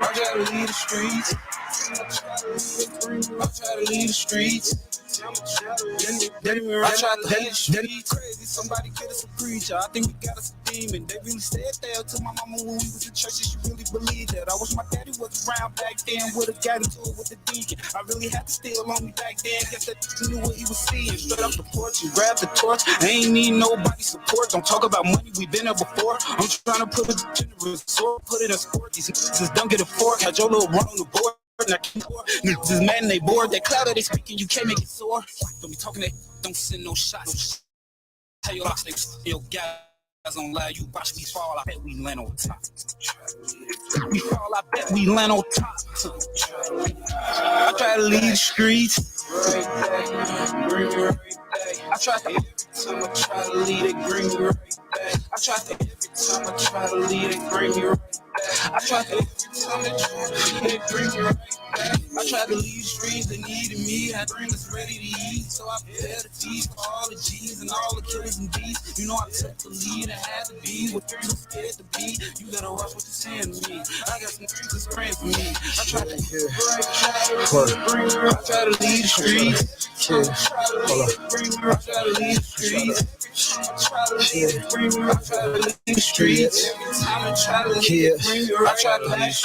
I try to lead the streets. Crazy, somebody get us a preacher. I think we got us a demon. They really said that to my mama when we was in church, and she really believed that. I wish my daddy was around back then, would've got into it with the deacon. I really had to steal on me back then, guess that knew what he was seeing. Straight up the porch and grab the torch. I ain't need nobody's support. Don't talk about money, we been there before. I'm trying to put it in the resort, put it in sport. These niggas don't get a fork. Had your little run on the board. Niggas is mad and they bored. That cloud that they speaking, you can't make it soar. Don't be talking that, don't send no shots. Tell your locks, niggas still guys on live. You watch me fall, I bet we land on top. We fall, I bet we land on top. I try to lead the streets. I try to lead it, bring me right back. I try to lead it, bring me right back. I try to lead the streets that needed me. I bring us ready to eat, so I prepare the feast for all the G's and all the killers and D's. You know I took the lead, I had to be what girls was scared to be. You better watch what you're saying to me. I got some dreams that's praying for me. I try to lead the streets. I try to lead the streets.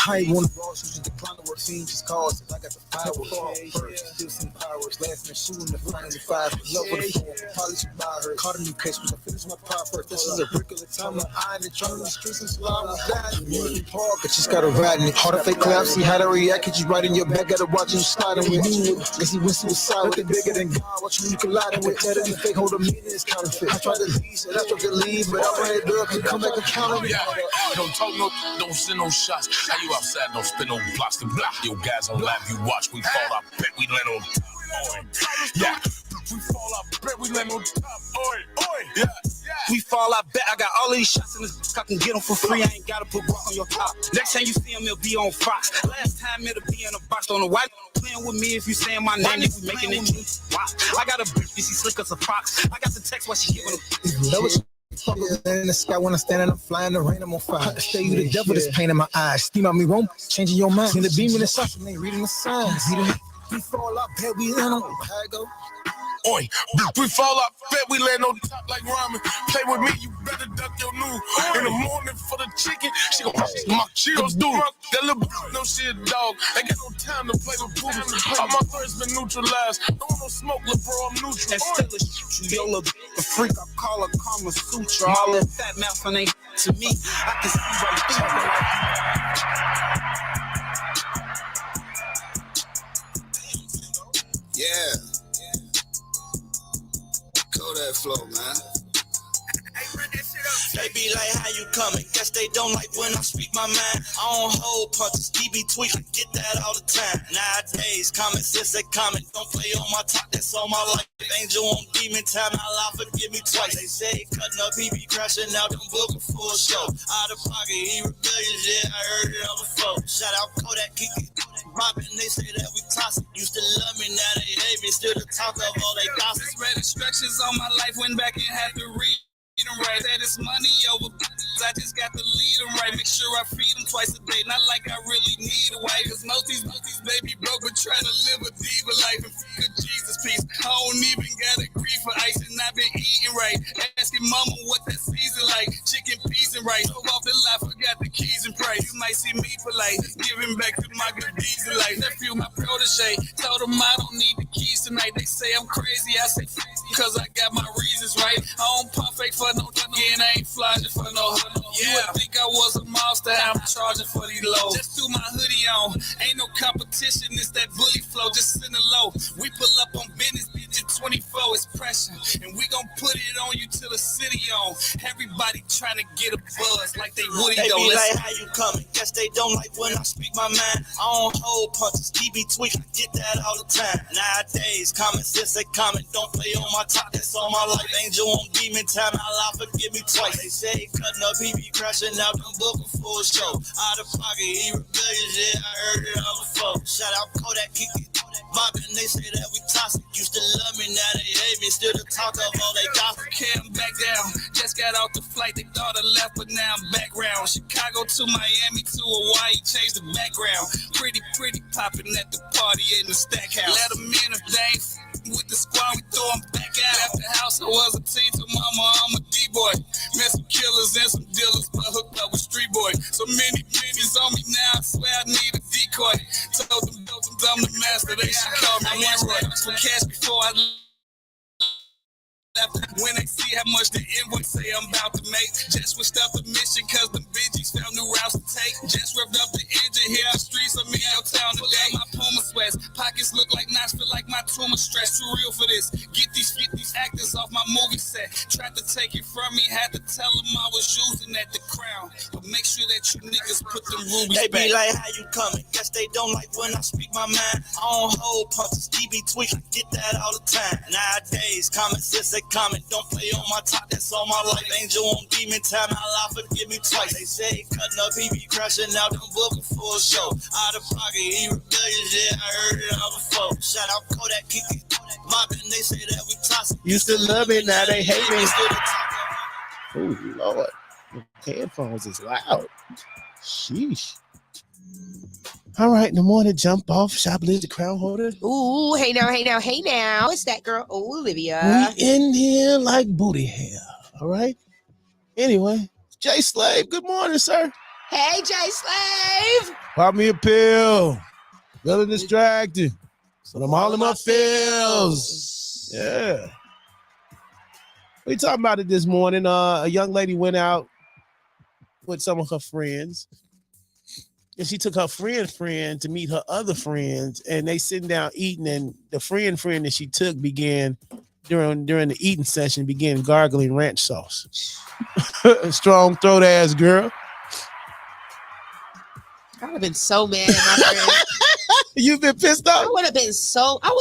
I ain't one of those who just decline to work scenes, just cause I got the fireworks. First, still some fireworks, last minute shooting the flying the five. Love with the phone, probably should buy her. Caught a new case, which I finished my power first. This is a regular time, my eye in the jungle, the streets and slime was dying. Really hard, but just gotta ride in it. Hard to fake clap, see how to react, get you right in your back, gotta watch you sliding with you. Guess he went suicide with it bigger than God, watch you colliding with that. And fake hold a meaning is counterfeit. I tried to leave, said I tried to leave, but I ran it up and come back and count on me.
Don't talk no, don't send no shots. How you outside, don't spin no blocks to block. Yo, guys on live, you watch, we fall, I bet we land on top. Yeah, we fall, I bet we land on top. Yeah.
We fall, I bet I got all of these shots in this. I can get them for free. I ain't gotta put rock on your top. Next time you see him, it'll be on Fox. Last time it'll be in a box. Don't know why you playing with me if you saying my name. If we making it wow. I got a bitch, she slick as a fox. I got the text while she giving them.
In the sky when I'm standing, I'm flying the rain, I'm on fire. I stay you the devil, this pain in my eyes. Scheme out me wrong, changing your mind. In the beam in the sauce, ain't reading the signs. We fall up, bet we land on. How it go?
Oi, we fall up, bet we land on top like ramen. Play with me, you better duck your new. In the morning for the chicken, she gon' my Cheetos do. That little no shit, dog. Ain't got no time to play with poodles. All my thirst been neutralized. Don't want no smoke, little bro, I'm neutral.
And still a shoot, yo, little the freak, I call her Kama Sutra. All that fat mouth and ain't to me. I can see right
there. Yeah. That flow, man.
They be like, how you coming? Guess they don't like when I speak my mind. I don't hold punches, DB tweak, I get that all the time. Nowadays, common sense they comment. Don't play on my top, that's all my life. Angel on demon time, I'll forgive me twice. They say cutting up, he be crashing out, them booking for a show. Out of pocket, he rebellious, yeah, I heard it all before. Shout out Kodak, Kiki, Robin, they say that we toxic. Used to love me, now they hate me, still the talk of all they gossip.
Read instructions on my life, went back and had to read. Right, that is money over. I just got to lead them right. Make sure I feed them twice a day. Not like I really need a wife. Cause most these baby broke, but trying to live a diva life. And good Jesus peace. I don't even got a grief for ice, and I've been eating right. Asking mama what that season like. Chicken, peas, and rice. So off the lot, forgot the keys and price. You might see me polite, giving back to my good deeds in life. Nephew, my protege. Told him I don't need the keys to tonight. They say I'm crazy. I say because I got my reasons right. I don't pump fake for no again. I ain't flying for no. You would think I was a monster. I'm charging for these lows. Just threw my hoodie on. Ain't no competition. It's that bully flow. Just send a low. We pull up on business. Bitch, 24 is pressure, and we gon' put it on you till the city on. Everybody trying to get a buzz like they would.
They be like, how you coming? Guess they don't like when I speak my mind. I don't hold punches, keep me tweak. I get that all the time. Nowadays, common sense they comment. Don't play on my top, that's all my life. Angel on demon time, Allah forgive me twice. They say cutting up, he be crashing out them booking for a show. Out of pocket, he rebellious, yeah, I heard it all before. Shout out Kodak, kick it. Mobbing, they say that we toxic. Used to love me, now they hate me. Still the talk of all they gossip.
Okay, I'm back down. Just got off the flight. They thought I left, but now I'm back round. Chicago to Miami to Hawaii. Changed the background. Pretty popping at the party in the stack house. Let them in if they ain't with the squad. We throw them back out. Left the house, I was a teen to mama. I'm a D-boy. Met some killers and some dealers, but hooked up with street boy. So many on me now. I swear I need a decoy. Told them I'm the master. They should call me Leroy. For cash before I left. When they see how much the invoice say I'm about to make. Just switched up the mission cause the bitches found new routes to take. Just revved up the engine here on the streets of me out town today. My Puma sweats, pockets look like knots, feel like my tumor stress. Too real for this. Get these actors off my movie set. Tried to take it from me, had to tell them I was using at the crown. But make sure that you niggas put them rubies
They
back.
be like, how you coming? Guess they don't like when I speak my mind. I don't hold punches, DB tweak. I get that all the time. Nowadays, common sense they comment. Don't play on my top, that's all my life. Angel on demon time, Allah forgive me twice. They say cutting up, he be crashing out them booking for a show. Out of pocket, he rebellious, yeah, I heard it all before. Shout out Kodak, kick it. Mobbing, they say that we toxic.
Used to love it, now they hate me. Oh, Lord. The headphones is loud. Sheesh. All right, the morning jump off. Chiblizz, the crown holder.
Ooh, hey now. It's that girl, Olivia.
We in here like booty hair. All right. Anyway, Jay Slave. Good morning, sir.
Hey, Jay Slave.
Pop me a pill. Feeling distracted. But I'm all in my feels. Yeah. We talking about it this morning. A young lady went out with some of her friends. And she took her friend to meet her other friends, and they sitting down eating, and the friend that she took began during the eating session began gargling ranch sauce. Strong throat ass girl.
I would have been so mad at my friend.
You've been pissed off?
I would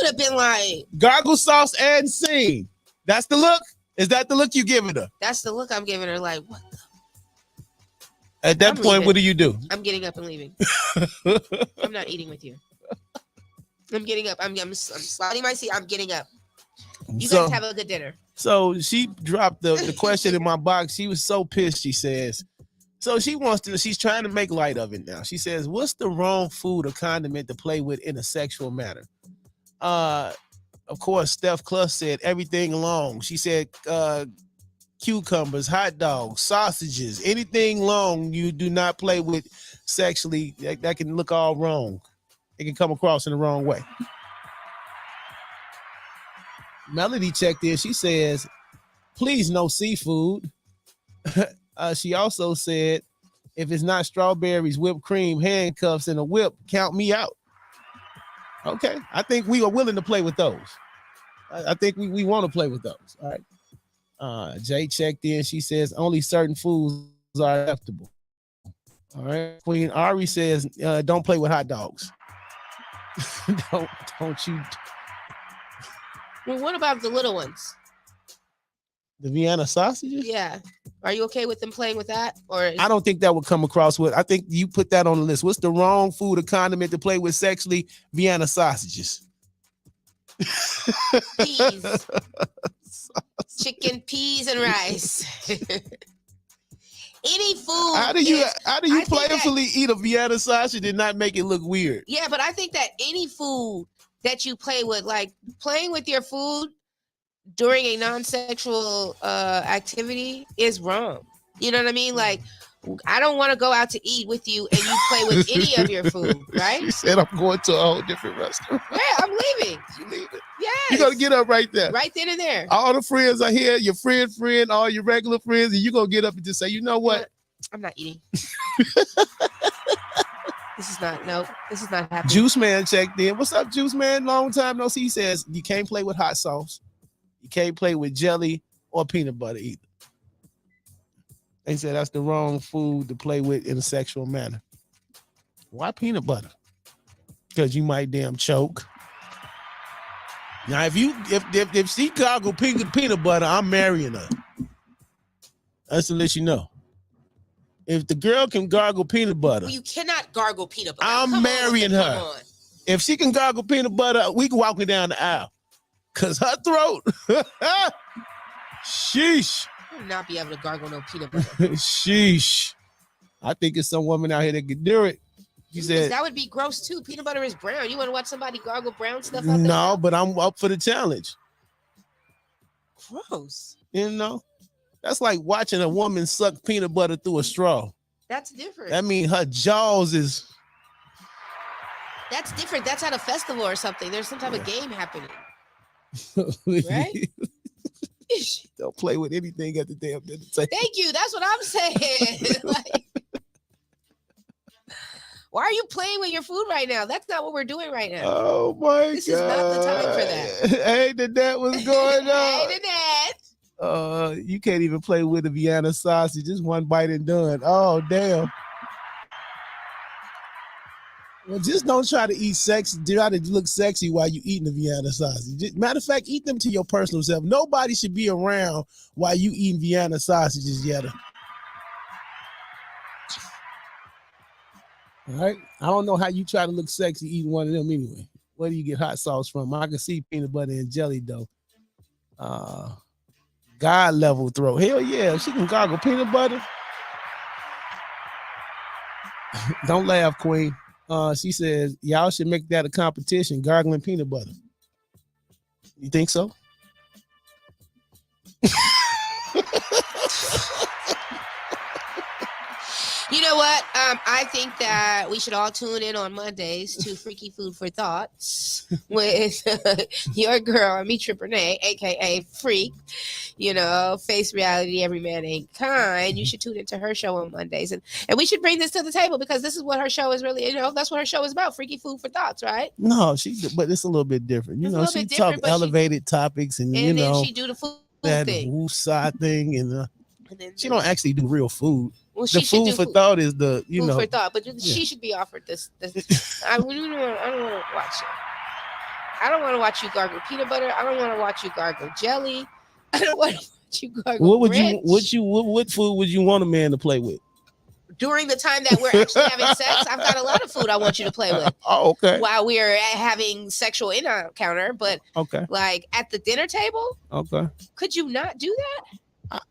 have been like,
gargle sauce and sing. That's the look? Is that the look you giving her?
That's the look I'm giving her, like, what the?
At that point, what do you do?
I'm getting up and leaving. I'm not eating with you. I'm getting up. I'm sliding my seat. I'm getting up. You guys have a good dinner.
So she dropped the question in my box. She was so pissed, she says. So she's trying to make light of it now. She says, what's the wrong food or condiment to play with in a sexual manner? Of course, Steph Cluss said everything long. She said cucumbers, hot dogs, sausages, anything long you do not play with sexually, that can look all wrong. It can come across in the wrong way. Melody checked in. She says, please no seafood. She also said, if it's not strawberries, whipped cream, handcuffs, and a whip, count me out. Okay. I think we are willing to play with those. I think we want to play with those. All right. Jay checked in. She says only certain foods are acceptable. All right. Queen Ari says don't play with hot dogs. don't you?
Well, what about the little ones?
The Vienna sausages?
Yeah. Are you okay with them playing with that? Or
I don't think that would come across with. I think you put that on the list. What's the wrong food or condiment to play with sexually? Vienna sausages.
Peas. Chicken, peas, and rice. Any food.
How do you playfully eat a Vienna sausage and not make it look weird?
Yeah, but I think that any food that you play with, like playing with your food during a non-sexual activity, is wrong. You know what I mean? Like, I don't want to go out to eat with you and you play with any of your food, right?
She said, I'm going to a whole different restaurant.
Yeah, I'm leaving.
You leaving?
Yes.
You're going to get up right there.
Right then and there.
All the friends are here, your friend, all your regular friends, and you're going to get up and just say, you know what?
I'm not eating. This is not happening.
Juice Man checked in. What's up, Juice Man? Long time no see. He says, you can't play with hot sauce. You can't play with jelly or peanut butter either. They said that's the wrong food to play with in a sexual manner. Why peanut butter? Because you might damn choke. Now, if she gargle peanut butter, I'm marrying her. That's to let you know. If the girl can gargle peanut butter,
well, you cannot gargle peanut butter.
I'm marrying her. If she can gargle peanut butter, we can walk her down the aisle. Cause her throat, sheesh.
I would not be able to gargle no peanut butter.
Sheesh. I think it's some woman out here that could do it. She said
that would be gross too. Peanut butter is brown. You want to watch somebody gargle brown stuff?
No, but I'm up for the challenge.
Gross.
You know, that's like watching a woman suck peanut butter through a straw.
That's different.
That means her jaws is.
That's different. That's at a festival or something. There's some type of game happening. Right?
Don't play with anything at the damn dinner table.
Thank you. That's what I'm saying. Like, why are you playing with your food right now? That's not what we're doing right now.
Oh my God.
This is not the time for that.
Hey, that what's going on?
Hey, that.
You can't even play with a Vienna sausage. Just one bite and done. Oh, damn. Well, just don't try to eat sexy. Try to look sexy while you eating the Vienna sausage. Matter of fact, eat them to your personal self. Nobody should be around while you eating Vienna sausages yet. All right. I don't know how you try to look sexy eating one of them anyway. Where do you get hot sauce from? I can see peanut butter and jelly though. God level throat. Hell yeah, she can gargle peanut butter. Don't laugh, Queen. She says, y'all should make that a competition, gargling peanut butter. You think so?
You know what? I think that we should all tune in on Mondays to Freaky Food for Thoughts with your girl, Mitra Brene, aka Freak. You know, face reality, every man ain't kind. You should tune into her show on Mondays. And we should bring this to the table because this is what her show is really, that's what her show is about, Freaky Food for Thoughts, right?
No, but it's a little bit different. She talk elevated topics and
then she do the food
that
thing.
woosah thing and then she don't actually do real food.
Well,
the food for thought is the
food for thought, but she should be offered this. I don't want to watch it. I don't want to watch you gargle peanut butter. I don't want to watch you gargle jelly. I don't want to watch you gargle.
What food would you want a man to play with?
During the time that we're actually having sex, I've got a lot of food I want you to play with.
Oh, okay.
While we are having sexual encounter, but
okay,
like at the dinner table,
okay,
could you not do that?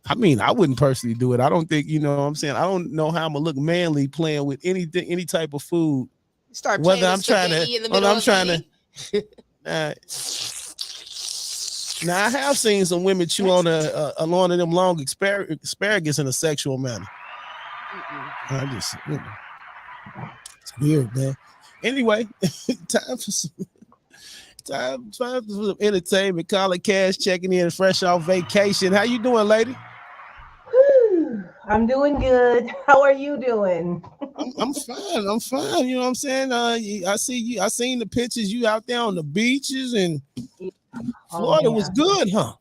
I mean, I wouldn't personally do it. I don't think, what I'm saying, I don't know how I'm gonna look manly playing with anything, any type of food.
Start playing with spaghetti in the middle of the
Now I have seen some women chew on a one of them long asparagus in a sexual manner. I just, it's weird, man. Anyway, time for some entertainment. Carla Cash checking in fresh off vacation. How you doing, lady?
I'm doing good. How are you doing?
I'm fine. I'm fine. You know what I'm saying? I see you. I seen the pictures. You out there on the beaches and Florida was good, huh?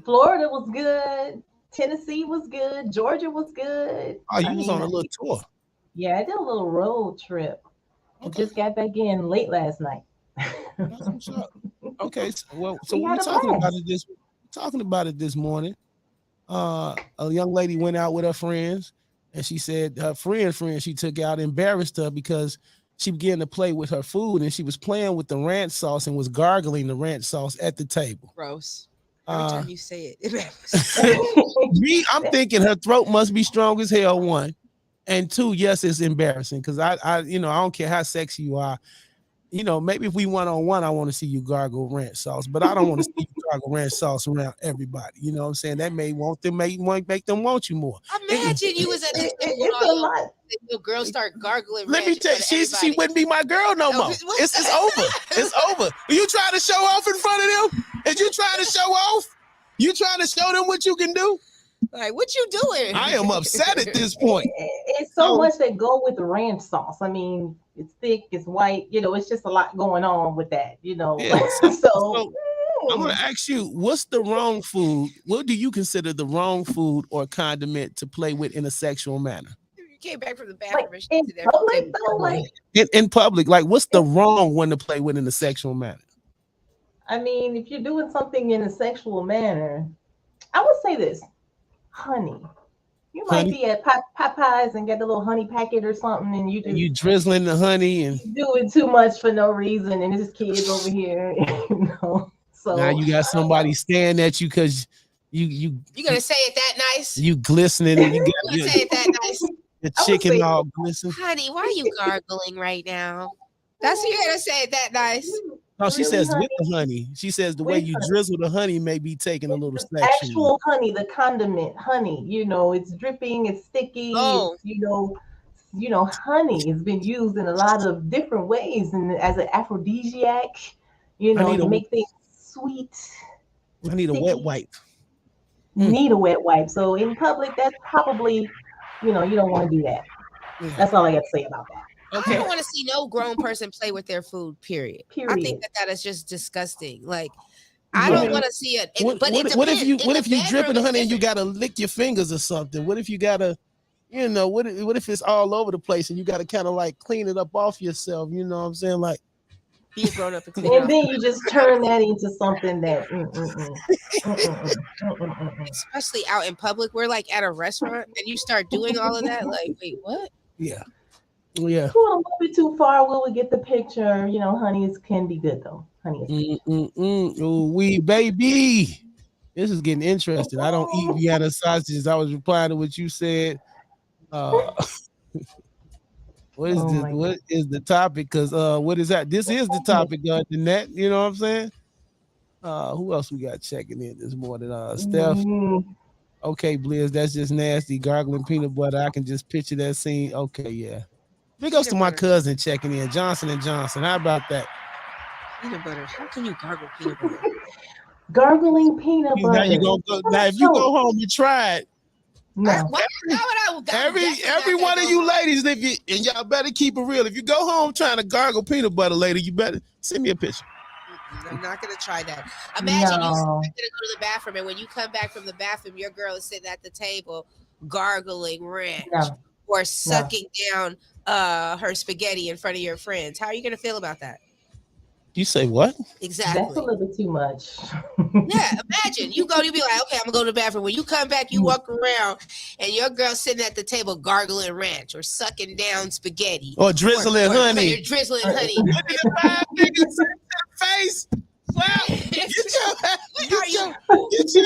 Florida was good. Tennessee was good. Georgia was good.
Oh, you was on a little tour.
Yeah, I did a little road trip. I just got back in late last night.
Okay, so we're talking about it this morning. A young lady went out with her friends, and she said her friend she took out embarrassed her because she began to play with her food, and she was playing with the ranch sauce and was gargling the ranch sauce at the table.
Gross. Every time you say it.
I'm thinking her throat must be strong as hell, one. And two, yes, it's embarrassing because I don't care how sexy you are. maybe if we one-on-one, I want to see you gargle ranch sauce, but I don't want to see you gargle ranch sauce around everybody. You know what I'm saying? That may make them want you more.
Imagine you was at this
It's a lot.
Your girl start gargling.
Let me tell you, she wouldn't be my girl no more. It's over. It's over. Are you trying to show off in front of them? Is you trying to show off? You trying to show them what you can do?
Like, what you doing?
I am upset at this point.
It's so much that go with the ranch sauce. I mean, it's thick, it's white. It's just a lot going on with that.
Yeah. So I'm going to ask you, what's the wrong food? What do you consider the wrong food or condiment to play with in a sexual manner?
You came back from the bathroom.
Like, in public, though, like
in public, like what's the wrong one to play with in a sexual manner?
I mean, if you're doing something in a sexual manner, I would say this. Honey. You might be at Popeyes and get a little honey packet or something, and you
drizzling the honey and
doing too much for no reason, and this kid's over here, So
now you got somebody staring at you because you
gonna say it that nice?
You glistening and you
got say it that nice.
The chicken all glistening.
Honey, why are you gargling right now? That's what you're gonna say it that nice.
No, she says with the honey. She says the way you drizzle the honey may be taking a little section.
Actual honey, the condiment honey. It's dripping, it's sticky.
Oh.
It's, honey has been used in a lot of different ways and as an aphrodisiac. To make things sweet.
I need a wet wipe.
Need a wet wipe. So in public, that's probably, you don't want to do that. That's all I got to say about that.
Okay. I don't want to see no grown person play with their food, period. I think that is just disgusting. Like, I don't want to see it. What
if you dripping the honey and you got to lick your fingers or something? What if you got to, what if it's all over the place and you got to kind of like clean it up off yourself? You know what I'm saying? Like,
be grown up and clean
and then you just turn that into something that
especially out in public. We're like at a restaurant and you start doing all of that. Like, wait, what?
Yeah.
Going a little bit too far. Will we get the picture? Honey can be good though. Honey is
Ooh, we baby. This is getting interesting. I don't eat Vienna sausages. I was replying to what you said. What is this? What is the topic? Because what is that? This is the topic, the net. You know what I'm saying? Who else we got checking in this morning? Steph. Okay, Blizz, that's just nasty. Gargling peanut butter. I can just picture that scene. Okay, yeah. Big ups to my cousin checking in, Johnson & Johnson. How about that?
Peanut butter. How can you gargle peanut butter?
Gargling peanut butter.
Now, if you go home, you try it.
No.
Every one of you ladies, and y'all better keep it real. If you go home trying to gargle peanut butter later, you better send me a picture.
I'm not gonna try that. Imagine you're gonna go to the bathroom, and when you come back from the bathroom, your girl is sitting at the table gargling ranch or sucking down her spaghetti in front of your friends. How are you gonna feel about that?
You say what?
Exactly.
That's a little bit too much.
Yeah, imagine you be like, okay, I'm gonna go to the bathroom. When you come back, you walk around and your girl sitting at the table gargling ranch or sucking down spaghetti
or drizzling honey.
You're drizzling honey.
Face. Well, get your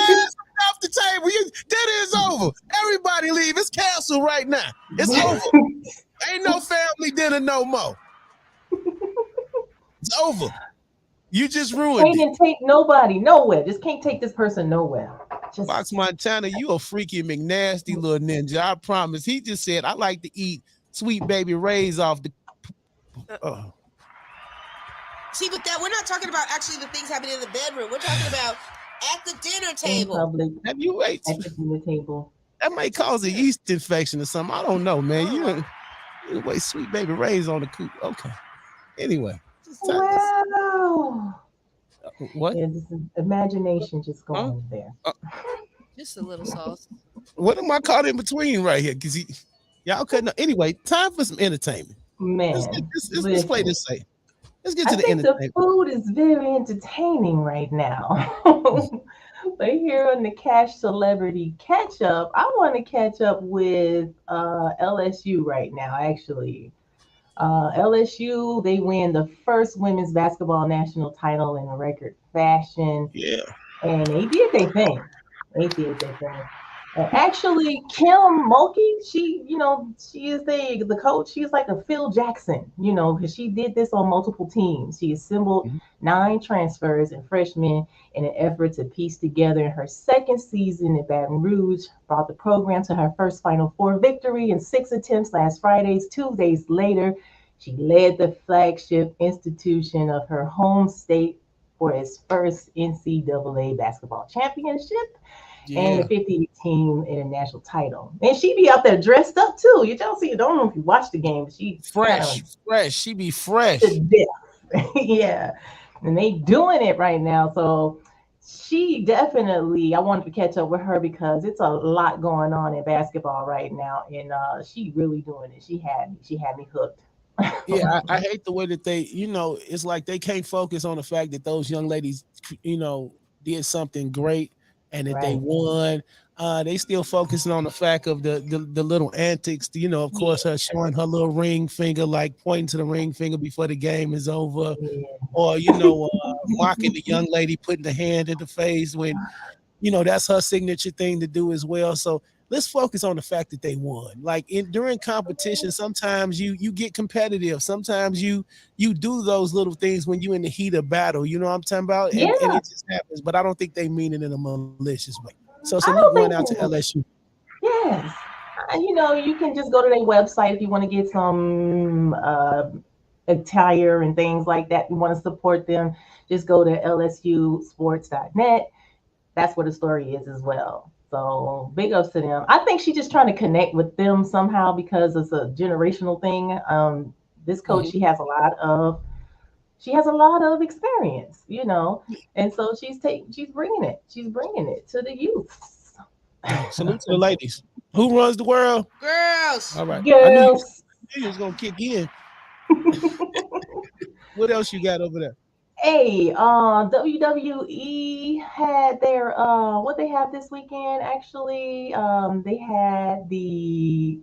ass off the table. Dinner is over. Everybody leave. It's canceled right now. It's over. Ain't no family dinner no more. It's over. You just ruined it.
Can't take nobody nowhere. Just can't take this person nowhere.
Fox Montana, you a freaky McNasty little ninja. I promise. He just said, I like to eat Sweet Baby Ray's off the.
See, but we're not talking about actually the things happening in the bedroom. We're talking about at the dinner table.
Have you ate
at the dinner table?
That might cause a yeast infection or something. I don't know, man. You wait, Sweet Baby Ray's on the coop. Okay. Anyway.
Wow.
What?
Yeah, this is imagination just going there.
Just a little sauce.
What am I caught in between right here? Because y'all couldn't. Anyway, time for some entertainment.
Man,
let's play this safe. Let's get to the
The
entertainment.
food is very entertaining right now. But here on the Cash Celebrity Catch Up, I want to catch up with LSU right now, actually. LSU, they win the first women's basketball national title in record fashion.
Yeah.
And they did their thing. Actually, Kim Mulkey, she, she is the coach. She's like a Phil Jackson, because she did this on multiple teams. She assembled 9 transfers and freshmen in an effort to piece together in her second season in Baton Rouge, brought the program to her first Final Four victory in 6 attempts last Fridays. 2 days later, she led the flagship institution of her home state for its first NCAA basketball championship and a 50 team in a national title. And she be out there dressed up too. You don't see, I don't know if you watch the game, but she
fresh. She be fresh.
To death. Yeah. And they doing it right now. So she definitely, I wanted to catch up with her because it's a lot going on in basketball right now. And she really doing it. She had me hooked.
Yeah, I hate the way that they, it's like they can't focus on the fact that those young ladies, did something great and that they won. They still focusing on the fact of the little antics, of course, her showing her little ring finger, like pointing to the ring finger before the game is over, or, mocking the young lady, putting the hand in the face when, that's her signature thing to do as well. So let's focus on the fact that they won. Like during competition, sometimes you get competitive. Sometimes you do those little things when you're in the heat of battle. You know what I'm talking about? And it just happens. But I don't think they mean it in a malicious way. So salute going out to LSU.
Yes. You can just go to their website if you want to get some attire and things like that. You want to support them, just go to lsusports.net. That's where the story is as well. So big ups to them. I think she's just trying to connect with them somehow because it's a generational thing. This coach, she has a lot of experience, and so she's bringing it. She's bringing it to the youth.
Salute to the ladies. Who runs the world?
Girls.
All right.
Girls.
I knew you was gonna kick in. What else you got over there?
Hey, WWE had their what they have this weekend actually. They had the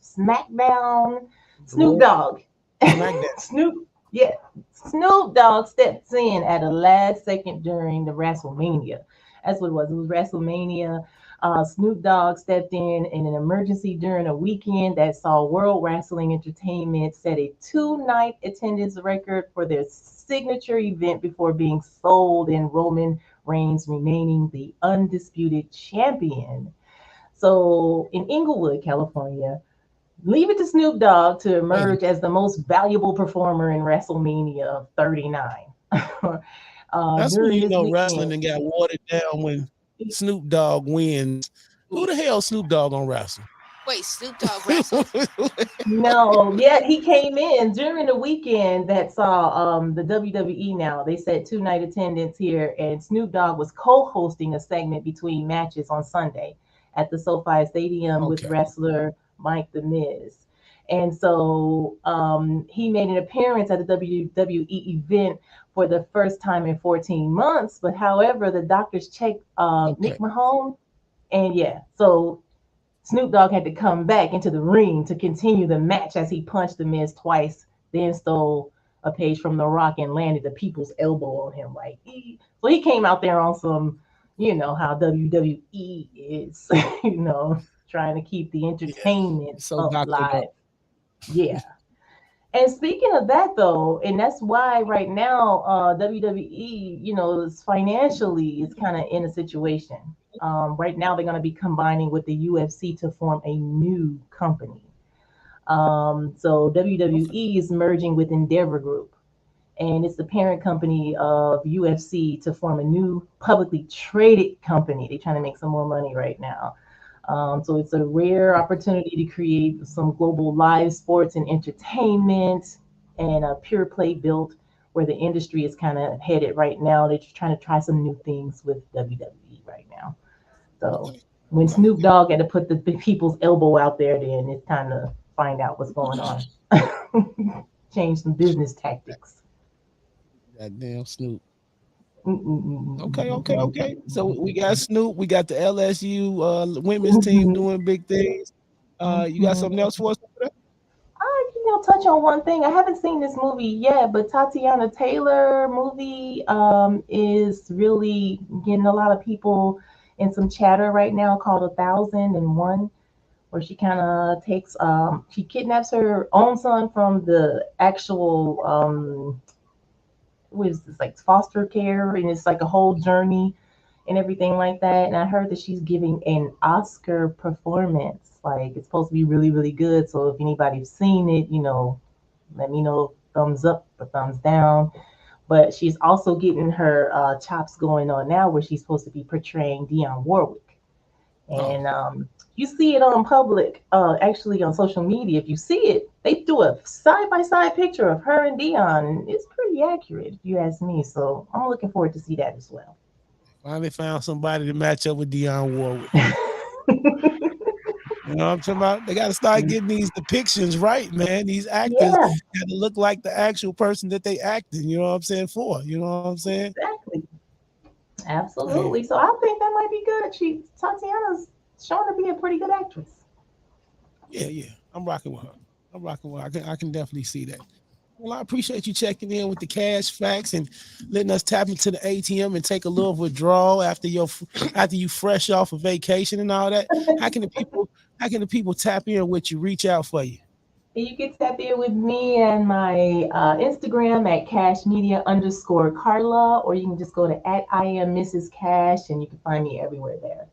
SmackDown. Snoop Dogg. Snoop Dogg steps in at the last second during the WrestleMania. That's what it was. It was WrestleMania. Snoop Dogg stepped in an emergency during a weekend that saw World Wrestling Entertainment set a 2-night attendance record for their signature event before being sold and Roman Reigns remaining the undisputed champion. So in Inglewood, California, leave it to Snoop Dogg to emerge as the most valuable performer in WrestleMania 39.
That's when you know wrestling and got watered down when Snoop Dogg wins. Who the hell Snoop Dogg gonna wrestle?
Wait, Snoop Dogg wrestled?
No, yeah, he came in during the weekend that saw the WWE now. They said 2-night attendance here, and Snoop Dogg was co-hosting a segment between matches on Sunday at the SoFi Stadium with wrestler Mike The Miz. And so he made an appearance at the WWE event for the first time in 14 months. But however, the doctors checked Nick Mahone. And so Snoop Dogg had to come back into the ring to continue the match as he punched The Miz twice, then stole a page from The Rock and landed the people's elbow on him. So he came out there on some, how WWE is, trying to keep the entertainment up live. Yeah. And speaking of that, though, and that's why right now WWE, is financially is kind of in a situation. Right now, they're going to be combining with the UFC to form a new company. So WWE is merging with Endeavor Group, and it's the parent company of UFC to form a new publicly traded company. They're trying to make some more money right now. So it's a rare opportunity to create some global live sports and entertainment and a pure play built where the industry is kind of headed right now. They're just trying to try some new things with WWE right now. So when Snoop Dogg had to put the people's elbow out there, then it's time to find out what's going on. Change some business tactics.
Goddamn Snoop. Okay. So we got Snoop, we got the LSU women's team doing big things. You got something else for us over there?
I touch on one thing. I haven't seen this movie yet, but Tatiana Taylor movie is really getting a lot of people in some chatter right now called 1001, where she kind of takes she kidnaps her own son from the actual what is this, like foster care, and it's like a whole journey and everything like that. And I heard that she's giving an Oscar performance. Like, it's supposed to be really, really good. So if anybody's seen it, let me know, thumbs up or thumbs down. But she's also getting her chops going on now, where she's supposed to be portraying Dionne Warwick. And you see it on public, actually on social media. If you see it, they do a side-by-side picture of her and Dionne. It's pretty accurate, if you ask me. So I'm looking forward to see that as well.
Finally found somebody to match up with Dionne Warwick. You know what I'm talking about? They got to start getting these depictions right, man. These actors got to look like the actual person that they acted, you know what I'm saying, for. You know what I'm saying?
Exactly. Absolutely. So I think that might be good. Tatiana's shown to be a pretty good actress.
Yeah. I'm rocking with her. I can definitely see that. Well, I appreciate you checking in with the cash facts and letting us tap into the ATM and take a little withdrawal after you fresh off of vacation and all that. How can the people tap in with you, reach out for you?
You can tap in with me and my Instagram at cashmedia_Carla, or you can just go to @IamMrsCash, and you can find me everywhere there.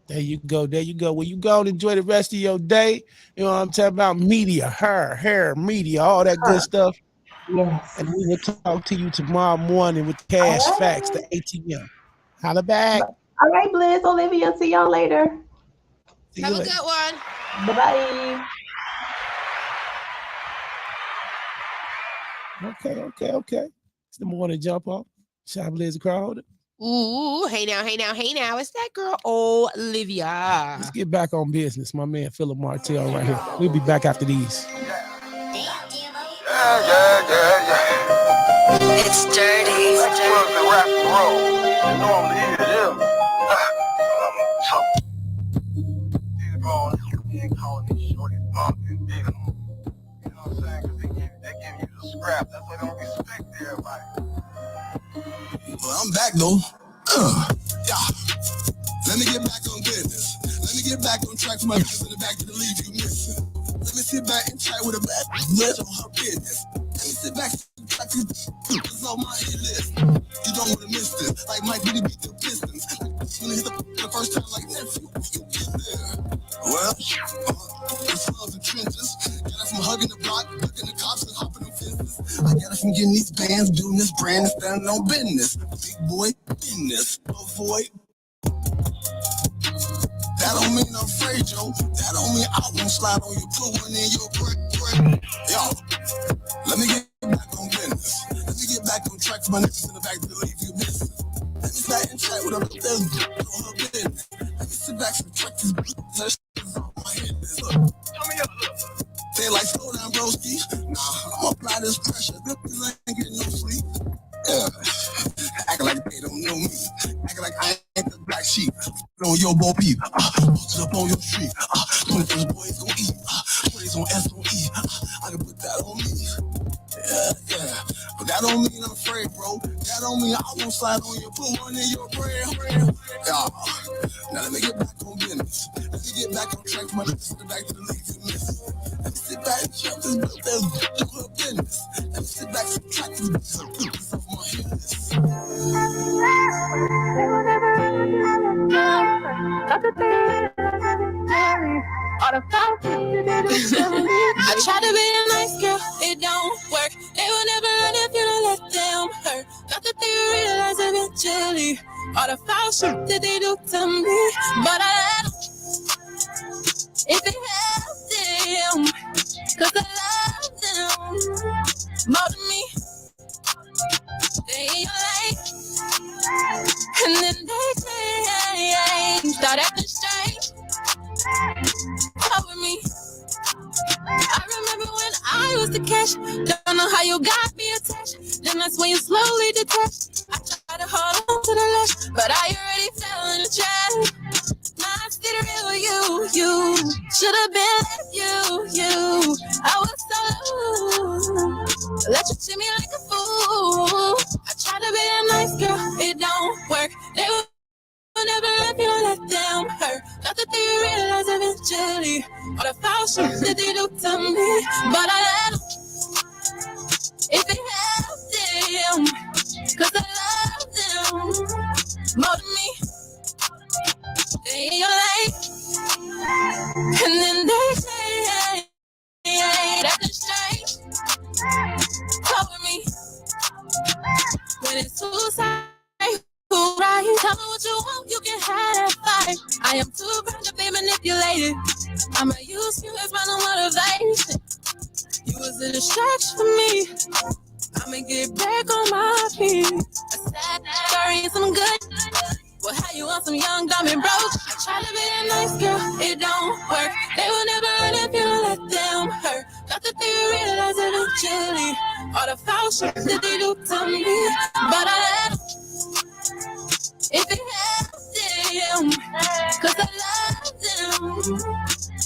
There you go. Well, you go and enjoy the rest of your day. You know what I'm talking about? Media, hair, media, all that good stuff.
Yes.
And we will talk to you tomorrow morning with cash facts, the ATM. Holla back.
All right, Blizz, Olivia, see y'all later.
Have a good one.
Bye-bye.
Okay. It's the morning jump off. Chiblizz crowd.
Ooh, hey now. It's that girl, Olivia.
Let's get back on business. My man, Philip Martell right here. We'll be back after these.
It's dirty.
The rap and roll. Normally it is. Ain't calling these shorty punk and big on. You know what I'm saying? Because they give you the scrap. That's why they don't respect everybody.
Well, I'm back though. Yeah. Let me get back on business. Let me get back on track for my business in the back to the leave you missing. Let me sit back and chat with a bad bitch on her business. Let me sit back and track this on my hit list. You don't want to miss this. Like Mike Diddy beat the Pistons. When he hit the first time, like nephew, you get there. Well, the slums and trenches. Got it from hugging the block, looking the cops and hopping the fences. I got it from getting these bands, doing this brand, and standing on business. Big boy, business. Avoid. That don't mean I'm afraid, Joe. That don't mean I won't slide on you. Put one in your break. Yo, let me get back on business. Let me get back on track for my niggas in the back to leave you missing. Let me sit and chat with her business on her business. Let me sit back and track this bitch on my head. Look, tell me up, look. They like, slow down, broski. Nah, I'ma apply this pressure. This ain't getting no sleep. Yeah. Acting like they don't know me. Acting like I ain't the black sheep. On your Bo Peep. Posted up on your street. 21st boys gon' eat. 20s on S on E. I can put that on me. Yeah. But that don't mean I'm afraid, bro. That don't mean I won't slide on you. Put one in your brain. Yeah. Now let me get back on business. Let me get back on track. My niggas back to the league you miss. Let me sit back and check this bitch do her business. Let me sit back and track this bitch off my head list.
I try to be a nice girl, it don't work. They will never run if you don't let them hurt. Not that they realize eventually all the foul shit that they do to me. But I let them if they have them, cause I love them more than me. They ain't like, and then they change, start acting strange over me. I remember when I was the cash. Don't know how you got me attached. Then that's when you slowly detach. I tried to hold on to the lash, but I already fell in the trap. Now I see the real you. Should have been you. I was so low. Let you treat me like a fool. I tried to be a nice girl, it don't work. They will never let you chilly. All the foul shit that they do to me. But I let them if it helped them. Cause I love them more than me. They ain't like, and then they say, that's the straight. Cover me when it's too tight. Who right? Tell me what you want, you can have that fight. I am too proud to be manipulated. I'ma use you as my motivation. You was a distraction for me. I'ma get back on my feet. A sad story, some good. Well, how you want some young, dumb, and broke? I try to be a nice girl, it don't work. They will never hurt if you let them hurt. Got that they realize eventually all the foul shit that they do to me. But I let them if it helps them. Cause I love them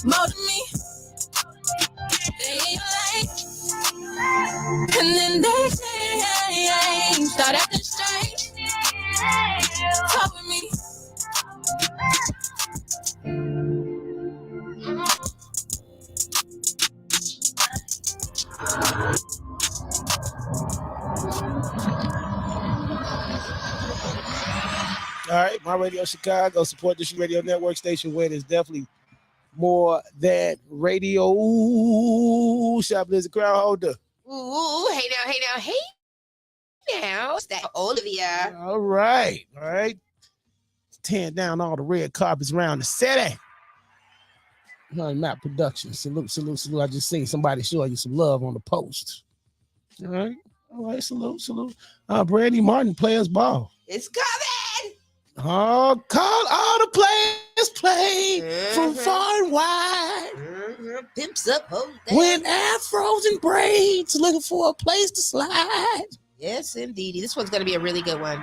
more than me. They ain't like, and then they say, start acting strange. Cover me.
All right, My Radio Chicago, support this radio network station where there's definitely more than radio. Chiblizz the crowd holder.
Ooh, hey now. It's that Olivia.
All right. Tearing down all the red carpets around the city. Map production. Salute. I just seen somebody showing you some love on the post. All right, salute. Brandy Martin, players ball.
It's coming.
Oh, call all the players play from far and wide.
Pimps up, hoes down.
When afros and braids, looking for a place to slide.
Yes, indeed. This one's going to be a really good one.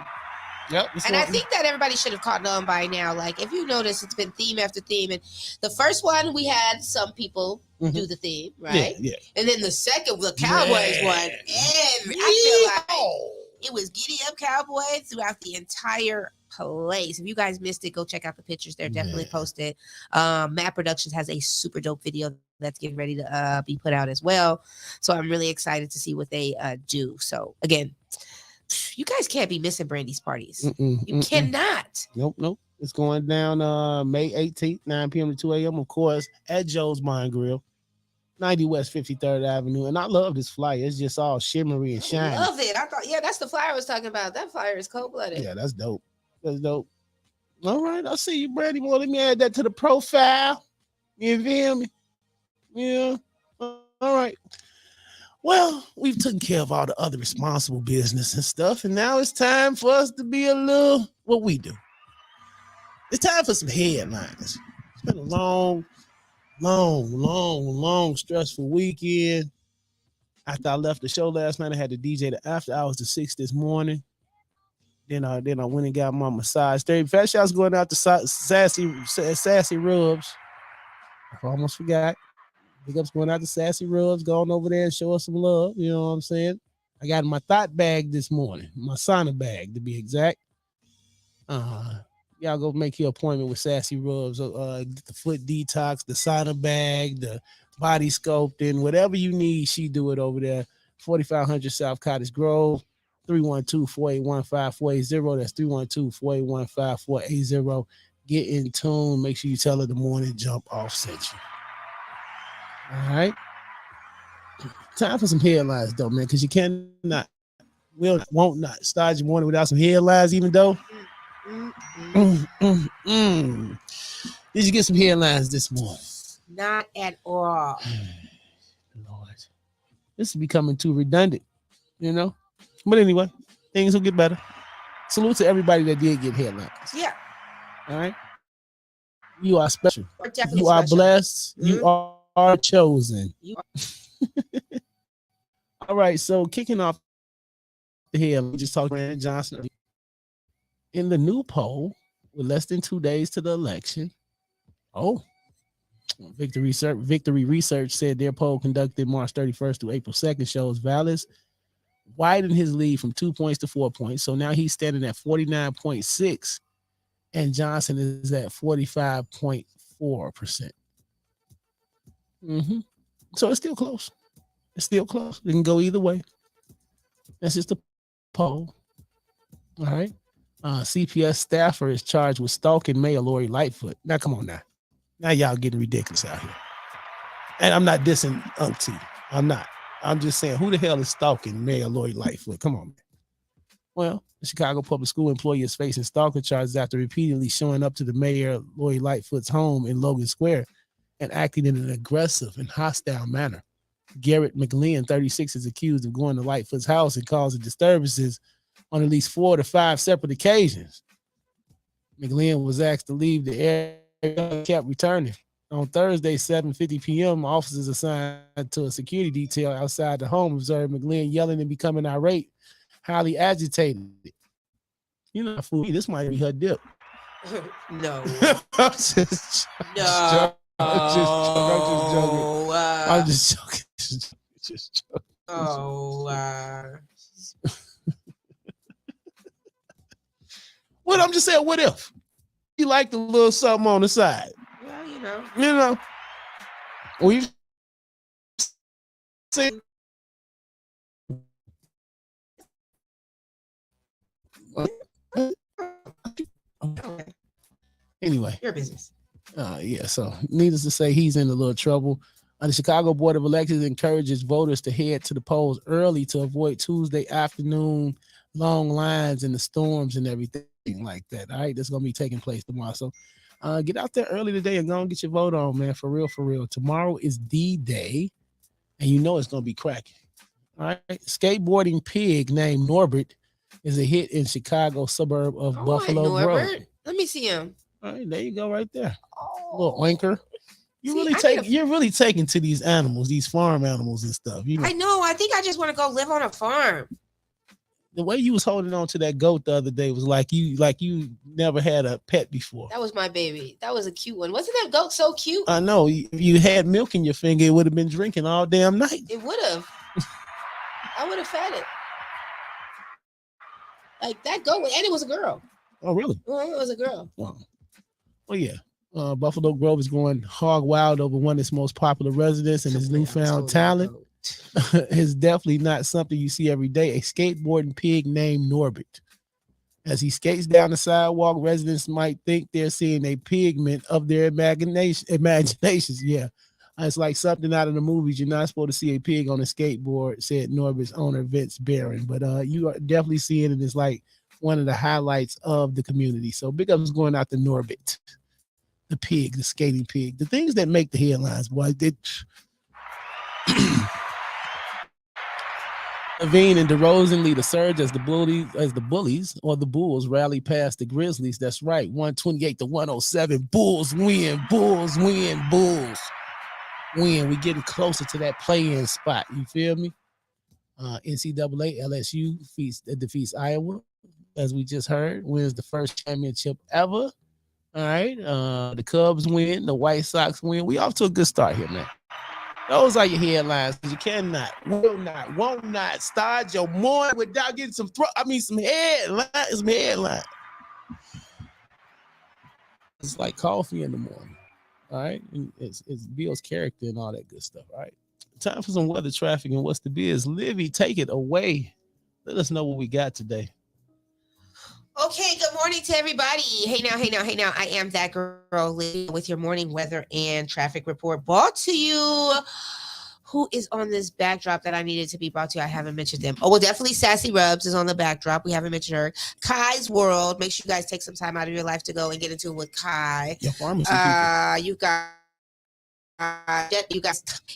Yep.
And I think that everybody should have caught on by now. Like, if you notice, it's been theme after theme. And the first one, we had some people do the theme, right?
Yeah.
And then the second, the Cowboys one. I feel like it was giddy up Cowboys throughout the entire place. If you guys missed it, go check out the pictures. They're definitely posted. Matt Productions has a super dope video that's getting ready to be put out as well. So I'm really excited to see what they do. So again, you guys can't be missing Brandy's parties. You cannot.
Nope. It's going down May 18th, 9 p.m. to 2 a.m. Of course, at Joe's Mine Grill, 90 West 53rd Avenue. And I love this flyer. It's just all shimmery and shiny.
Love it. I thought, that's the flyer I was talking about. That flyer is cold-blooded.
Yeah, that's dope. All right, I see you, Brandy. Well, let me add that to the profile. You feel me? Yeah. All right. Well, we've taken care of all the other responsible business and stuff, and now it's time for us to be a little what we do. It's time for some headlines. It's been a long, stressful weekend. After I left the show last night, I had to DJ the after hours to 6 this morning. Then I went and got my massage. Fat shots going out to Sassy Rubs. I almost forgot. Big ups going out to Sassy Rubs, going over there and show us some love. You know what I'm saying? I got my thought bag this morning, my sauna bag to be exact. Y'all go make your appointment with Sassy Rubs. Get the foot detox, the sauna bag, the body sculpting, whatever you need, she do it over there. 4500 South Cottage Grove. 312-481-5480. That's 312-481-5480. Get in tune. Make sure you tell her the morning jump off sent you. All right. Time for some headlines, though, man, because you cannot, won't not start your morning without some headlines, even though. Did you get some headlines this morning?
Not at all.
Lord. This is becoming too redundant, you know? But anyway, things will get better. Salute to everybody that did get headlines.
Yeah.
All right. You are special.
You
are blessed. Mm-hmm. You are chosen. All right. So kicking off the head, we just talked to Brandon Johnson. In the new poll, with less than 2 days to the election. Victory Research said their poll conducted March 31st through April 2nd shows Vallis widened his lead from 2 points to 4 points. So now he's standing at 49.6 and Johnson is at 45.4%. Mm-hmm. So it's still close. It's still close. It can go either way. That's just a poll. All right. CPS staffer is charged with stalking Mayor Lori Lightfoot. Now, come on now. Now y'all getting ridiculous out here. And I'm not dissing T. I'm not. I'm just saying, who the hell is stalking Mayor Lori Lightfoot? Come on, man. Well, the Chicago public school employee is facing stalking charges after repeatedly showing up to the Mayor Lori Lightfoot's home in Logan Square and acting in an aggressive and hostile manner. Garrett McLean, 36, is accused of going to Lightfoot's house and causing disturbances on at least 4 to 5 separate occasions. McLean was asked to leave the area and kept returning. On Thursday, 7:50 p.m., officers assigned to a security detail outside the home observed McLean yelling and becoming irate, highly agitated. You know, for me, this might be her dip.
No.
I'm just joking. I'm just joking. Just joking.
Oh,
What I'm just saying, what if you like a little something on the side?
well, you know.
You know, we've seen. Anyway,
your business.
Yeah, so needless to say, he's in a little trouble. The Chicago Board of Elections encourages voters to head to the polls early to avoid Tuesday afternoon long lines and the storms and everything like that. All right, that's going to be taking place tomorrow. So get out there early today and go and get your vote on, man, for real, for real. Tomorrow is D-Day, and you know it's going to be cracking. All right, skateboarding pig named Norbert is a hit in Chicago suburb of Buffalo Grove.
Let me see him.
All right, there you go, right there. Little oinker. You're really taking to these animals, these farm animals and stuff. You know,
I know. I think I just want to go live on a farm.
The way you was holding on to that goat the other day was like you never had a pet before.
That was my baby. That was a cute one. Wasn't that goat so cute?
I know. If you had milk in your finger, it would have been drinking all damn night.
It would have. I would have fed it. Like that goat, and it was a girl.
Oh, really?
Well, it was a girl.
Wow. Well, yeah. Buffalo Grove is going hog wild over one of its most popular residents, and his newfound talent is definitely not something you see every day. A skateboarding pig named Norbert. As he skates down the sidewalk, residents might think they're seeing a pigment of their imaginations. Yeah. It's like something out of the movies. You're not supposed to see a pig on a skateboard, said Norbert's owner, Vince Barron. But you are definitely seeing it as like one of the highlights of the community. So big ups going out to Norbert. The pig, the skating pig, the things that make the headlines, boy. Levine and DeRozan lead a surge as the bullies or the Bulls rally past the Grizzlies. That's right, 128 to 107. Bulls win. Bulls win. Bulls win. We getting closer to that play-in spot. You feel me? NCAA LSU defeats Iowa, as we just heard. Wins the first championship ever. All right. The Cubs win. The White Sox win. We off to a good start here, man. Those are your headlines. You cannot, will not, won't not start your morning without getting some some headlines. It's like coffee in the morning. All right. And it's builds character and all that good stuff. All right. Time for some weather, traffic, and what's the biz. Livy, take it away. Let us know what we got today.
Okay, good morning to everybody. Hey now. I am that girl Lee with your morning weather and traffic report brought to you. Who is on this backdrop that I needed to be brought to you? I haven't mentioned them. Oh, well, definitely Sassy Rubs is on the backdrop. We haven't mentioned her. Kai's World. Make sure you guys take some time out of your life to go and get into it with Kai.
Your pharmacy
you guys,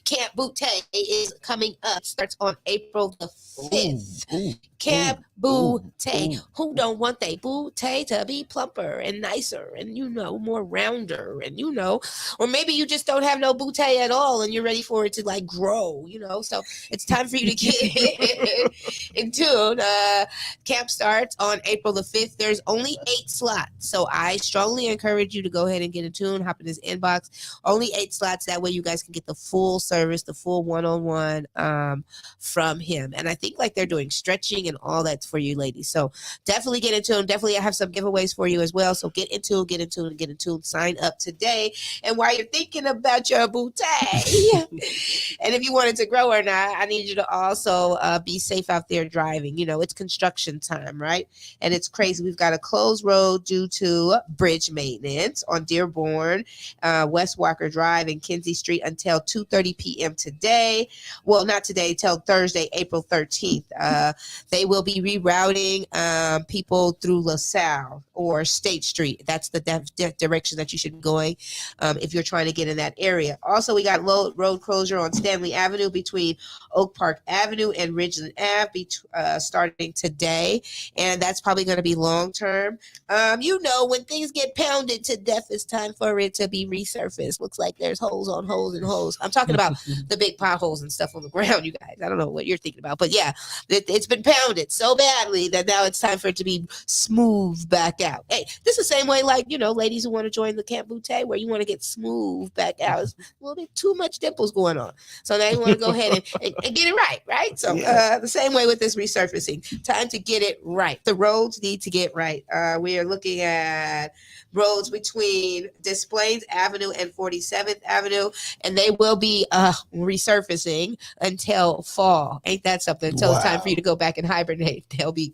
Camp Boutte is coming up. Starts on April the 5th. Camp Boutte. Who don't want they boutte to be plumper and nicer and, more rounder and, or maybe you just don't have no boutte at all and you're ready for it to like grow, So it's time for you to get in tune. Camp starts on April the 5th. There's only 8 slots. So I strongly encourage you to go ahead and get in tune. Hop in his inbox. Only 8 slots. That way you guys can get the full service, the full one-on-one from him. And I think like they're doing stretching and all that for you ladies. So definitely get into them. Definitely I have some giveaways for you as well. So get into it. Sign up today. And while you're thinking about your booty, and if you wanted to grow or not, I need you to also be safe out there driving. You know, it's construction time, right? And it's crazy. We've got a closed road due to bridge maintenance on Dearborn, West Walker Drive and Kinsey Street until 2:30 p.m. today. Well, not today, till Thursday, April 13th. They will be rerouting people through LaSalle or State Street. That's the direction that you should be going if you're trying to get in that area. Also, we got road closure on Stanley Avenue between Oak Park Avenue and Ridgeland Ave starting today. And that's probably going to be long term. You know, when things get pounded to death, it's time for it to be resurfaced. Looks like there's holes on holes and holes. I'm talking about the big potholes and stuff on the ground, you guys. I don't know what you're thinking about, but yeah, it's been pounded so badly that now it's time for it to be smooth back out. Hey, this is the same way, like, you know, ladies who want to join the Camp Boutte, where you want to get smooth back out. It's a little bit too much dimples going on. So now you want to go ahead and get it right? So the same way with this resurfacing. Time to get it right. The roads need to get right. We are looking at roads between Des Plaines Avenue and 47th Avenue, and they will be resurfacing until fall. Ain't that something? Until it's time for you to go back and hibernate. They'll be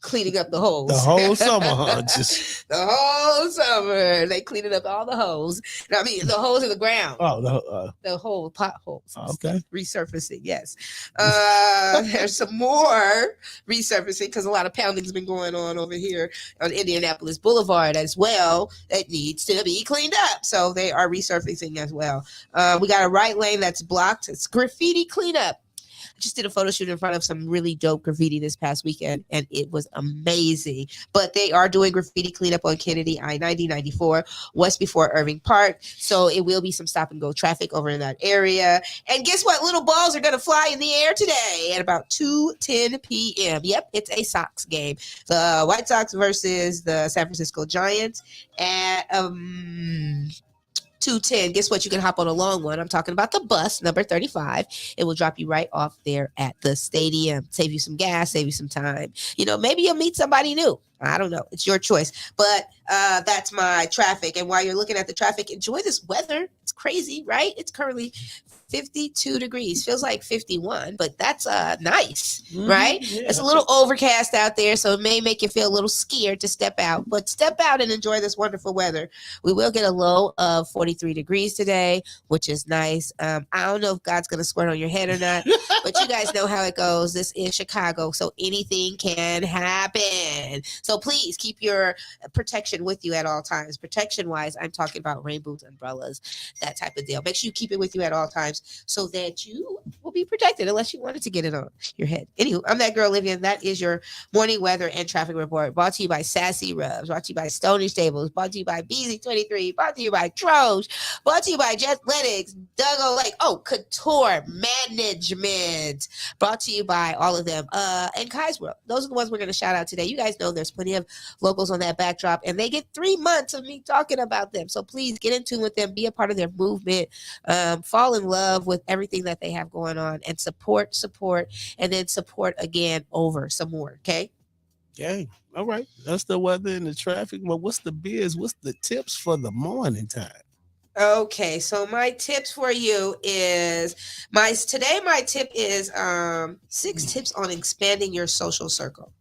cleaning up the holes.
The whole summer, huh?
The whole summer. They cleaning up all the holes. I mean, the holes in the ground.
Oh,
the whole potholes.
Okay.
Resurfacing, yes. There's some more resurfacing because a lot of pounding's been going on over here on Indianapolis Boulevard as well. That needs to be cleaned up. So they are resurfacing as well. We got a right lane that's blocked. It's graffiti cleanup. I just did a photo shoot in front of some really dope graffiti this past weekend, and it was amazing. But they are doing graffiti cleanup on Kennedy, I-90, 94, west before Irving Park. So it will be some stop and go traffic over in that area. And guess what? Little balls are going to fly in the air today at about 2:10 p.m. Yep, it's a Sox game. The White Sox versus the San Francisco Giants at 2:10. Guess what? You can hop on a long one. I'm talking about the bus, number 35. It will drop you right off there at the stadium. Save you some gas, save you some time. You know, maybe you'll meet somebody new. I don't know. It's your choice. But that's my traffic. And while you're looking at the traffic, enjoy this weather. It's crazy, right? It's currently 52 degrees. Feels like 51, but that's nice, right? Yeah. It's a little overcast out there, so it may make you feel a little scared to step out, but step out and enjoy this wonderful weather. We will get a low of 43 degrees today, which is nice. I don't know if God's going to squirt on your head or not, but you guys know how it goes. This is Chicago, so anything can happen. So please keep your protection with you at all times. Protection-wise, I'm talking about rain boots, umbrellas, that type of deal. Make sure you keep it with you at all times, so that you will be protected unless you wanted to get it on your head. Anywho, I'm that girl, Olivia, and that is your morning weather and traffic report, brought to you by Sassy Rubs, brought to you by Stony Stables, brought to you by BZ23, brought to you by Troge, brought to you by Jetletics, Duggo Lake, Couture Management, brought to you by all of them, and Kai's World. Those are the ones we're going to shout out today. You guys know there's plenty of locals on that backdrop, and they get 3 months of me talking about them. So please get in tune with them, be a part of their movement, fall in love with everything that they have going on, and support, and then support again over some more. Okay.
All right. That's the weather and the traffic. Well, what's the biz? What's the tips for the morning time?
Okay, so my tips for you is my tip is 6 tips on expanding your social circle.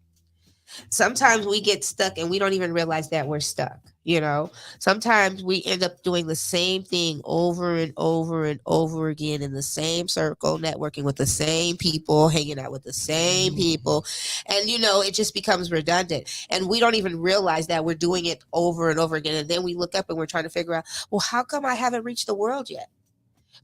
Sometimes we get stuck and we don't even realize that we're stuck. You know, sometimes we end up doing the same thing over and over and over again in the same circle, networking with the same people, hanging out with the same people. And, you know, it just becomes redundant. And we don't even realize that we're doing it over and over again. And then we look up and we're trying to figure out, well, how come I haven't reached the world yet?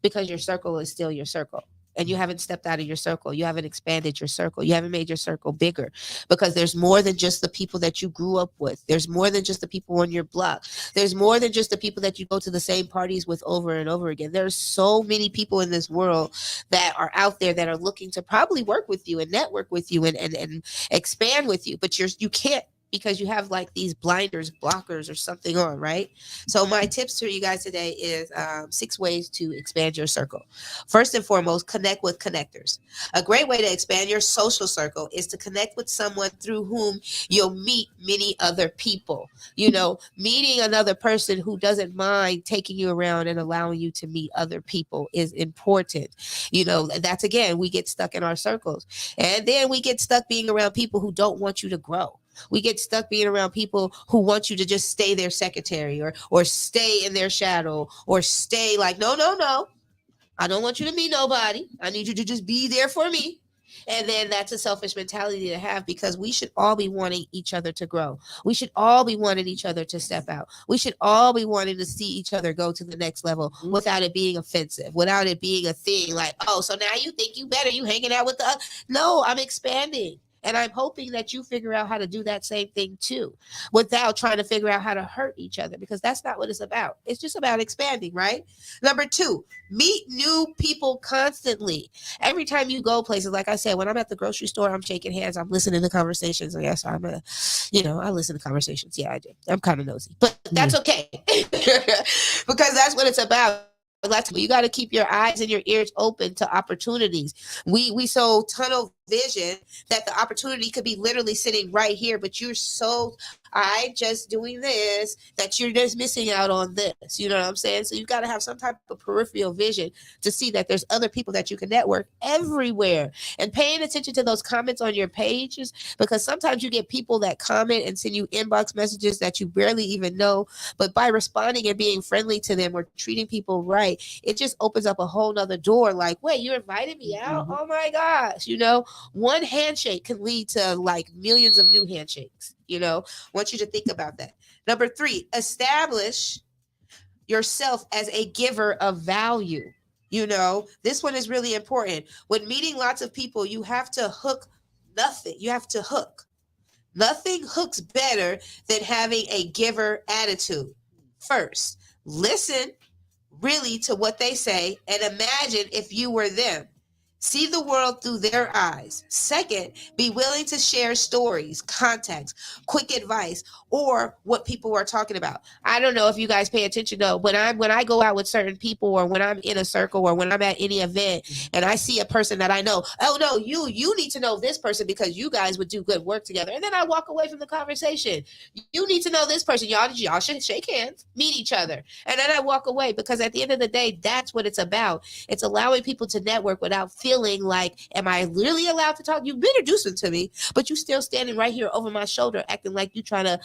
Because your circle is still your circle. And you haven't stepped out of your circle. You haven't expanded your circle. You haven't made your circle bigger, because there's more than just the people that you grew up with. There's more than just the people on your block. There's more than just the people that you go to the same parties with over and over again. There's so many people in this world that are out there that are looking to probably work with you and network with you and expand with you. But you can't because you have like these blinders, blockers, or something on, right? So my tips to you guys today is 6 ways to expand your circle. First and foremost, connect with connectors. A great way to expand your social circle is to connect with someone through whom you'll meet many other people. You know, meeting another person who doesn't mind taking you around and allowing you to meet other people is important. You know, that's again, we get stuck in our circles. And then we get stuck being around people who don't want you to grow. We get stuck being around people who want you to just stay their secretary or stay in their shadow or stay like, no. I don't want you to meet nobody. I need you to just be there for me. And then that's a selfish mentality to have, because we should all be wanting each other to grow. We should all be wanting each other to step out. We should all be wanting to see each other go to the next level without it being offensive, without it being a thing like, oh, so now you think you better, you hanging out with the other. No, I'm expanding. And I'm hoping that you figure out how to do that same thing too, without trying to figure out how to hurt each other, because that's not what it's about. It's just about expanding, right? Number 2, meet new people constantly. Every time you go places, like I said, when I'm at the grocery store, I'm shaking hands, I'm listening to conversations. Yes, I listen to conversations. Yeah, I do. I'm kind of nosy, but that's okay because that's what it's about. You got to keep your eyes and your ears open to opportunities. We so tunnel vision that the opportunity could be literally sitting right here, but you're so just doing this that you're just missing out on this. You know what I'm saying? So you got to have some type of peripheral vision to see that there's other people that you can network everywhere, and paying attention to those comments on your pages, because sometimes you get people that comment and send you inbox messages that you barely even know, but by responding and being friendly to them or treating people right, it just opens up a whole nother door. Like, wait, you invited me out? Oh my gosh. You know, one handshake can lead to like millions of new handshakes. You know, I want you to think about that. Number 3, establish yourself as a giver of value. You know, this one is really important. When meeting lots of people, you have to hook nothing. You have to hook. Nothing hooks better than having a giver attitude. First, listen really to what they say and imagine if you were them. See the world through their eyes. Second, be willing to share stories, contacts, quick advice, or what people are talking about. I don't know if you guys pay attention though, when I go out with certain people, or when I'm in a circle, or when I'm at any event and I see a person that I know, oh no, you need to know this person because you guys would do good work together. And then I walk away from the conversation. You need to know this person. Y'all should shake hands, meet each other. And then I walk away, because at the end of the day, that's what it's about. It's allowing people to network without feeling like, am I really allowed to talk? You've introduced them to me, but you still standing right here over my shoulder, acting like you trying to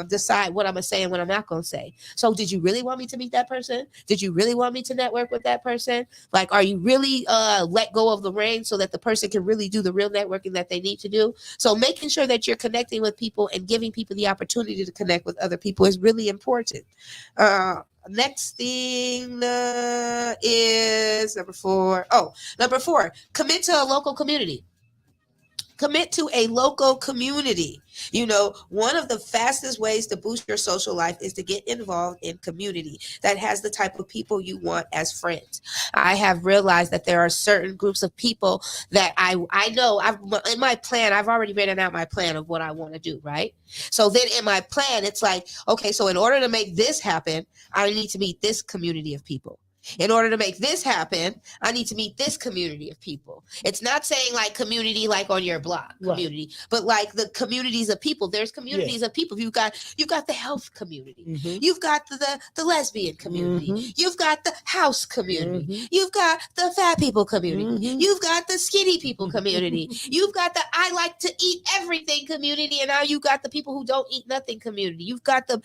decide what I'm gonna say and what I'm not gonna say. So did you really want me to meet that person? Did you really want me to network with that person? Like, are you really let go of the reins so that the person can really do the real networking that they need to do? So making sure that you're connecting with people and giving people the opportunity to connect with other people is really important. Next thing is number 4. Number 4, commit to a local community. Commit to a local community. You know, one of the fastest ways to boost your social life is to get involved in community that has the type of people you want as friends. I have realized that there are certain groups of people that I know in my plan, I've already written out my plan of what I want to do, right? So then in my plan, it's like, okay, so in order to make this happen, I need to meet this community of people. In order to make this happen, I need to meet this community of people. It's not saying like community like on your block community, but like the communities of people. There's communities of people. You've got the health community. You've got the lesbian community. You've got the house community. You've got the fat people community. You've got the skinny people community. You've got the I like to eat everything community. And now you got the people who don't eat nothing community. You've got the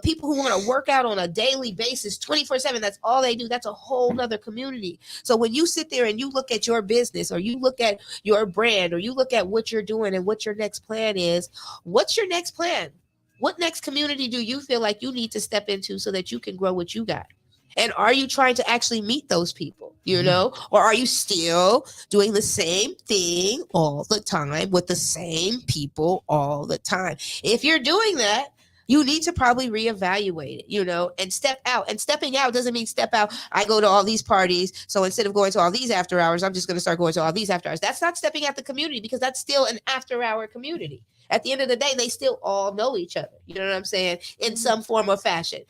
people who want to work out on a daily basis 24/7. That's all they do. That's a whole nother community. So when you sit there and you look at your business, or you look at your brand, or you look at what you're doing and what your next plan is, what's your next plan? What next community do you feel like you need to step into so that you can grow what you got? And are you trying to actually meet those people, you know, or are you still doing the same thing all the time with the same people all the time? If you're doing that, You need to probably reevaluate it, and step out. And stepping out doesn't mean step out. I go to all these parties, so instead of going to all these after hours, I'm just going to start going to all these after hours. That's not stepping out the community, because that's still an after hour community. At the end of the day, they still all know each other. You know what I'm saying? In some form or fashion,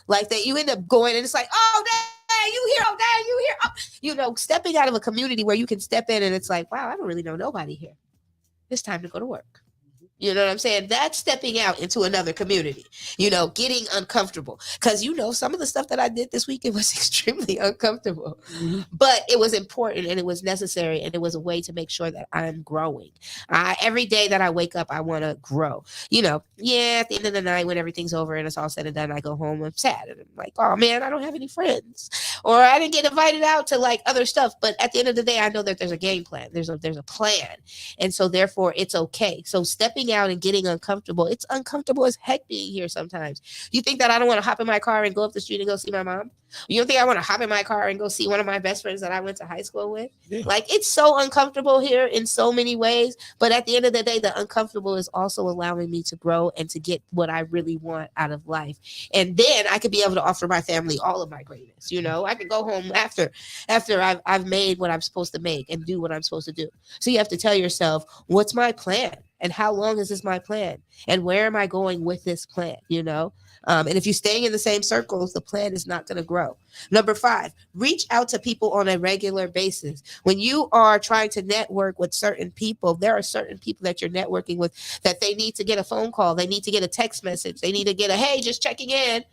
like that you end up going and it's like, oh, dang, you here? Oh, dang, you here? Oh. Stepping out of a community where you can step in and it's like, wow, I don't really know nobody here. It's time to go to work. You know what I'm saying? That's stepping out into another community, getting uncomfortable. Because, some of the stuff that I did this week, it was extremely uncomfortable. But it was important and it was necessary. And it was a way to make sure that I'm growing. Every day that I wake up, I want to grow. At the end of the night, when everything's over and it's all said and done, I go home, I'm sad. And I'm like, oh, man, I don't have any friends. Or I didn't get invited out to like other stuff. But at the end of the day, I know that there's a game plan. There's a plan. And so therefore, it's okay. So stepping out and getting uncomfortable. It's uncomfortable as heck being here sometimes. You think that I don't want to hop in my car and go up the street and go see my mom? You don't think I want to hop in my car and go see one of my best friends that I went to high school with? Yeah. Like, it's so uncomfortable here in so many ways. But at the end of the day, the uncomfortable is also allowing me to grow and to get what I really want out of life. And then I could be able to offer my family all of my greatness. I could go home after I've made what I'm supposed to make and do what I'm supposed to do. So you have to tell yourself, what's my plan? And how long is this my plan? And where am I going with this plan? And if you're staying in the same circles, the plan is not going to grow. Number 5, reach out to people on a regular basis. When you are trying to network with certain people, there are certain people that you're networking with that they need to get a phone call. They need to get a text message. They need to get a, hey, just checking in.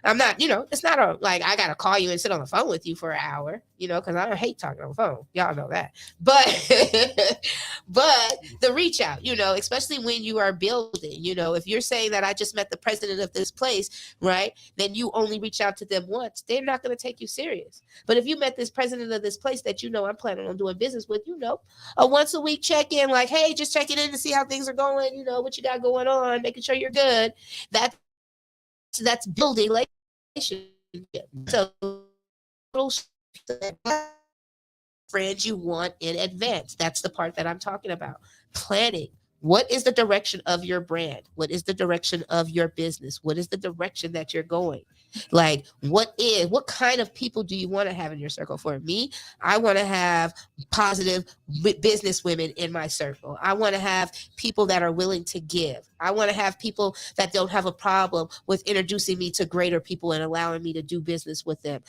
I'm not, it's not like I got to call you and sit on the phone with you for an hour, because I don't hate talking on the phone. Y'all know that. But the reach out, especially when you are building, if you're saying that I just met the president of this place, right, then you only reach out to them once. They're not going to take you serious. But if you met this president of this place that I'm planning on doing business with, a once a week check in, like, hey, just checking in to see how things are going, what you got going on, making sure you're good. That's building relationship. So friends you want in advance. That's the part that I'm talking about. Planning. What is the direction of your brand? What is the direction of your business? What is the direction that you're going? Like, what kind of people do you want to have in your circle? For me, I want to have positive business women in my circle. I want to have people that are willing to give. I want to have people that don't have a problem with introducing me to greater people and allowing me to do business with them.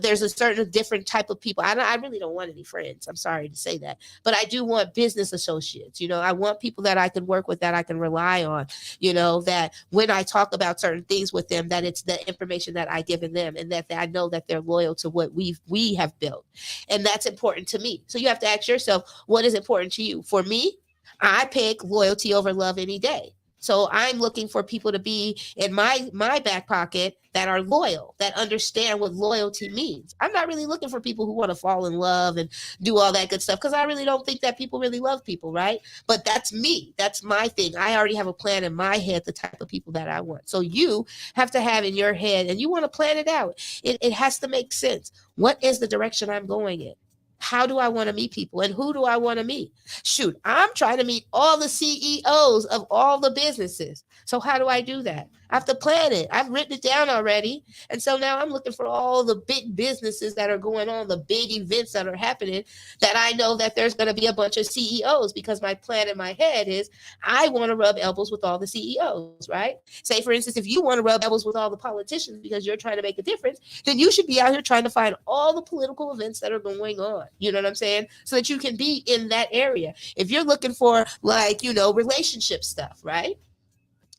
There's a certain different type of people. I really don't want any friends. I'm sorry to say that, but I do want business associates. I want people that I can work with, that I can rely on, that when I talk about certain things with them, that it's the information that I give in them, and that I know that they're loyal to what we have built. And that's important to me. So you have to ask yourself, what is important to you? For me, I pick loyalty over love any day. So I'm looking for people to be in my back pocket that are loyal, that understand what loyalty means. I'm not really looking for people who want to fall in love and do all that good stuff, because I really don't think that people really love people, right? But that's me. That's my thing. I already have a plan in my head, the type of people that I want. So you have to have in your head, and you want to plan it out. It has to make sense. What is the direction I'm going in? How do I want to meet people, and who do I want to meet? Shoot, I'm trying to meet all the CEOs of all the businesses. So how do I do that? I have to plan it. I've written it down already. And so now I'm looking for all the big businesses that are going on, the big events that are happening, that I know that there's going to be a bunch of CEOs, because my plan in my head is I want to rub elbows with all the CEOs, right? Say, for instance, if you want to rub elbows with all the politicians because you're trying to make a difference, then you should be out here trying to find all the political events that are going on. You know what I'm saying? So that you can be in that area. If you're looking for, like, relationship stuff, right?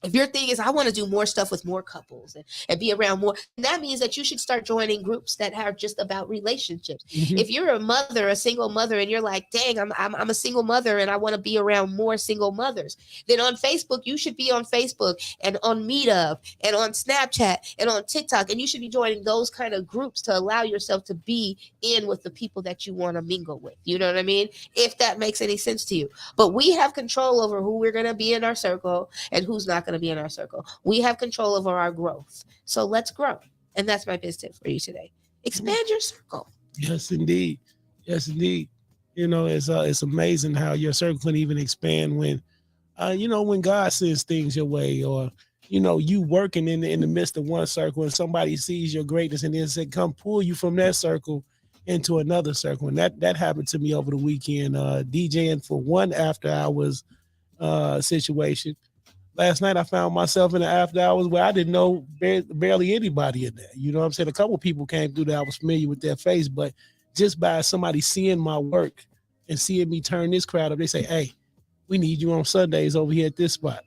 If your thing is, I want to do more stuff with more couples and be around more, that means that you should start joining groups that are just about relationships. Mm-hmm. If you're a single mother, and you're like, dang, I'm a single mother and I want to be around more single mothers, then on Facebook, you should be on Facebook and on Meetup and on Snapchat and on TikTok. And you should be joining those kind of groups to allow yourself to be in with the people that you want to mingle with. You know what I mean? If that makes any sense to you. But we have control over who we're going to be in our circle and who's not going to be in our circle. We have control over our growth. So let's grow. And that's my biz tip for you today. Expand your circle.
Yes, indeed. Yes, indeed. It's amazing how your circle can even expand when when God sends things your way, or you working in the midst of one circle and somebody sees your greatness and then say, come pull you from that circle into another circle. And that happened to me over the weekend, DJing for one after hours situation. Last night I found myself in the after hours where I didn't know barely anybody in there. You know what I'm saying? A couple of people came through that I was familiar with their face, but just by somebody seeing my work and seeing me turn this crowd up, they say, hey, we need you on Sundays over here at this spot.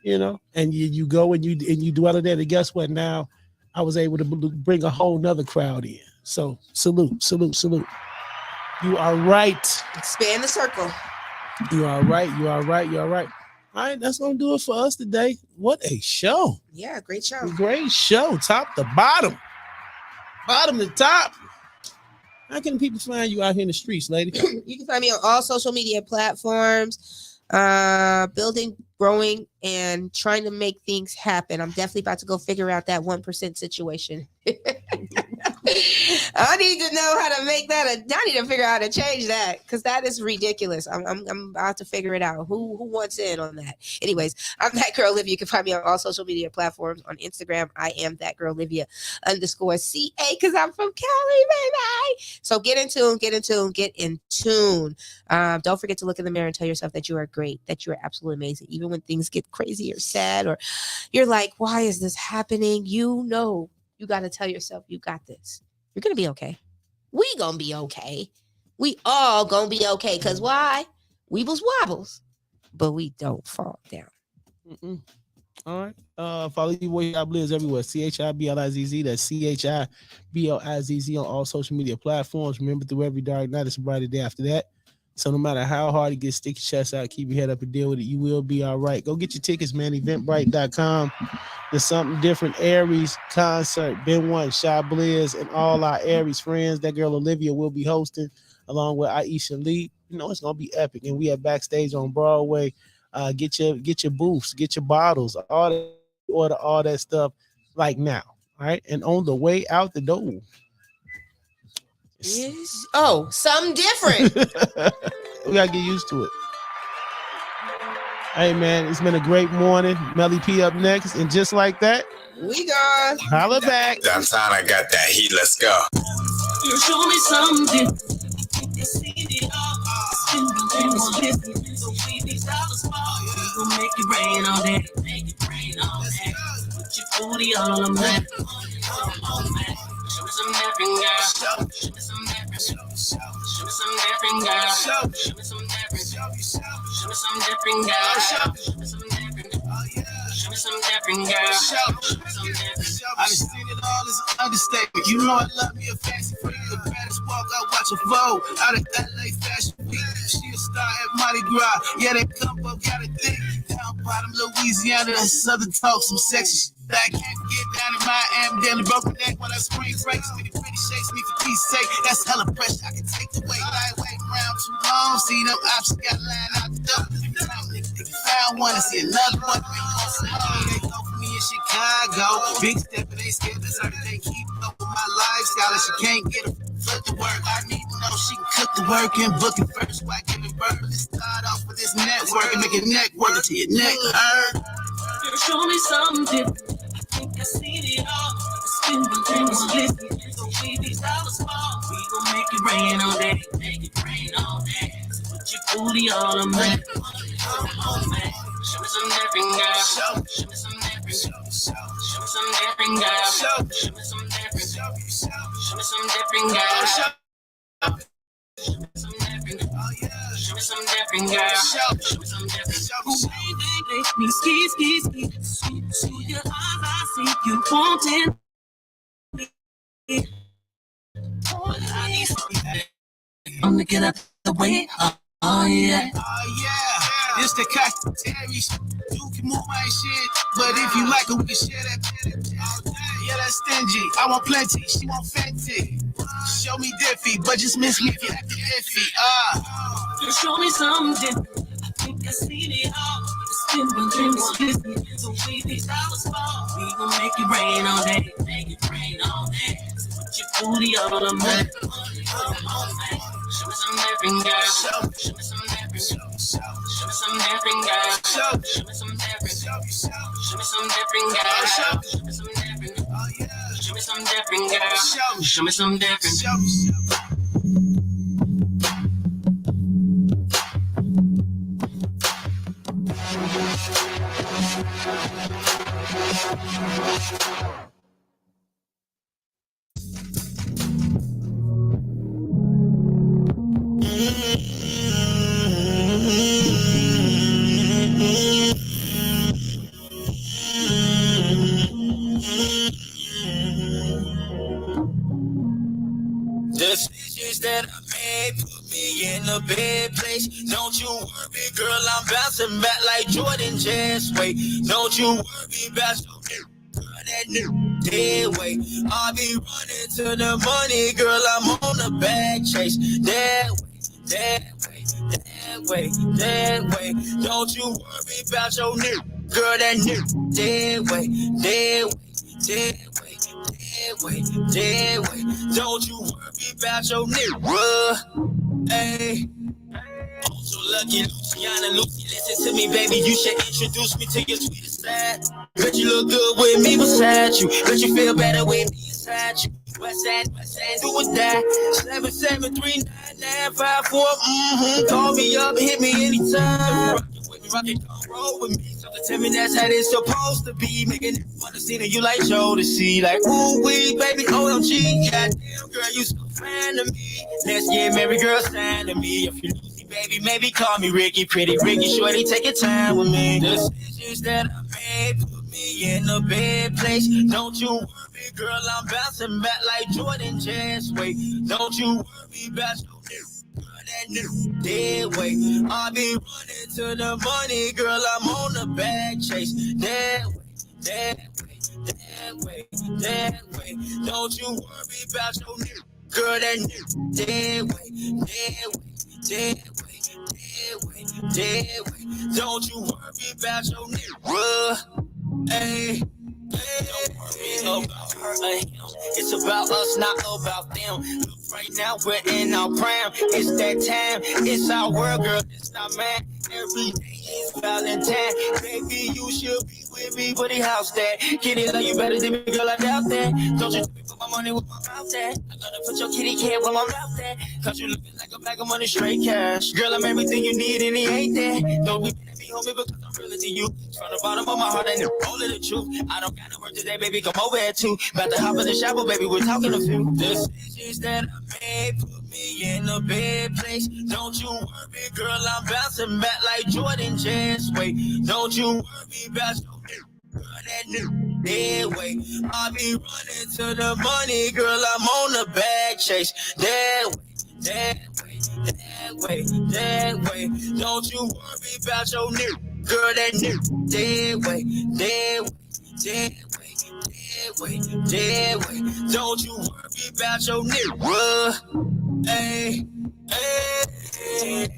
And you go and you dwell in there. And guess what? Now I was able to bring a whole nother crowd in. So salute. You are right.
Expand the circle.
You are right. All right, that's gonna do it for us today. What a show!
Yeah, great show.
Great show, top to bottom, bottom to top. How can people find you out here in the streets, lady?
You can find me on all social media platforms, building, growing, and trying to make things happen. I'm definitely about to go figure out that 1% situation. I need to know how to make that. I need to figure out how to change that because that is ridiculous. I'm about to figure it out. Who wants in on that? Anyways, I'm That Girl Olivia. You can find me on all social media platforms. On Instagram, I am That Girl Olivia _CA because I'm from Cali, baby. So get in tune. Don't forget to look in the mirror and tell yourself that you are great, that you are absolutely amazing. Even when things get crazy or sad or you're like, why is this happening? You got to tell yourself you got this. You're going to be okay. We going to be okay. We all going to be okay. Because why? Weebles wobbles, but we don't fall down.
All right. Follow your boy Chiblizz everywhere. CHIBLIZZ. That's CHIBLIZZ on all social media platforms. Remember, through every dark night, it's a brighter day after that. So no matter how hard it gets, stick your chest out, keep your head up and deal with it. You will be all right. Go get your tickets, man. Eventbrite.com. The Something Different Aries concert. Ben One, Chiblizz, and all our Aries friends. That girl Olivia will be hosting along with Aisha Lee. It's gonna be epic. And we are backstage on Broadway. Get your booths, get your bottles, order all that stuff like now. All right. And on the way out the door.
Something different.
We gotta get used to it. Hey man, it's been a great morning. Melly P up next, and just like that,
we gone.
Holla back.
Downtown, I got that heat. Let's go.
You show me something. We'll make it rain all day. Put your booty all on me. Show me some different girl. Show me some different. Show me some different girl. Show me some different. Show me some different girl. Show me some different. Show me some different girl. Show me some different.
I done seen it all as an understatement. You know I love me a fancy freak. The baddest walk, I watch her fold. Out of LA Fashion Week. She a star at Mardi Gras. Yeah, they come up, got a thing. Down bottom Louisiana, that southern talk, some sexy shit. I can't get down in Miami, damn broken neck when I spring breaks. With the pretty shakes me for peace sake. That's hella pressure, I can take the weight. I ain't waiting around too long. See them options got lined out the door. If you found one, I see another one. They go for me in Chicago. Big step, and they scared to serve. They keep up with my lifestyle, and she can't get a foot to work. I need to know she can cook the work and book it first. Why give it birth? Let's start off with this network and make it neck work until your neck hurt.
Show me something. I think I seen it all. Spin my dreams, listen. So we these dollars fall. We gon' make it rain all day. Make it rain all day. Put your booty all on me. Show me some different girl. Show me some different. Show me some different girl. Show me some different. Show me some different girl. Show me some different. Show me some different girl. Show me some different. Make me ski. See your eyes, I see you wanting me. I'm gonna get out the way. Oh yeah.
It's the Cactus. You can move my shit, but if you like it, we can share that. Yeah, that's stingy. I want plenty, she want fancy. Show me diffy, but just miss me if you acting iffy.
You show me something. I think I seen it all. Spin my dreams, listen. So we these dollars fall. We gon' make it rain all day. Make it rain all day. Put your booty all on me. Show me some different girl. Show me some different. Show me some Show me some different, girl. Show me some different. Show me some different, girl. Show me some different. Show me some different, girl. Show me some different.
Decisions that I made put me in a bad place. Don't you worry, girl, I'm bouncing back like Jordan just wait. Don't you worry about your girl, that new dead weight. I'll be running to the money, girl, I'm on the back chase. That way, that way, that way, that way. Don't you worry about your new girl, that new dead way, dead way, dead way. Dead way, dead way. Don't you worry about your nigga. Hey. I'm so lucky, Luciana, Lucy, listen to me, baby. You should introduce me to your sweetest side. Bet you look good with me beside you. Bet you feel better with me inside you. West side, do or die. 7739954. Call me up, hit me anytime. Rock it, come roll with me. So tell me that's how it's supposed to be. Making it fun to see that you like Joe to see. Like, ooh, wee, baby, OMG. Goddamn, girl, you so fine to me. Let's get married, girl, sign to me. If you lose me, baby, maybe call me Ricky. Pretty Ricky, shorty, take your time with me. The decisions that I made put me in a bad place. Don't you worry, girl, I'm bouncing back like Jordan just wait. Don't you worry about your that new dead way. I'll be running to the money, girl, I'm on the back chase. That way, that way, that way, that way. Don't you worry about your new girl, that new dead way, dead way, dead way, dead way, dead way. Don't you worry about your new hey. Don't worry about her or him. It's about us, not about them. Look, right now we're in our prime. It's that time. It's our world, girl. It's not mine. Every day is Valentine. Baby, you should be with me. Where the house that? Kitty, love you better than me, girl. I doubt that. Don't you put my money with my mouth at? I gotta put your kitty cat where my mouth at. Cause you looking like a bag of money, straight cash. Girl, I'm everything you need and he ain't that. Don't be mad at me, homie, because I'm really to you. From the bottom of my heart, I know all of the truth. I don't gotta work today, baby. Come over here too. About to hop in the shower, baby. We're talking a few. Decisions that I made put me in a bad place. Don't you worry, girl. I'm bouncing back like Jordan just wait. Don't you worry about your girl, that new dead way. I'll be running to the money, girl. I'm on the back chase. That way, that way, that way, that way. Don't you worry about your new girl, that new dead way, dead way, dead way, dead way, dead way. Don't you worry about your new hey, hey, hey.